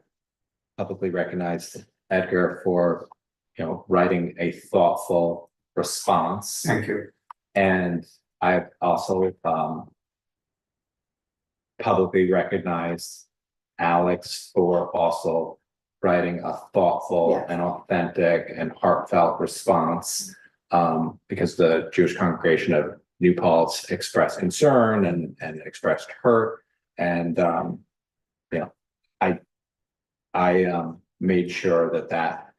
publicly recognized Edgar for, you know, writing a thoughtful response. Thank you. And I've also, publicly recognized Alex for also writing a thoughtful Yes. and authentic and heartfelt response. Because the Jewish congregation of New Paltz expressed concern and expressed hurt. And, you know, I made sure that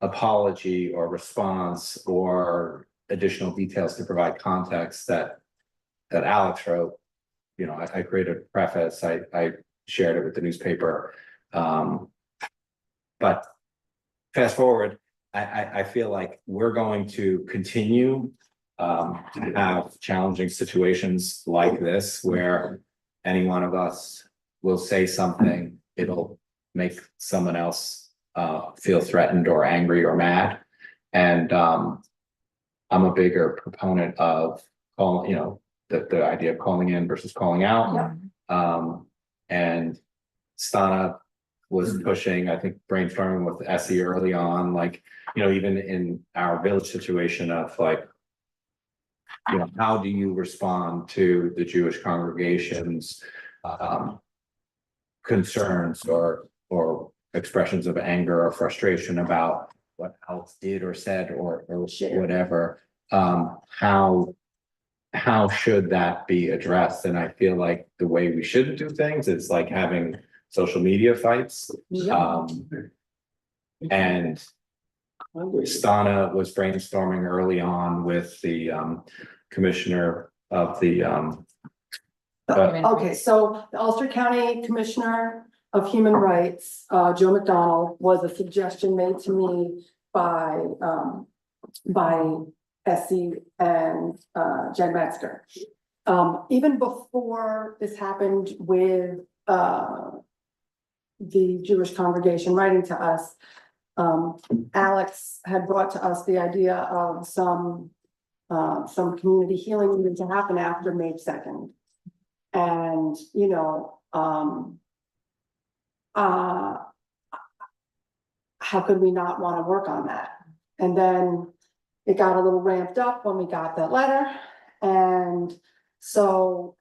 apology or response or additional details to provide context that Alex wrote, you know, I created a preface, I shared it with the newspaper. But fast forward, I feel like we're going to continue to have challenging situations like this where any one of us will say something, it'll make someone else feel threatened or angry or mad. And I'm a bigger proponent of calling, you know, the idea of calling in versus calling out. And Stana was pushing, I think, brainstorming with Essie early on, like, you know, even in our village situation of like, you know, how do you respond to the Jewish congregation's concerns or expressions of anger or frustration about what Alex did or said or whatever. How should that be addressed? And I feel like the way we shouldn't do things is like having social media fights. And Stana was brainstorming early on with the commissioner of the Okay, so the Ulster County Commissioner of Human Rights, Joe McDonald, was a suggestion made to me by Essie and Jen Metzger. Even before this happened with the Jewish congregation writing to us, Alex had brought to us the idea of some community healing needed to happen after May 2nd. And, you know, how could we not want to work on that? And then it got a little ramped up when we got that letter. And so,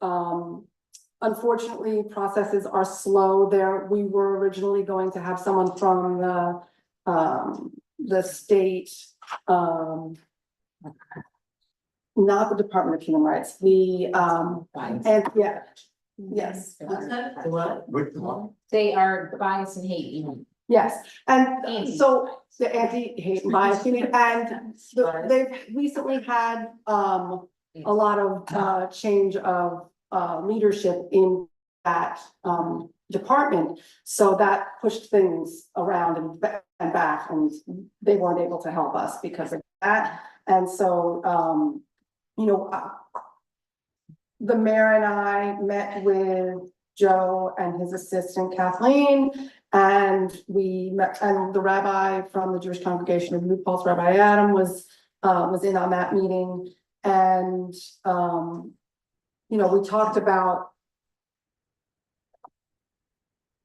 unfortunately, processes are slow there. We were originally going to have someone from the state, not the Department of Human Rights, and yeah, yes. They are bias and hate, you know. Yes, and so the anti-hate and bias unit, and they've recently had a lot of change of leadership in that department. So that pushed things around and back, and they weren't able to help us because of that. And so you know, the mayor and I met with Joe and his assistant Kathleen, and we met, and the rabbi from the Jewish congregation of New Paltz, Rabbi Adam, was in on that meeting. And you know, we talked about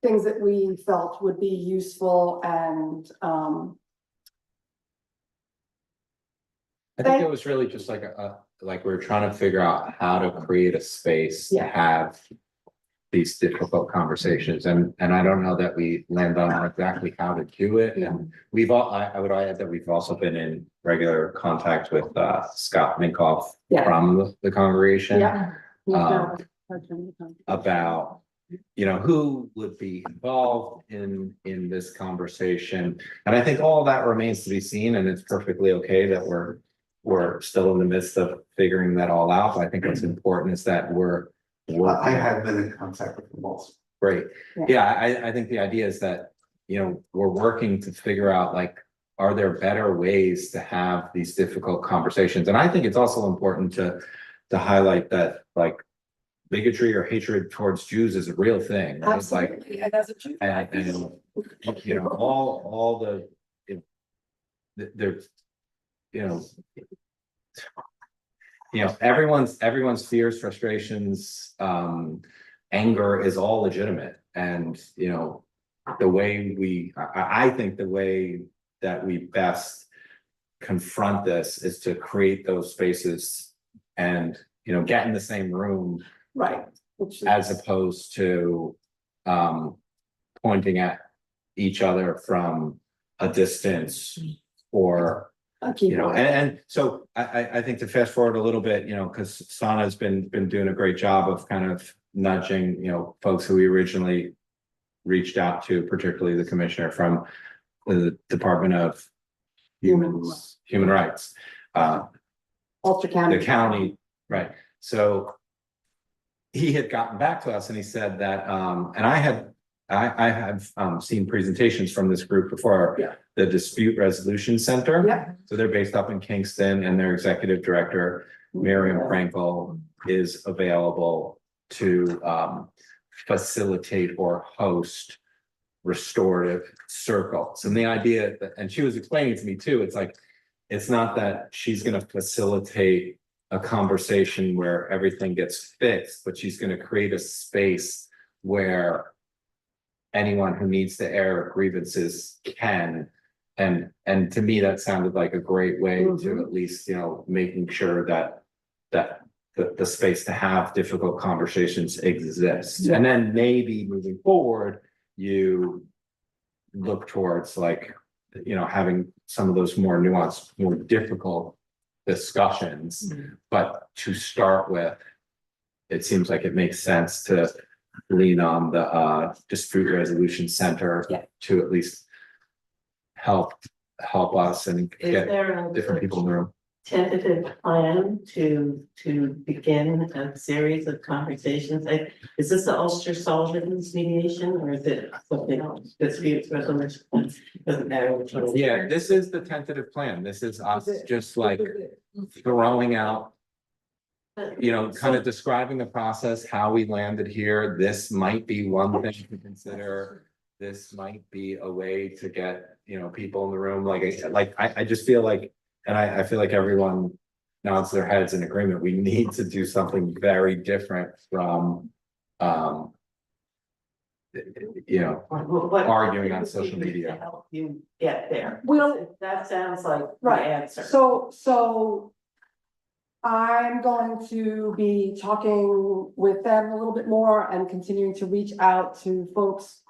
things that we felt would be useful, and I think it was really just like like we we're trying to figure out how to create a space to have these difficult conversations, and I don't know that we landed on exactly how to do it. And we've all, I would add that we've also been in regular contact with Scott Minkoff from the congregation about, you know, who would be involved in this conversation. And I think all that remains to be seen, and it's perfectly okay that we're still in the midst of figuring that all out. But I think what's important is that I have been in contact with them also. Great. Yeah, I think the idea is that, you know, we're working to figure out, like, are there better ways to have these difficult conversations? And I think it's also important to highlight that, like, bigotry or hatred towards Jews is a real thing, right? It's like, Absolutely, and as a Jew. and, you know, all the, there's, you know, everyone's fears, frustrations, anger is all legitimate. And, you know, the way I think the way that we best confront this is to create those spaces and, you know, get in the same room. Right. As opposed to, pointing at each other from a distance or, you know, and so I think to fast forward a little bit, you know, because Sana's been doing a great job of kind of nudging, you know, folks who we originally reached out to, particularly the commissioner from the Department of Human Rights, Ulster County. the county, right? So he had gotten back to us and he said that, and I have seen presentations from this group before. Yeah. The Dispute Resolution Center. Yeah. So they're based up in Kingston and their executive director, Miriam Frankel, is available to facilitate or host restorative circles. And the idea that, and she was explaining to me too, it's like, it's not that she's going to facilitate a conversation where everything gets fixed, but she's going to create a space where anyone who needs to air grievances can. And to me, that sounded like a great way to at least, you know, making sure that the space to have difficult conversations exists. And then maybe moving forward, you look towards like, you know, having some of those more nuanced, more difficult discussions. But to start with, it seems like it makes sense to lean on the Dispute Resolution Center to at least help us and Is get there a different people in the room. tentative plan to begin a series of conversations? Is this the Ulster Sullivan's mediation or is it something else? Dispute resolution? Doesn't matter which one. Yeah, this is the tentative plan. This is us just like throwing out, you know, kind of describing the process, how we landed here. This might be one thing to consider. This might be a way to get, you know, people in the room. I just feel like, and I feel like everyone nods their heads in agreement. We need to do something very different from, you know, arguing on social media. To help you get there. Well, That sounds like the right. answer. So I'm going to be talking with them a little bit more and continuing to reach out to folks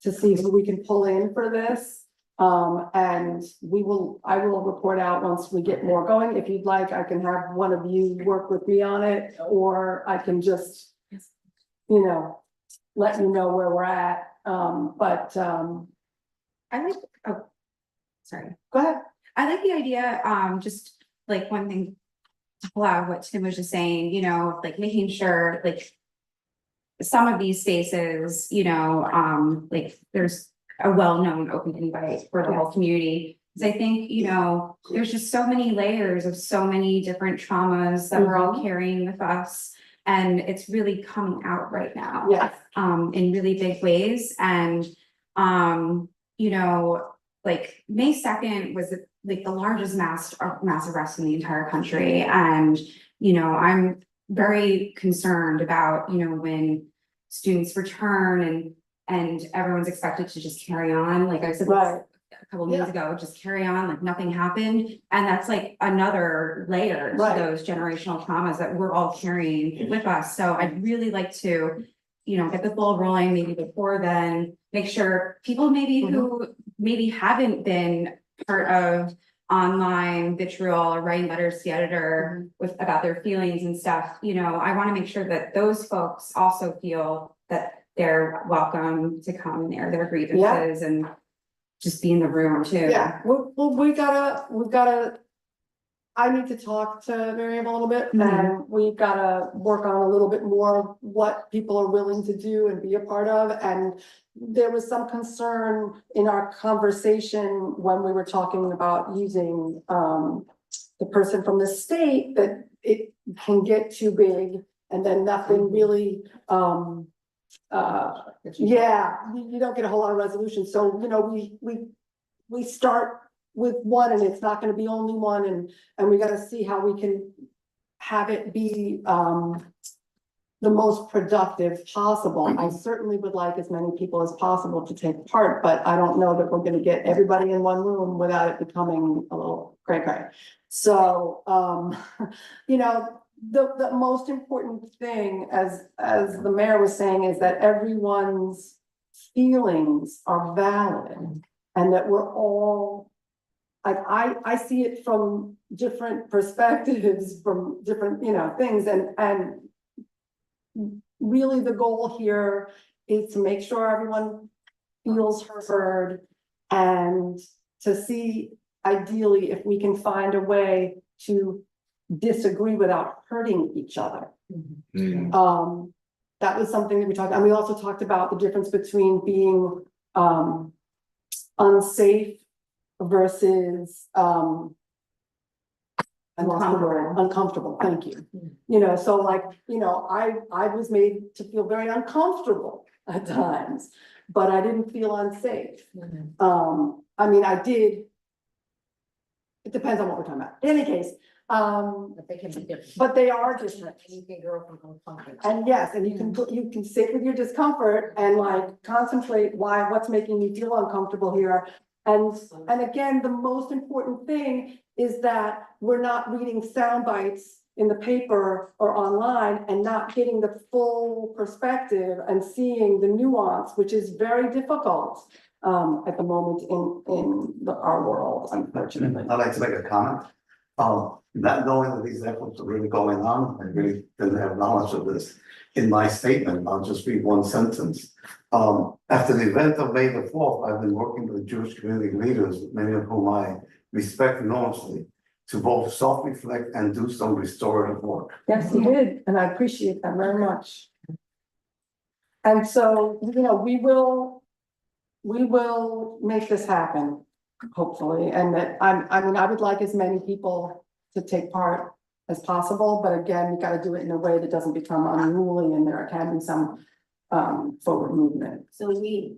to see who we can pull in for this. And I will report out once we get more going. If you'd like, I can have one of you work with me on it, or I can just, you know, let you know where we're at. I like, oh, sorry. Go ahead. I like the idea, just like one thing to pull out what Tim was just saying, you know, like making sure like some of these spaces, you know, like there's a well-known open invite for the whole community. Because I think, you know, there's just so many layers of so many different traumas that we're all carrying with us. And it's really coming out right now. Yes. In really big ways. And, you know, like May 2nd was like the largest mass arrest in the entire country. And, you know, I'm very concerned about, you know, when students return and everyone's expected to just carry on. Like I said a couple of meetings ago, just carry on like nothing happened. And that's like another layer to those generational traumas that we're all carrying with us. So I'd really like to, you know, get the ball rolling maybe before then, make sure people maybe who maybe haven't been part of online vitriol or writing letters to the editor about their feelings and stuff, you know, I want to make sure that those folks also feel that they're welcome to come and air their grievances and just be in the room too. Yeah, well, we've gotta, I need to talk to Miriam a little bit, and we've gotta work on a little bit more what people are willing to do and be a part of. And there was some concern in our conversation when we were talking about using the person from the state, that it can get too big and then nothing really, yeah, you don't get a whole lot of resolution. So, you know, we start with one and it's not gonna be only one and we gotta see how we can have it be, the most productive possible. I certainly would like as many people as possible to take part, but I don't know that we're gonna get everybody in one room without it becoming a little cray-cray. So, you know, the most important thing, as the mayor was saying, is that everyone's feelings are valid and that we're all, like, I see it from different perspectives, from different, you know, things, and really the goal here is to make sure everyone feels heard and to see ideally if we can find a way to disagree without hurting each other. That was something that we talked, and we also talked about the difference between being unsafe versus uncomfortable, thank you. You know, so like, you know, I was made to feel very uncomfortable at times, but I didn't feel unsafe. I mean, I did. It depends on what we're talking about. In any case, But they can be different. but they are different. You can go from uncomfortable. And yes, and you can sit with your discomfort and like concentrate what's making you feel uncomfortable here. And again, the most important thing is that we're not reading sound bites in the paper or online and not getting the full perspective and seeing the nuance, which is very difficult at the moment in our world, unfortunately. I'd like to make a comment. Not knowing that these efforts are really going on, I really didn't have knowledge of this. In my statement, I'll just read one sentence. After the event of May the 4th, I've been working with Jewish community leaders, many of whom I respect enormously, to both self-reflect and do some restorative work. Yes, you did, and I appreciate that very much. And so, you know, we will make this happen, hopefully, and that I mean, I would like as many people to take part as possible, but again, we gotta do it in a way that doesn't become unruly and there can be some forward movement. So we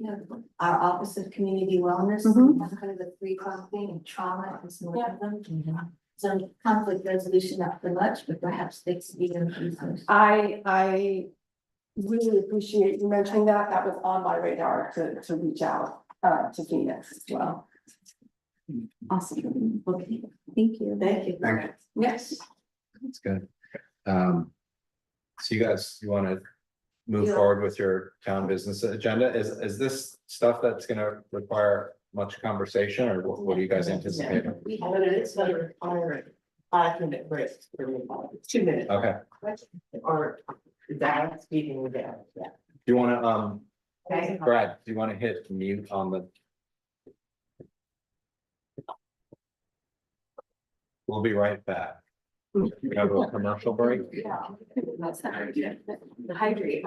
have our Office of Community Wellness, Mhm. we have kind of the 3-prong thing, and trauma is one of them. So conflict resolution, not so much, but perhaps things to be done. I really appreciate you mentioning that. That was on my radar to reach out to Phoenix as well. Awesome. Okay, Thank you. thank you. Thank you. Yes. That's good. So you guys, you want to move Yeah. forward with your town business agenda? Is this stuff that's gonna require much conversation, or what are you guys anticipating? It's gonna require a 5-minute break for everybody. 2 minutes. Okay, Or that speaking with them, yeah. do you wanna, Okay. Brad, do you wanna hit mute on the? We'll be right back. We have a commercial break. Yeah. That's not the hydrate.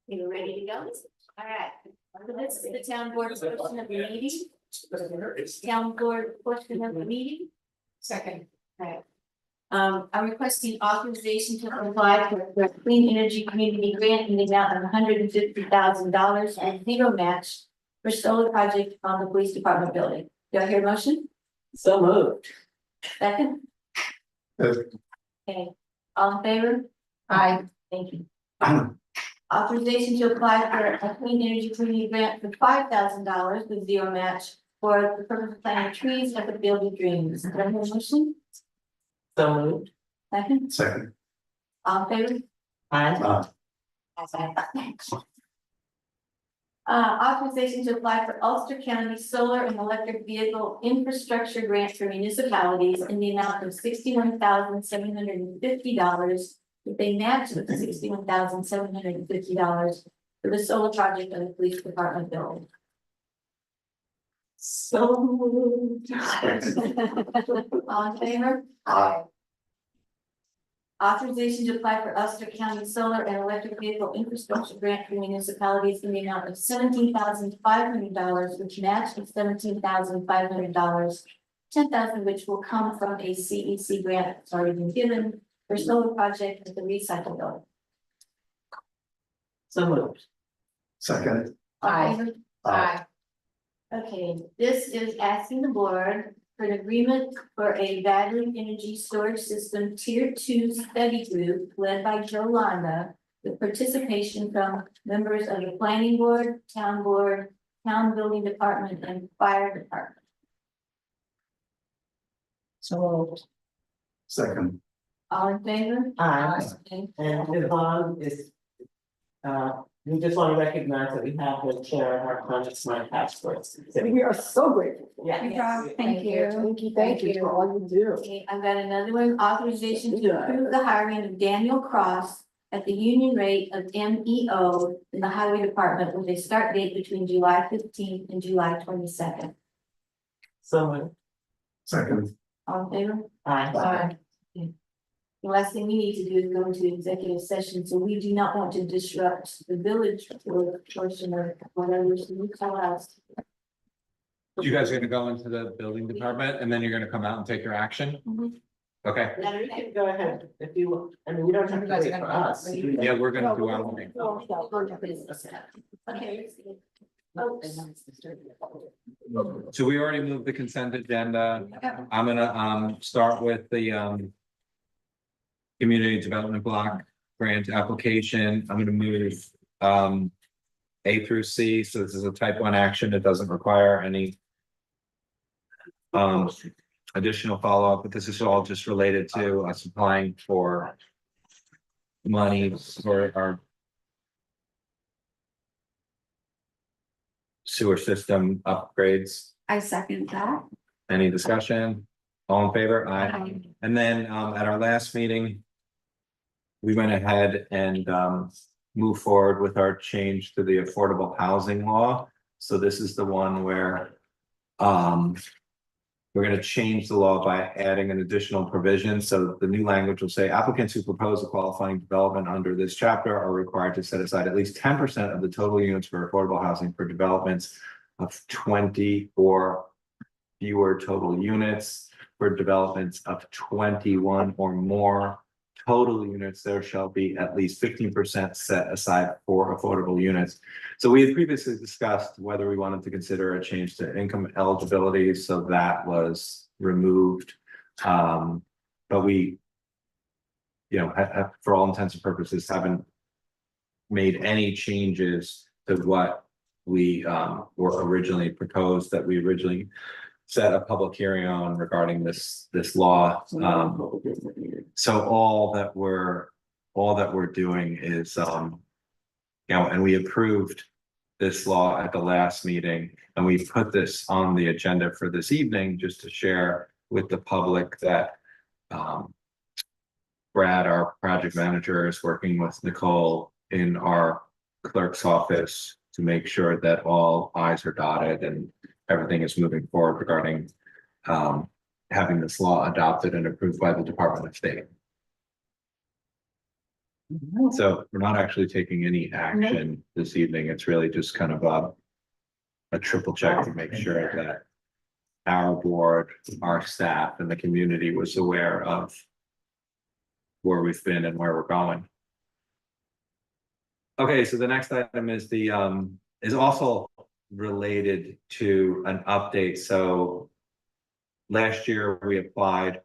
You ready to go? All right, so this is the town board portion of the meeting. Town board portion of the meeting. Second. Right. I'm requesting authorization to apply for a clean energy community grant in the amount of $150,000 and zero match for solar project on the police department building. Do I hear a motion? So moved. Second? Second. Okay, all in favor? Aye. Thank you. Authorization to apply for a clean energy community grant for $5,000 with zero match for the purpose of planting trees at the Field of Dreams. Do I hear a motion? So moved. Second? Second. All in favor? Aye. Authorization to apply for Ulster County Solar and Electric Vehicle Infrastructure Grant for municipalities in the amount of $61,750. If they match with $61,750 for the solar project on the police department building. So moved. All in favor? Aye. Authorization to apply for Ulster County Solar and Electric Vehicle Infrastructure Grant for municipalities in the amount of $17,500, which match with $17,500, $10,000 which will come from a CEC grant that's already been given for solar project at the recycle building. So moved. Second. All in favor? Aye. Okay, this is asking the board for an agreement for a battery energy storage system tier 2 study group led by Jolanda, with participation from members of the planning board, town building department, and fire department. So moved. Second. All in favor? Aye. Okay. And Yvonne is, we just want to recognize that we have the chair of our Conscious Mind Task Force. We are so grateful. Yeah. Good job. Thank you. Thank you for all you do. Okay, I've got another one, authorization to approve the hiring of Daniel Cross at the union rate of MEO in the highway department with a start date between July 15th and July 22nd. So moved. Second. All in favor? Aye. Okay. The last thing we need to do is go into executive session, so we do not want to disrupt the village or portion of whatever, so you tell us. You guys are gonna go into the building department and then you're gonna come out and take your action? Mhm. Okay, Now, you can go ahead if you, I mean, you don't have to wait for us. yeah, we're gonna do our own. Okay. So we already moved the consent agenda. I'm gonna start with the community development block grant application. I'm gonna move A through C, so this is a type 1 action. It doesn't require any additional follow-up, but this is all just related to us applying for money for our sewer system upgrades. I second that. Any discussion? All in favor? Aye. Aye. And then at our last meeting, we went ahead and moved forward with our change to the affordable housing law. So this is the one where we're going to change the law by adding an additional provision. So the new language will say applicants who propose a qualifying development under this chapter are required to set aside at least 10% of the total units for affordable housing for developments of 20 or fewer total units. For developments of 21 or more total units, there shall be at least 15% set aside for affordable units. So we had previously discussed whether we wanted to consider a change to income eligibility, so that was removed. But we, for all intents and purposes, haven't made any changes to what we were originally proposed, that we originally set a public hearing on regarding this law. So all that we're doing is, and we approved this law at the last meeting, and we put this on the agenda for this evening just to share with the public that Brad, our project manager, is working with Nicole in our clerk's office to make sure that all i's are dotted and everything is moving forward regarding having this law adopted and approved by the Department of State. So we're not actually taking any action this evening. It's really just kind of a triple check to make sure that our board, our staff, and the community was aware of where we've been and where we're going. Okay, so the next item is the is also related to an update. So last year we applied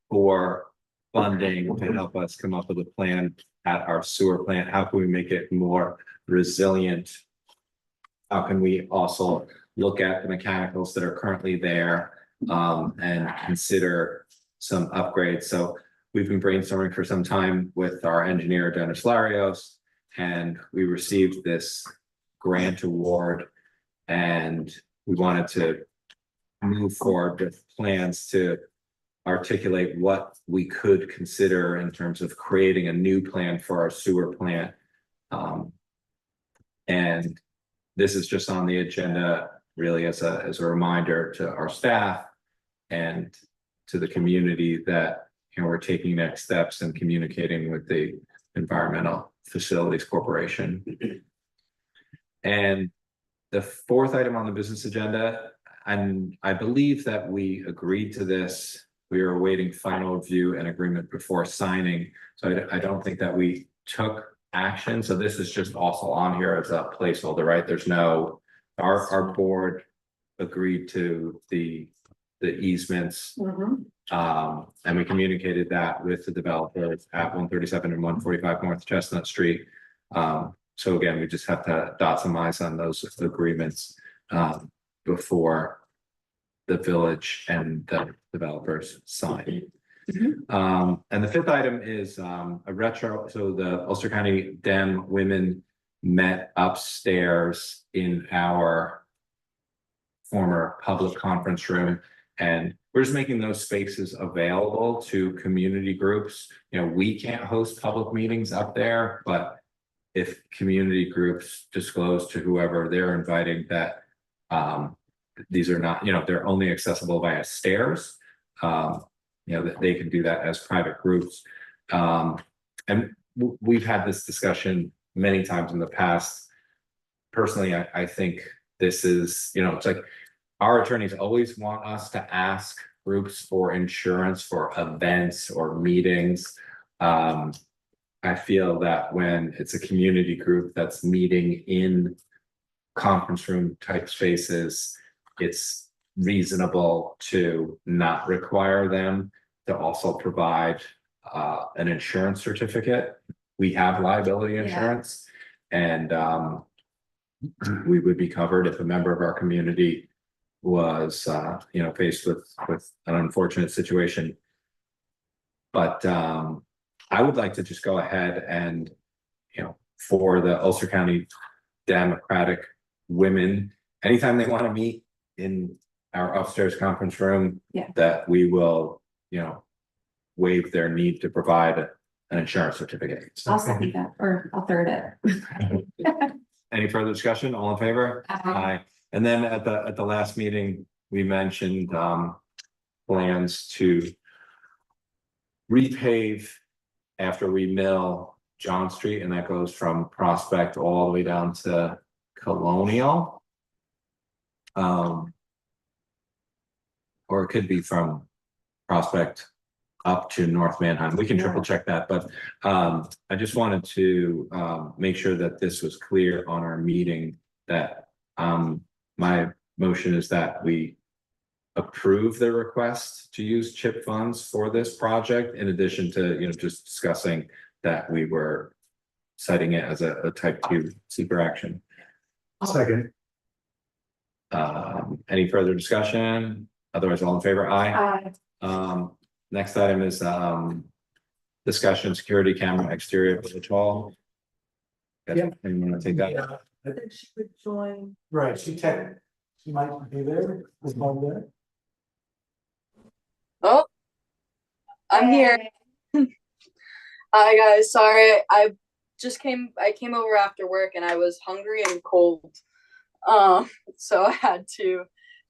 for funding to help us come up with a plan at our sewer plant. How can we make it more resilient? How can we also look at the mechanicals that are currently there and consider some upgrades? So we've been brainstorming for some time with our engineer, Dennis Larios, and we received this grant award, and we wanted to move forward with plans to articulate what we could consider in terms of creating a new plan for our sewer plant. And this is just on the agenda really as a reminder to our staff and to the community that, you know, we're taking next steps and communicating with the Environmental Facilities Corporation. And the fourth item on the business agenda, and I believe that we agreed to this, we are awaiting final review and agreement before signing. So I don't think that we took action. So this is just also on here as a placeholder, right? There's no, our board agreed to the easements. And we communicated that with the developers at 137 and 145 North Chestnut Street. So again, we just have to dot some i's on those agreements before the village and the developers sign. And the fifth item is a retro. So the Ulster County Dem women met upstairs in our former public conference room, and we're just making those spaces available to community groups. You know, we can't host public meetings up there, but if community groups disclose to whoever they're inviting that these are not, you know, they're only accessible via stairs, you know, that they can do that as private groups. And we've had this discussion many times in the past. Personally, I think this is, you know, it's like our attorneys always want us to ask groups for insurance for events or meetings. I feel that when it's a community group that's meeting in conference room type spaces, it's reasonable to not require them to also provide an insurance certificate. We have liability insurance, and we would be covered if a member of our community was you know, faced with an unfortunate situation. But I would like to just go ahead and, you know, for the Ulster County Democratic women, anytime they want to meet in our upstairs conference room, that we will, you know, waive their need to provide an insurance certificate. I'll second that, or I'll third it. Any further discussion? All in favor? Aye. And then at the last meeting, we mentioned plans to repave after we mill John Street, and that goes from Prospect all the way down to Colonial. Or it could be from Prospect up to North Manheim. We can triple check that, but I just wanted to make sure that this was clear on our meeting, that my motion is that we approve the request to use CHIP funds for this project, in addition to, you know, just discussing that we were citing it as a type 2 secret action. Second. Any further discussion? Otherwise, all in favor? Aye. Next item is discussion security camera exterior village hall. Yeah. Anyone want to take that? Yeah, I think she would join. Right, she might be there. Is Bob there? Oh, I'm here. Hi guys, sorry, I came over after work and I was hungry and cold. So I had to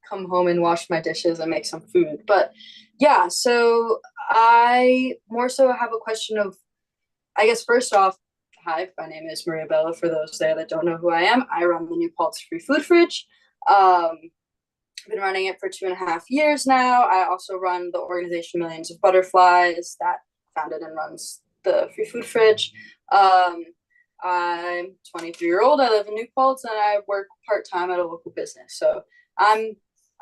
come home and wash my dishes and make some food. But yeah, so I more so have a question of I guess first off, hi, my name is Maria Bella. For those there that don't know who I am, I run the New Paltz Free Food Fridge. I've been running it for 2.5 years now. I also run the organization Millions of Butterflies that founded and runs the Free Food Fridge. I'm 23-year-old. I live in New Paltz and I work part-time at a local business. So I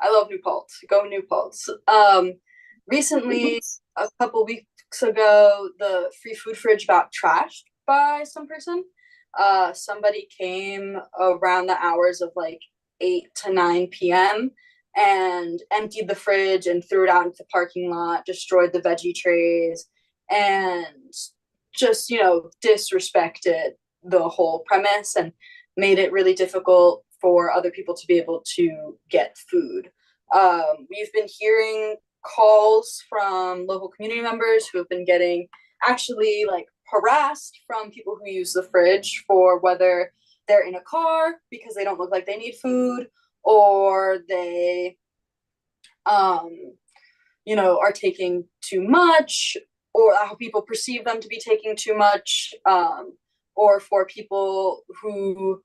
love New Paltz. Go New Paltz. Recently, a couple weeks ago, the Free Food Fridge got trashed by some person. Somebody came around the hours of like 8 to 9 p.m. and emptied the fridge and threw it out into the parking lot, destroyed the veggie trays, and just, disrespected the whole premise and made it really difficult for other people to be able to get food. We've been hearing calls from local community members who have been getting actually like harassed from people who use the fridge for whether they're in a car because they don't look like they need food, or they are taking too much, or how people perceive them to be taking too much, or for people who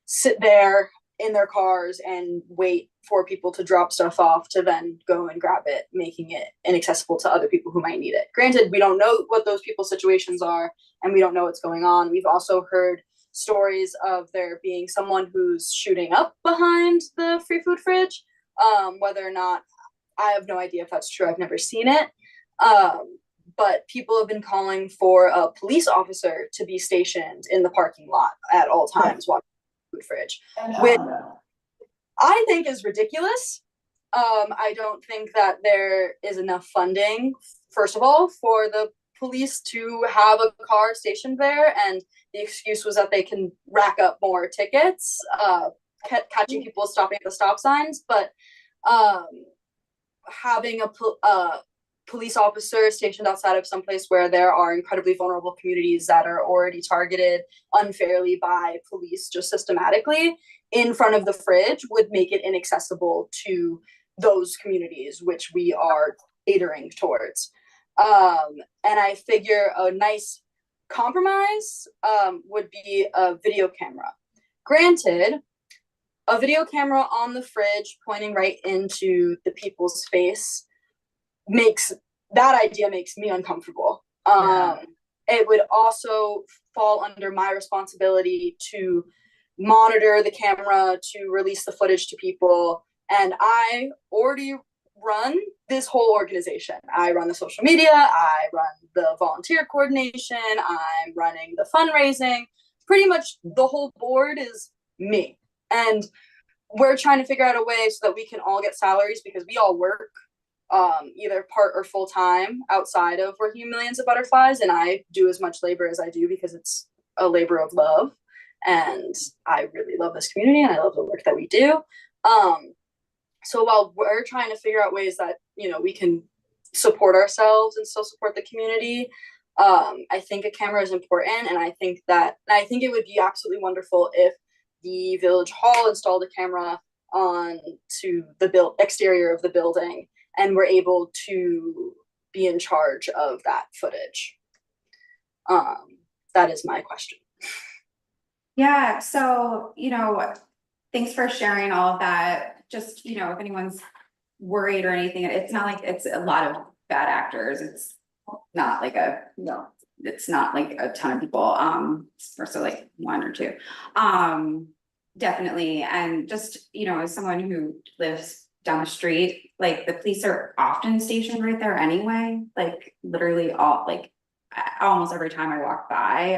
sit there in their cars and wait for people to drop stuff off to then go and grab it, making it inaccessible to other people who might need it. Granted, we don't know what those people's situations are and we don't know what's going on. We've also heard stories of there being someone who's shooting up behind the Free Food Fridge. Whether or not, I have no idea if that's true. I've never seen it. But people have been calling for a police officer to be stationed in the parking lot at all times watching the food fridge, which I think is ridiculous. I don't think that there is enough funding, first of all, for the police to have a car stationed there, and the excuse was that they can rack up more tickets, catching people stopping at the stop signs. But having a police officer stationed outside of someplace where there are incredibly vulnerable communities that are already targeted unfairly by police just systematically in front of the fridge would make it inaccessible to those communities, which we are catering towards. And I figure a nice compromise would be a video camera. Granted, a video camera on the fridge pointing right into the people's face makes me uncomfortable. It would also fall under my responsibility to monitor the camera, to release the footage to people. And I already run this whole organization. I run the social media, I run the volunteer coordination, I'm running the fundraising. Pretty much the whole board is me. And we're trying to figure out a way so that we can all get salaries, because we all work either part or full time outside of working in Millions of Butterflies, and I do as much labor as I do because it's a labor of love, and I really love this community and I love the work that we do. So while we're trying to figure out ways that we can support ourselves and still support the community, I think a camera is important, and I think it would be absolutely wonderful if the village hall installed a camera on to the exterior of the building, and we're able to be in charge of that footage. That is my question. Yeah, so, thanks for sharing all of that. Just, if anyone's worried or anything, it's not like it's a lot of bad actors. It's not like it's not like a ton of people, or so like 1 or 2. Definitely. And just, as someone who lives down the street, like the police are often stationed right there anyway, like literally almost every time I walk by,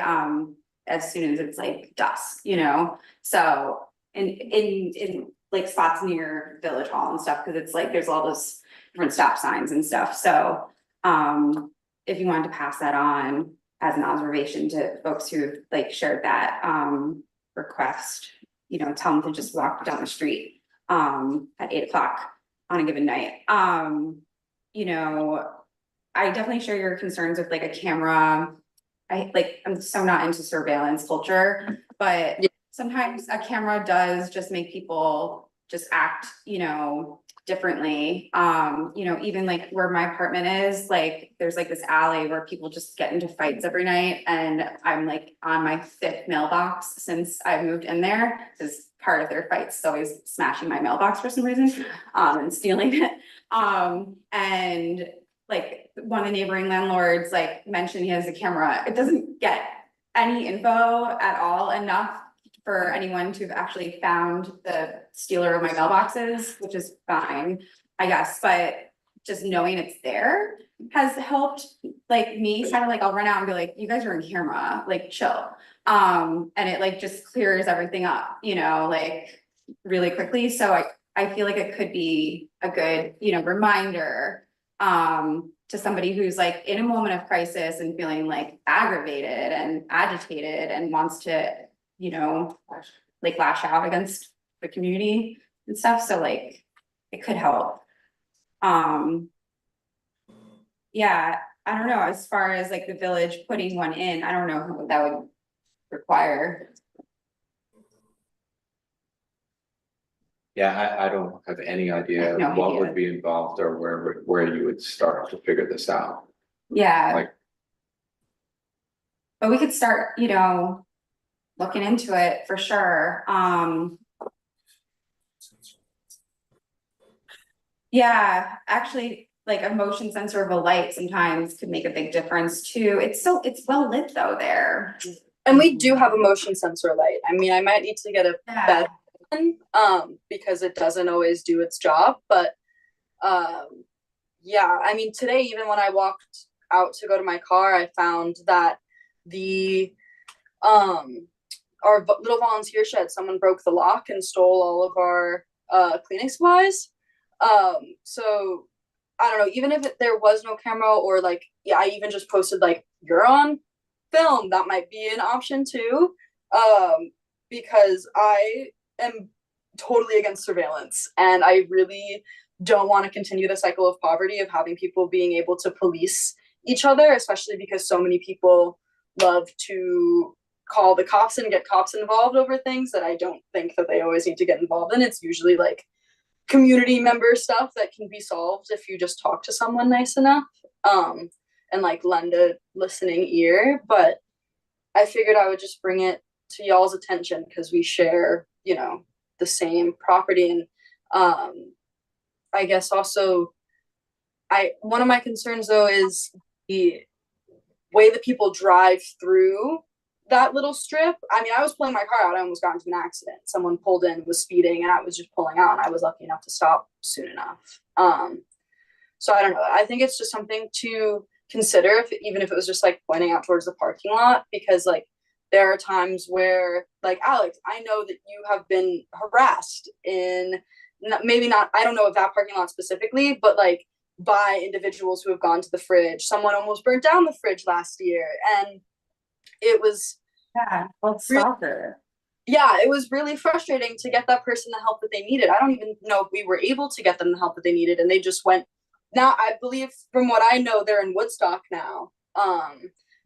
as soon as it's like dusk, so in like spots near Village Hall and stuff, because it's like there's all those different stop signs and stuff. So if you wanted to pass that on as an observation to folks who like shared that request, tell them to just walk down the street at 8 o'clock on a given night. I definitely share your concerns with like a camera. I'm so not into surveillance culture, but sometimes a camera does just make people just act, differently. You know, even like where my apartment is, like, there's like this alley where people just get into fights every night, and I'm like on my 5th mailbox since I moved in there, because part of their fights is always smashing my mailbox for some reason, and stealing it. And like one of the neighboring landlords like mentioned he has a camera. It doesn't get any info at all enough for anyone to have actually found the stealer of my mailboxes, which is fine, I guess, but just knowing it's there has helped, like, me kind of like, I'll run out and be like, you guys are on camera, like, chill. And it like just clears everything up, you know, like really quickly. So I feel like it could be a good, you know, reminder to somebody who's like in a moment of crisis and feeling like aggravated and agitated and wants to, you know, like lash out against the community and stuff. So like, it could help. Yeah, I don't know, as far as like the village putting one in, I don't know what that would require. Yeah, I don't have any idea No what idea. would be involved or where you would start to figure this out. Yeah. Like, but we could start, you know, looking into it for sure. Yeah, actually, like a motion sensor of a light sometimes could make a big difference too. It's well lit though there. And we do have a motion sensor light. I mean, I might need to get a better one, because it doesn't always do its job. But yeah, I mean, today, even when I walked out to go to my car, I found that the our little volunteer shed, someone broke the lock and stole all of our cleaning supplies. So I don't know, even if there was no camera, or like, yeah, I even just posted like, you're on film, that might be an option too. Because I am totally against surveillance, and I really don't want to continue the cycle of poverty of having people being able to police each other, especially because so many people love to call the cops and get cops involved over things that I don't think that they always need to get involved in. It's usually like community member stuff that can be solved if you just talk to someone nice enough, and like lend a listening ear. But I figured I would just bring it to y'all's attention because we share, you know, the same property. And I guess also one of my concerns though is the way that people drive through that little strip. I mean, I was pulling my car out, I almost got into an accident. Someone pulled in, was speeding, and I was just pulling out, and I was lucky enough to stop soon enough. So I don't know. I think it's just something to consider, even if it was just like pointing out towards the parking lot, because like there are times where, like, Alex, I know that you have been harassed in, maybe not, I don't know if that parking lot specifically, but like by individuals who have gone to the fridge. Someone almost burnt down the fridge last year, and it was yeah, it was really frustrating to get that person the help that they needed. I don't even know if we were able to get them the help that they needed, and they just went. Now I believe, from what I know, they're in Woodstock now,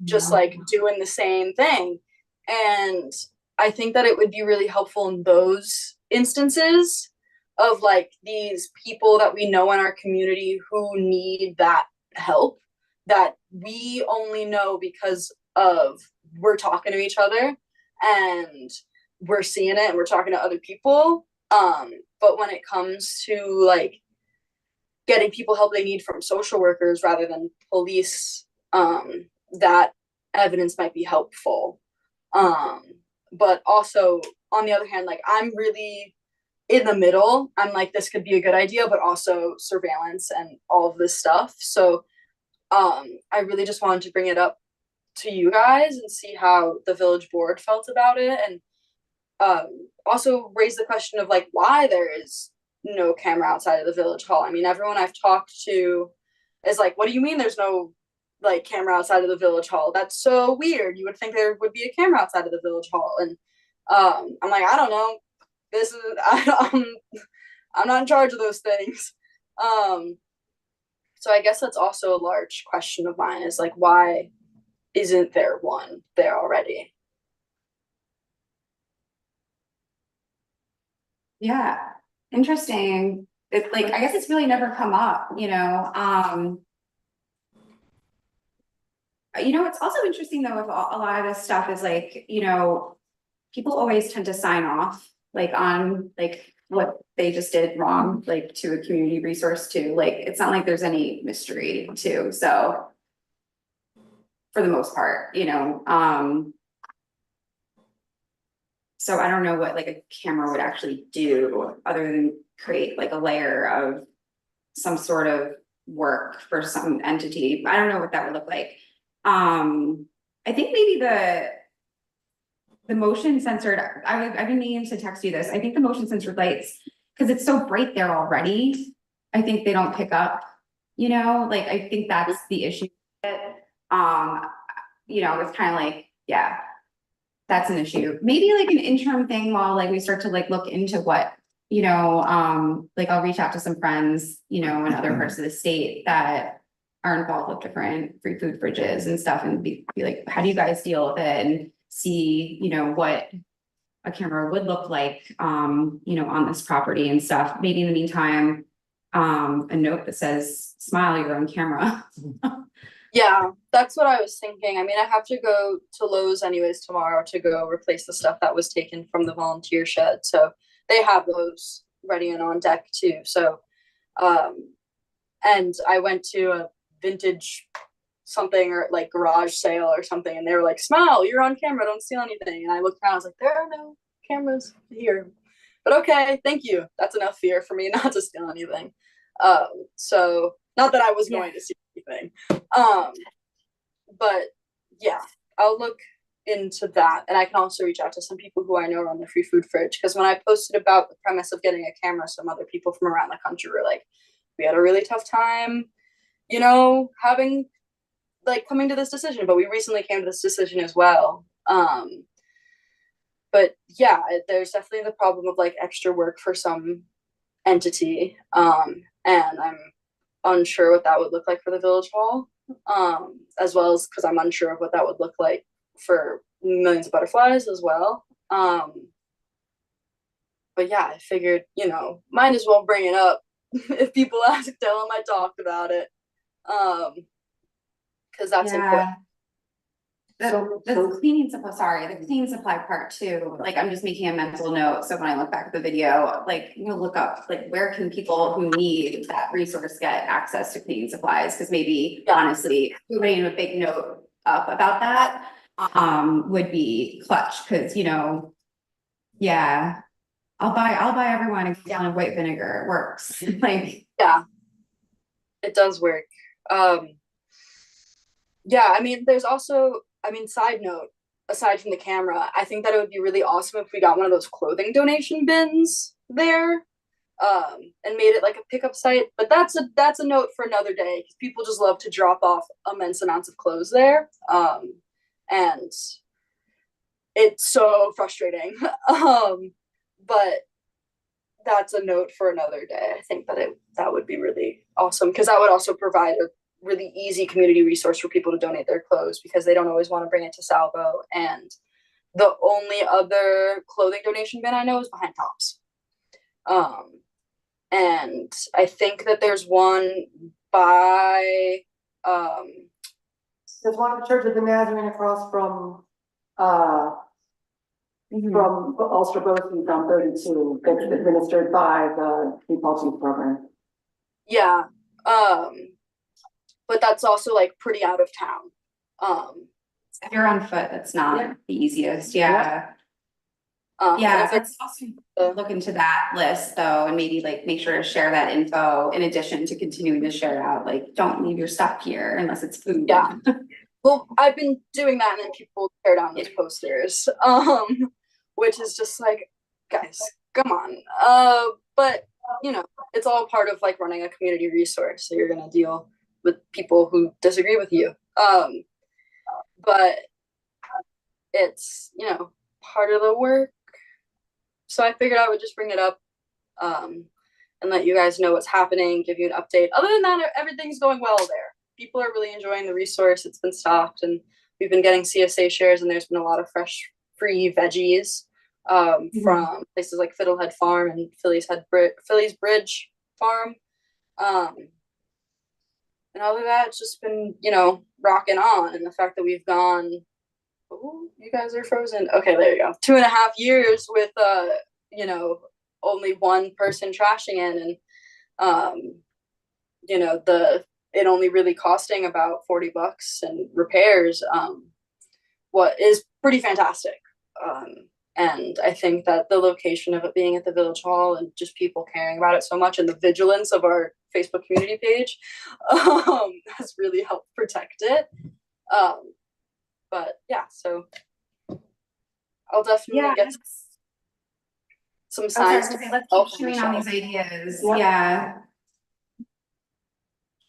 just like doing the same thing. And I think that it would be really helpful in those instances of like these people that we know in our community who need that help, that we only know because of we're talking to each other and we're seeing it and we're talking to other people. But when it comes to like getting people help they need from social workers rather than police, that evidence might be helpful. But also on the other hand, like I'm really in the middle. I'm like, this could be a good idea, but also surveillance and all of this stuff. So I really just wanted to bring it up to you guys and see how the village board felt about it, and also raise the question of like why there is no camera outside of the village hall. I mean, everyone I've talked to is like, what do you mean there's no like camera outside of the village hall? That's so weird. You would think there would be a camera outside of the village hall. And I'm like, I don't know. This is I'm not in charge of those things. So I guess that's also a large question of mine, is like, why isn't there one there already? Yeah, interesting. it's like, I guess it's really never come up, you know, it's also interesting though, if a lot of this stuff is like, people always tend to sign off, like on like what they just did wrong, like to a community resource too, like, it's not like there's any mystery too, so. For the most part, so I don't know what like a camera would actually do, other than create like a layer of some sort of work for some entity. I don't know what that would look like. I think maybe the motion censored, I've been meaning to text you this. I think the motion censored lights, because it's so bright there already, I think they don't pick up, like, I think that's the issue. It's kind of like, yeah, that's an issue. Maybe like an interim thing while like we start to like look into what, like I'll reach out to some friends, in other parts of the state that are involved with different free food fridges and stuff, and be like, how do you guys deal with it, and see, what a camera would look like, on this property and stuff. Maybe in the meantime, a note that says, smile, you're on camera. Yeah, that's what I was thinking. I mean, I have to go to Lowe's anyways tomorrow to go replace the stuff that was taken from the volunteer shed. So they have those ready and on deck too. So, and I went to a vintage something or like garage sale or something, and they were like, smile, you're on camera, don't steal anything. And I looked around, I was like, there are no cameras here. But okay, thank you. That's enough fear for me not to steal anything. So not that I was going to steal anything. But yeah, I'll look into that. And I can also reach out to some people who I know run the free food fridge, because when I posted about the premise of getting a camera, some other people from around the country were like, we had a really tough time, having like coming to this decision, but we recently came to this decision as well. But yeah, there's definitely the problem of like extra work for some entity. And I'm unsure what that would look like for the village hall, as well as because I'm unsure of what that would look like for Millions of Butterflies as well. But yeah, I figured, might as well bring it up. If people ask, tell them I talked about it. Because that's important. The cleaning supply part too, like I'm just making a mental note, so when I look back at the video, like, look up, like, where can people who need that resource get access to cleaning supplies? Because maybe honestly, putting a big note up about that would be clutch, because yeah, I'll buy everyone a gallon of white vinegar. It works. Like, yeah, it does work. Yeah, I mean, there's also, side note, aside from the camera, I think that it would be really awesome if we got one of those clothing donation bins there, and made it like a pickup site. But that's a note for another day, because people just love to drop off immense amounts of clothes there, and it's so frustrating. But that's a note for another day. I think that would be really awesome, because that would also provide a really easy community resource for people to donate their clothes, because they don't always want to bring it to Salvo. And the only other clothing donation bin I know is behind Tops. And I think that there's one by there's one at the Church of the Nazarene across from Ulster Brothers on 32, that's administered by the Compulsive Program. Yeah. But that's also like pretty out of town. If you're on foot, that's not the easiest. Yeah. It's awesome to look into that list though, and maybe like make sure to share that info in addition to continuing to share out, like, don't leave your stuff here unless it's food. Yeah. Well, I've been doing that, and then people tear down those posters, which is just like, guys, come on. But it's all part of like running a community resource. So you're gonna deal with people who disagree with you. But it's, part of the work. So I figured I would just bring it up, and let you guys know what's happening, give you an update. Other than that, everything's going well there. People are really enjoying the resource. It's been stocked, and we've been getting CSA shares, and there's been a lot of fresh, free veggies from places like Fiddlehead Farm and Philly's Bridge farm. And other than that, it's just been, you know, rocking on. And the fact that we've gone, oh, you guys are frozen. Okay, there you go. 2.5 years with, you know, only one person trashing in, and, you know, it only really costing about $40 and repairs, what is pretty fantastic. And I think that the location of it being at the Village Hall and just people caring about it so much, and the vigilance of our Facebook community page has really helped protect it. But yeah, so I'll definitely get some signs. Let's keep chewing on these ideas. Yeah.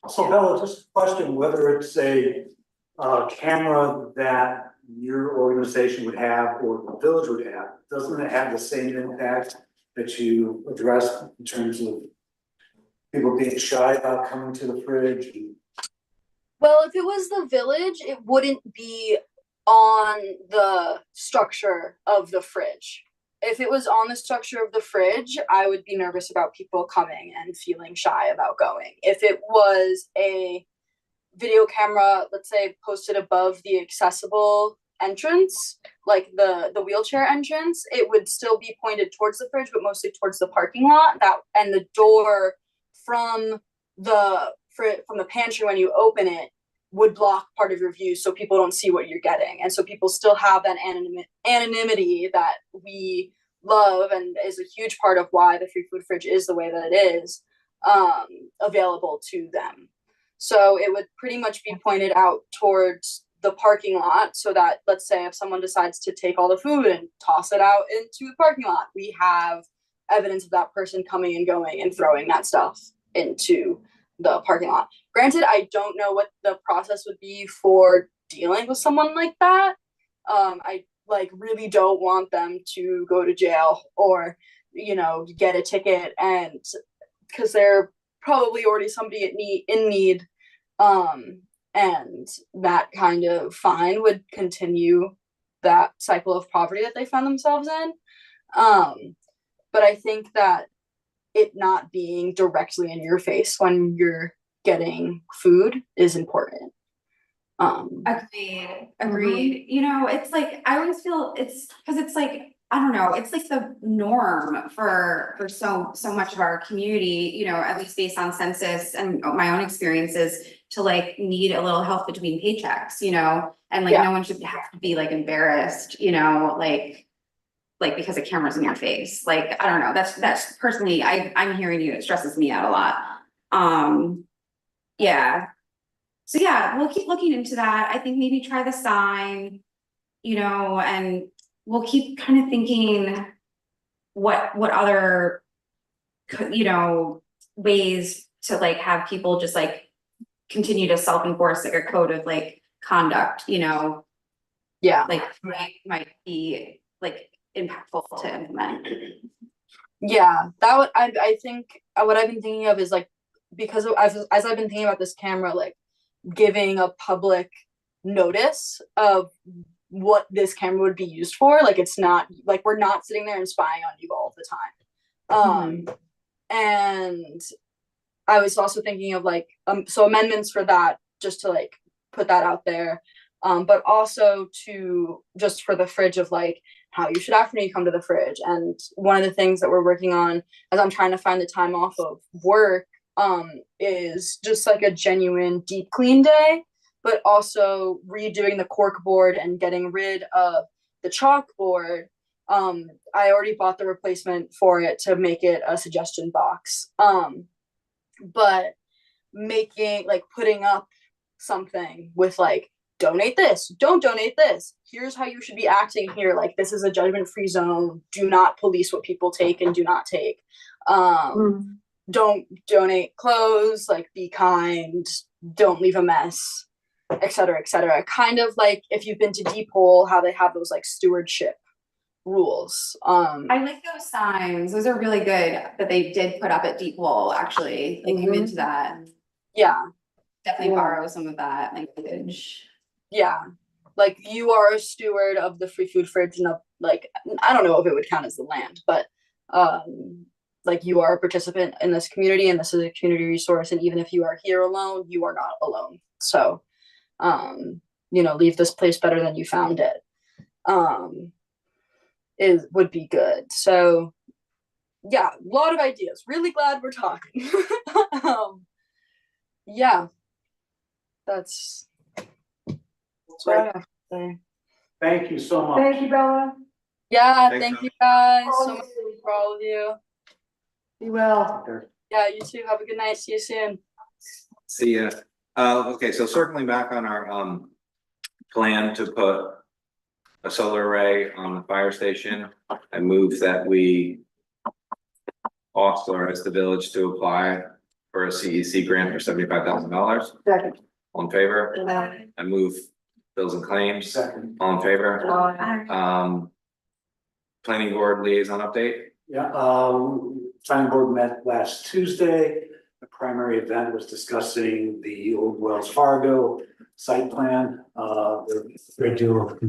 So Bella, just a question, whether it's a camera that your organization would have or the village would have, doesn't it have the same impact that you addressed in terms of people being shy about coming to the fridge? Well, if it was the village, it wouldn't be on the structure of the fridge. If it was on the structure of the fridge, I would be nervous about people coming and feeling shy about going. If it was a video camera, let's say, posted above the accessible entrance, like the wheelchair entrance, it would still be pointed towards the fridge, but mostly towards the parking lot. And the door from the pantry when you open it would block part of your view, so people don't see what you're getting, and so people still have that anonymity that we love and is a huge part of why the free food fridge is the way that it is, available to them. So it would pretty much be pointed out towards the parking lot, so that, let's say, if someone decides to take all the food and toss it out into the parking lot, we have evidence of that person coming and going and throwing that stuff into the parking lot. Granted, I don't know what the process would be for dealing with someone like that. I really don't want them to go to jail or, you know, get a ticket, and because they're probably already somebody in need. And that kind of fine would continue that cycle of poverty that they found themselves in. But I think that it not being directly in your face when you're getting food is important. Agreed. You know, it's like, I always feel it's because it's like, I don't know, it's like the norm for so much of our community, you know, at least based on census and my own experiences, to like need a little help between paychecks, you know, and like no one should have to be like embarrassed, you know, like because a camera's in your face. Like, I don't know, that's personally, I'm hearing you, it stresses me out a lot. Yeah. So yeah, we'll keep looking into that. I think maybe try the sign, you know, and we'll keep kind of thinking what other, you know, ways to like have people just like continue to self-enforce like a code of like conduct, you know. Yeah. Like might be like impactful to implement. Yeah, that would, I think what I've been thinking of is like, because as I've been thinking about this camera, like giving a public notice of what this camera would be used for. Like, it's not like we're not sitting there and spying on you all the time. And I was also thinking of like, so amendments for that, just to like put that out there. But also to just for the fridge of like how you should act when you come to the fridge. And one of the things that we're working on as I'm trying to find the time off of work, is just like a genuine deep clean day, but also redoing the cork board and getting rid of the chalkboard. I already bought the replacement for it to make it a suggestion box. But making like putting up something with like, donate this, don't donate this, here's how you should be acting here, like this is a judgment-free zone, do not police what people take and do not take. Don't donate clothes, like be kind, don't leave a mess, etc., etc. Kind of like if you've been to Deep Hole, how they have those like stewardship rules. I like those signs. Those are really good that they did put up at Deep Hole, actually. Like I'm into that. Yeah. Definitely borrow some of that language. Yeah. Like you are a steward of the free food fridge, and like I don't know if it would count as the land, but like you are a participant in this community and this is a community resource. And even if you are here alone, you are not alone. So, leave this place better than you found it. Would be good. So yeah, a lot of ideas. Really glad we're talking. Yeah, that's what I have to say. Thank you so much. Thank you, Bella. Yeah, Thanks, thank you guys so much Always. for all of you. Be well. Yeah, you too. Have a good night. See you soon. See ya. Okay, so circling back on our plan to put a solar array on the fire station, I move that we authorize the village to apply for a CEC grant for $75,000. Second. All in favor? I move bills and claims. Second. All in favor? Planning board liaison update. Yeah, planning board met last Tuesday. The primary event was discussing the old Wells Fargo site plan. There's a great deal of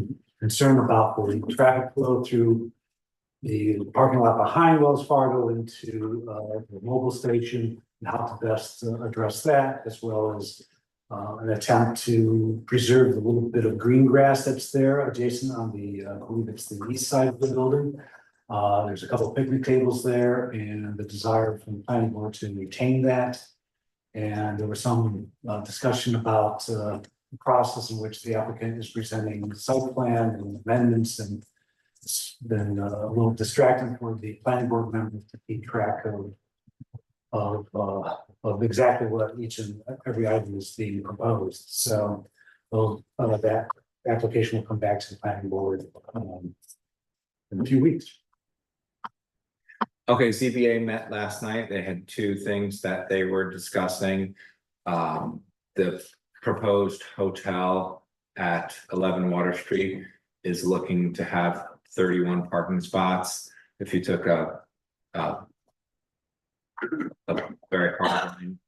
concern about the traffic flow through the parking lot behind Wells Fargo into the mobile station and how to best address that, as well as an attempt to preserve the little bit of green grass that's there adjacent on the, I believe it's the east side of the building. There's a couple of picnic tables there and the desire from the planning board to retain that. And there was some discussion about the process in which the applicant is presenting the site plan and amendments, and it's been a little distracting for the planning board members to keep track of exactly what each and every item is being proposed. So that application will come back to the planning board in a few weeks. Okay, CBA met last night. They had two things that they were discussing. The proposed hotel at 11 Water Street is looking to have 31 parking spots. If you took a very hard line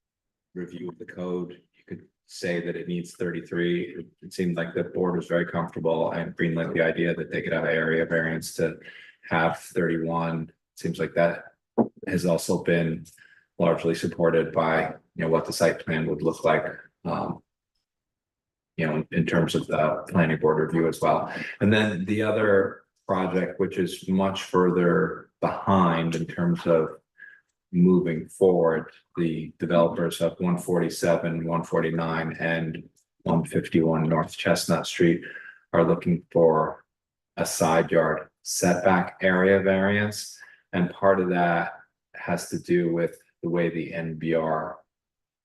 review of the code, you could say that it needs 33. It seemed like the board was very comfortable and greenlit the idea that they could have area variance to have 31. Seems like that has also been largely supported by, what the site plan would look like, in terms of the planning board review as well. And then the other project, which is much further behind in terms of moving forward, the developers of 147, 149, and 151 North Chestnut Street are looking for a side yard setback area variance. And part of that has to do with the way the NBR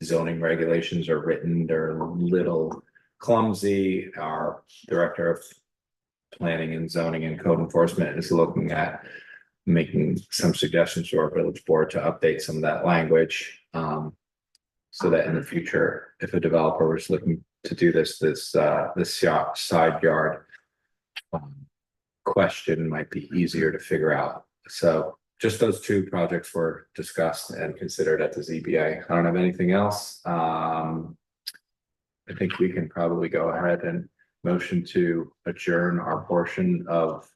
zoning regulations are written. They're a little clumsy. Our director of planning and zoning and code enforcement is looking at making some suggestions to our village board to update some of that language. So that in the future, if a developer was looking to do this side yard question might be easier to figure out. So just those two projects were discussed and considered at the ZBA. I don't have anything else. I think we can probably go ahead and motion to adjourn our portion of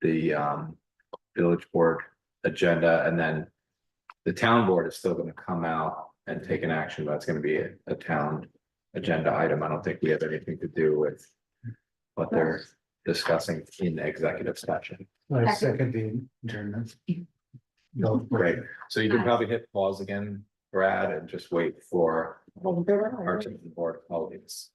the village board agenda, and then the town board is still going to come out and take an action, but it's going to be a town agenda item. I don't think we have anything to do with what they're discussing in executive session. I second the adjournment. No, great. So you can probably hit pause again, Brad, and just wait for our team board colleagues.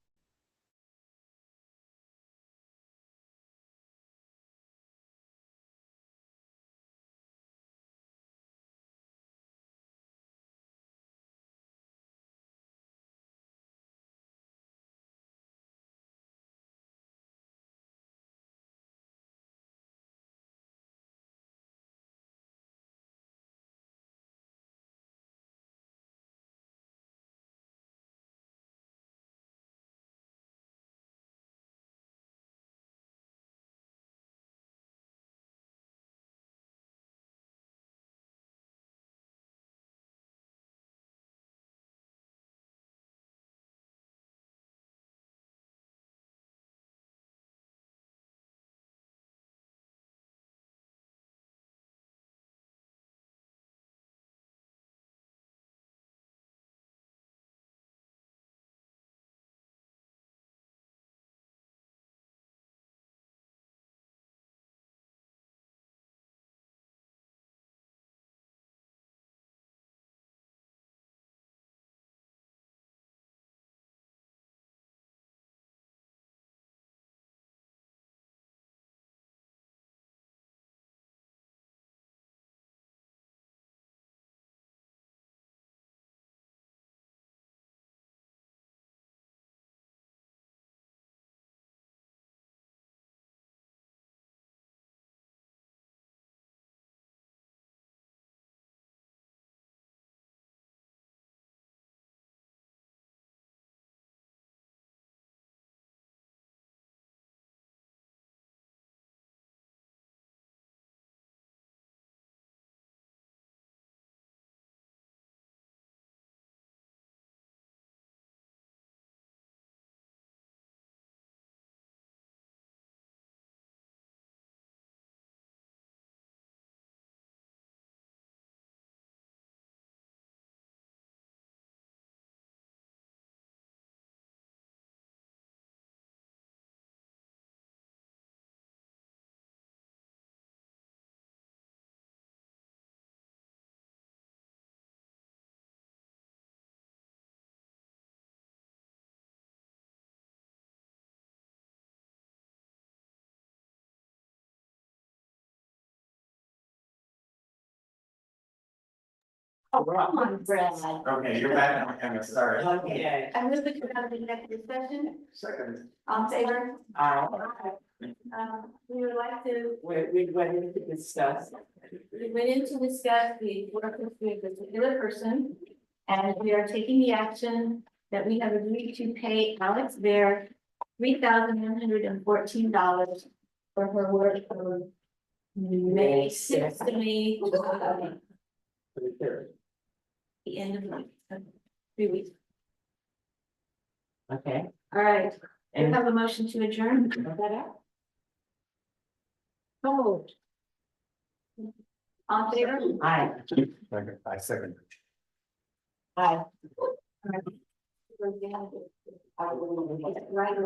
Oh, come on, Brad. Okay, you're back now, Emma, sorry. Okay. I move to come out of the executive session, Second. on favor, we would like to, We went to discuss. we went in to discuss the work with a particular person. And we are taking the action that we have agreed to pay Alex Bear $3,114 for her work from May 6th to May the end of the week, 3 weeks. Okay. All right, we And have a motion to adjourn. Is that it? So moved. On favor? I. I second. Hi. Right.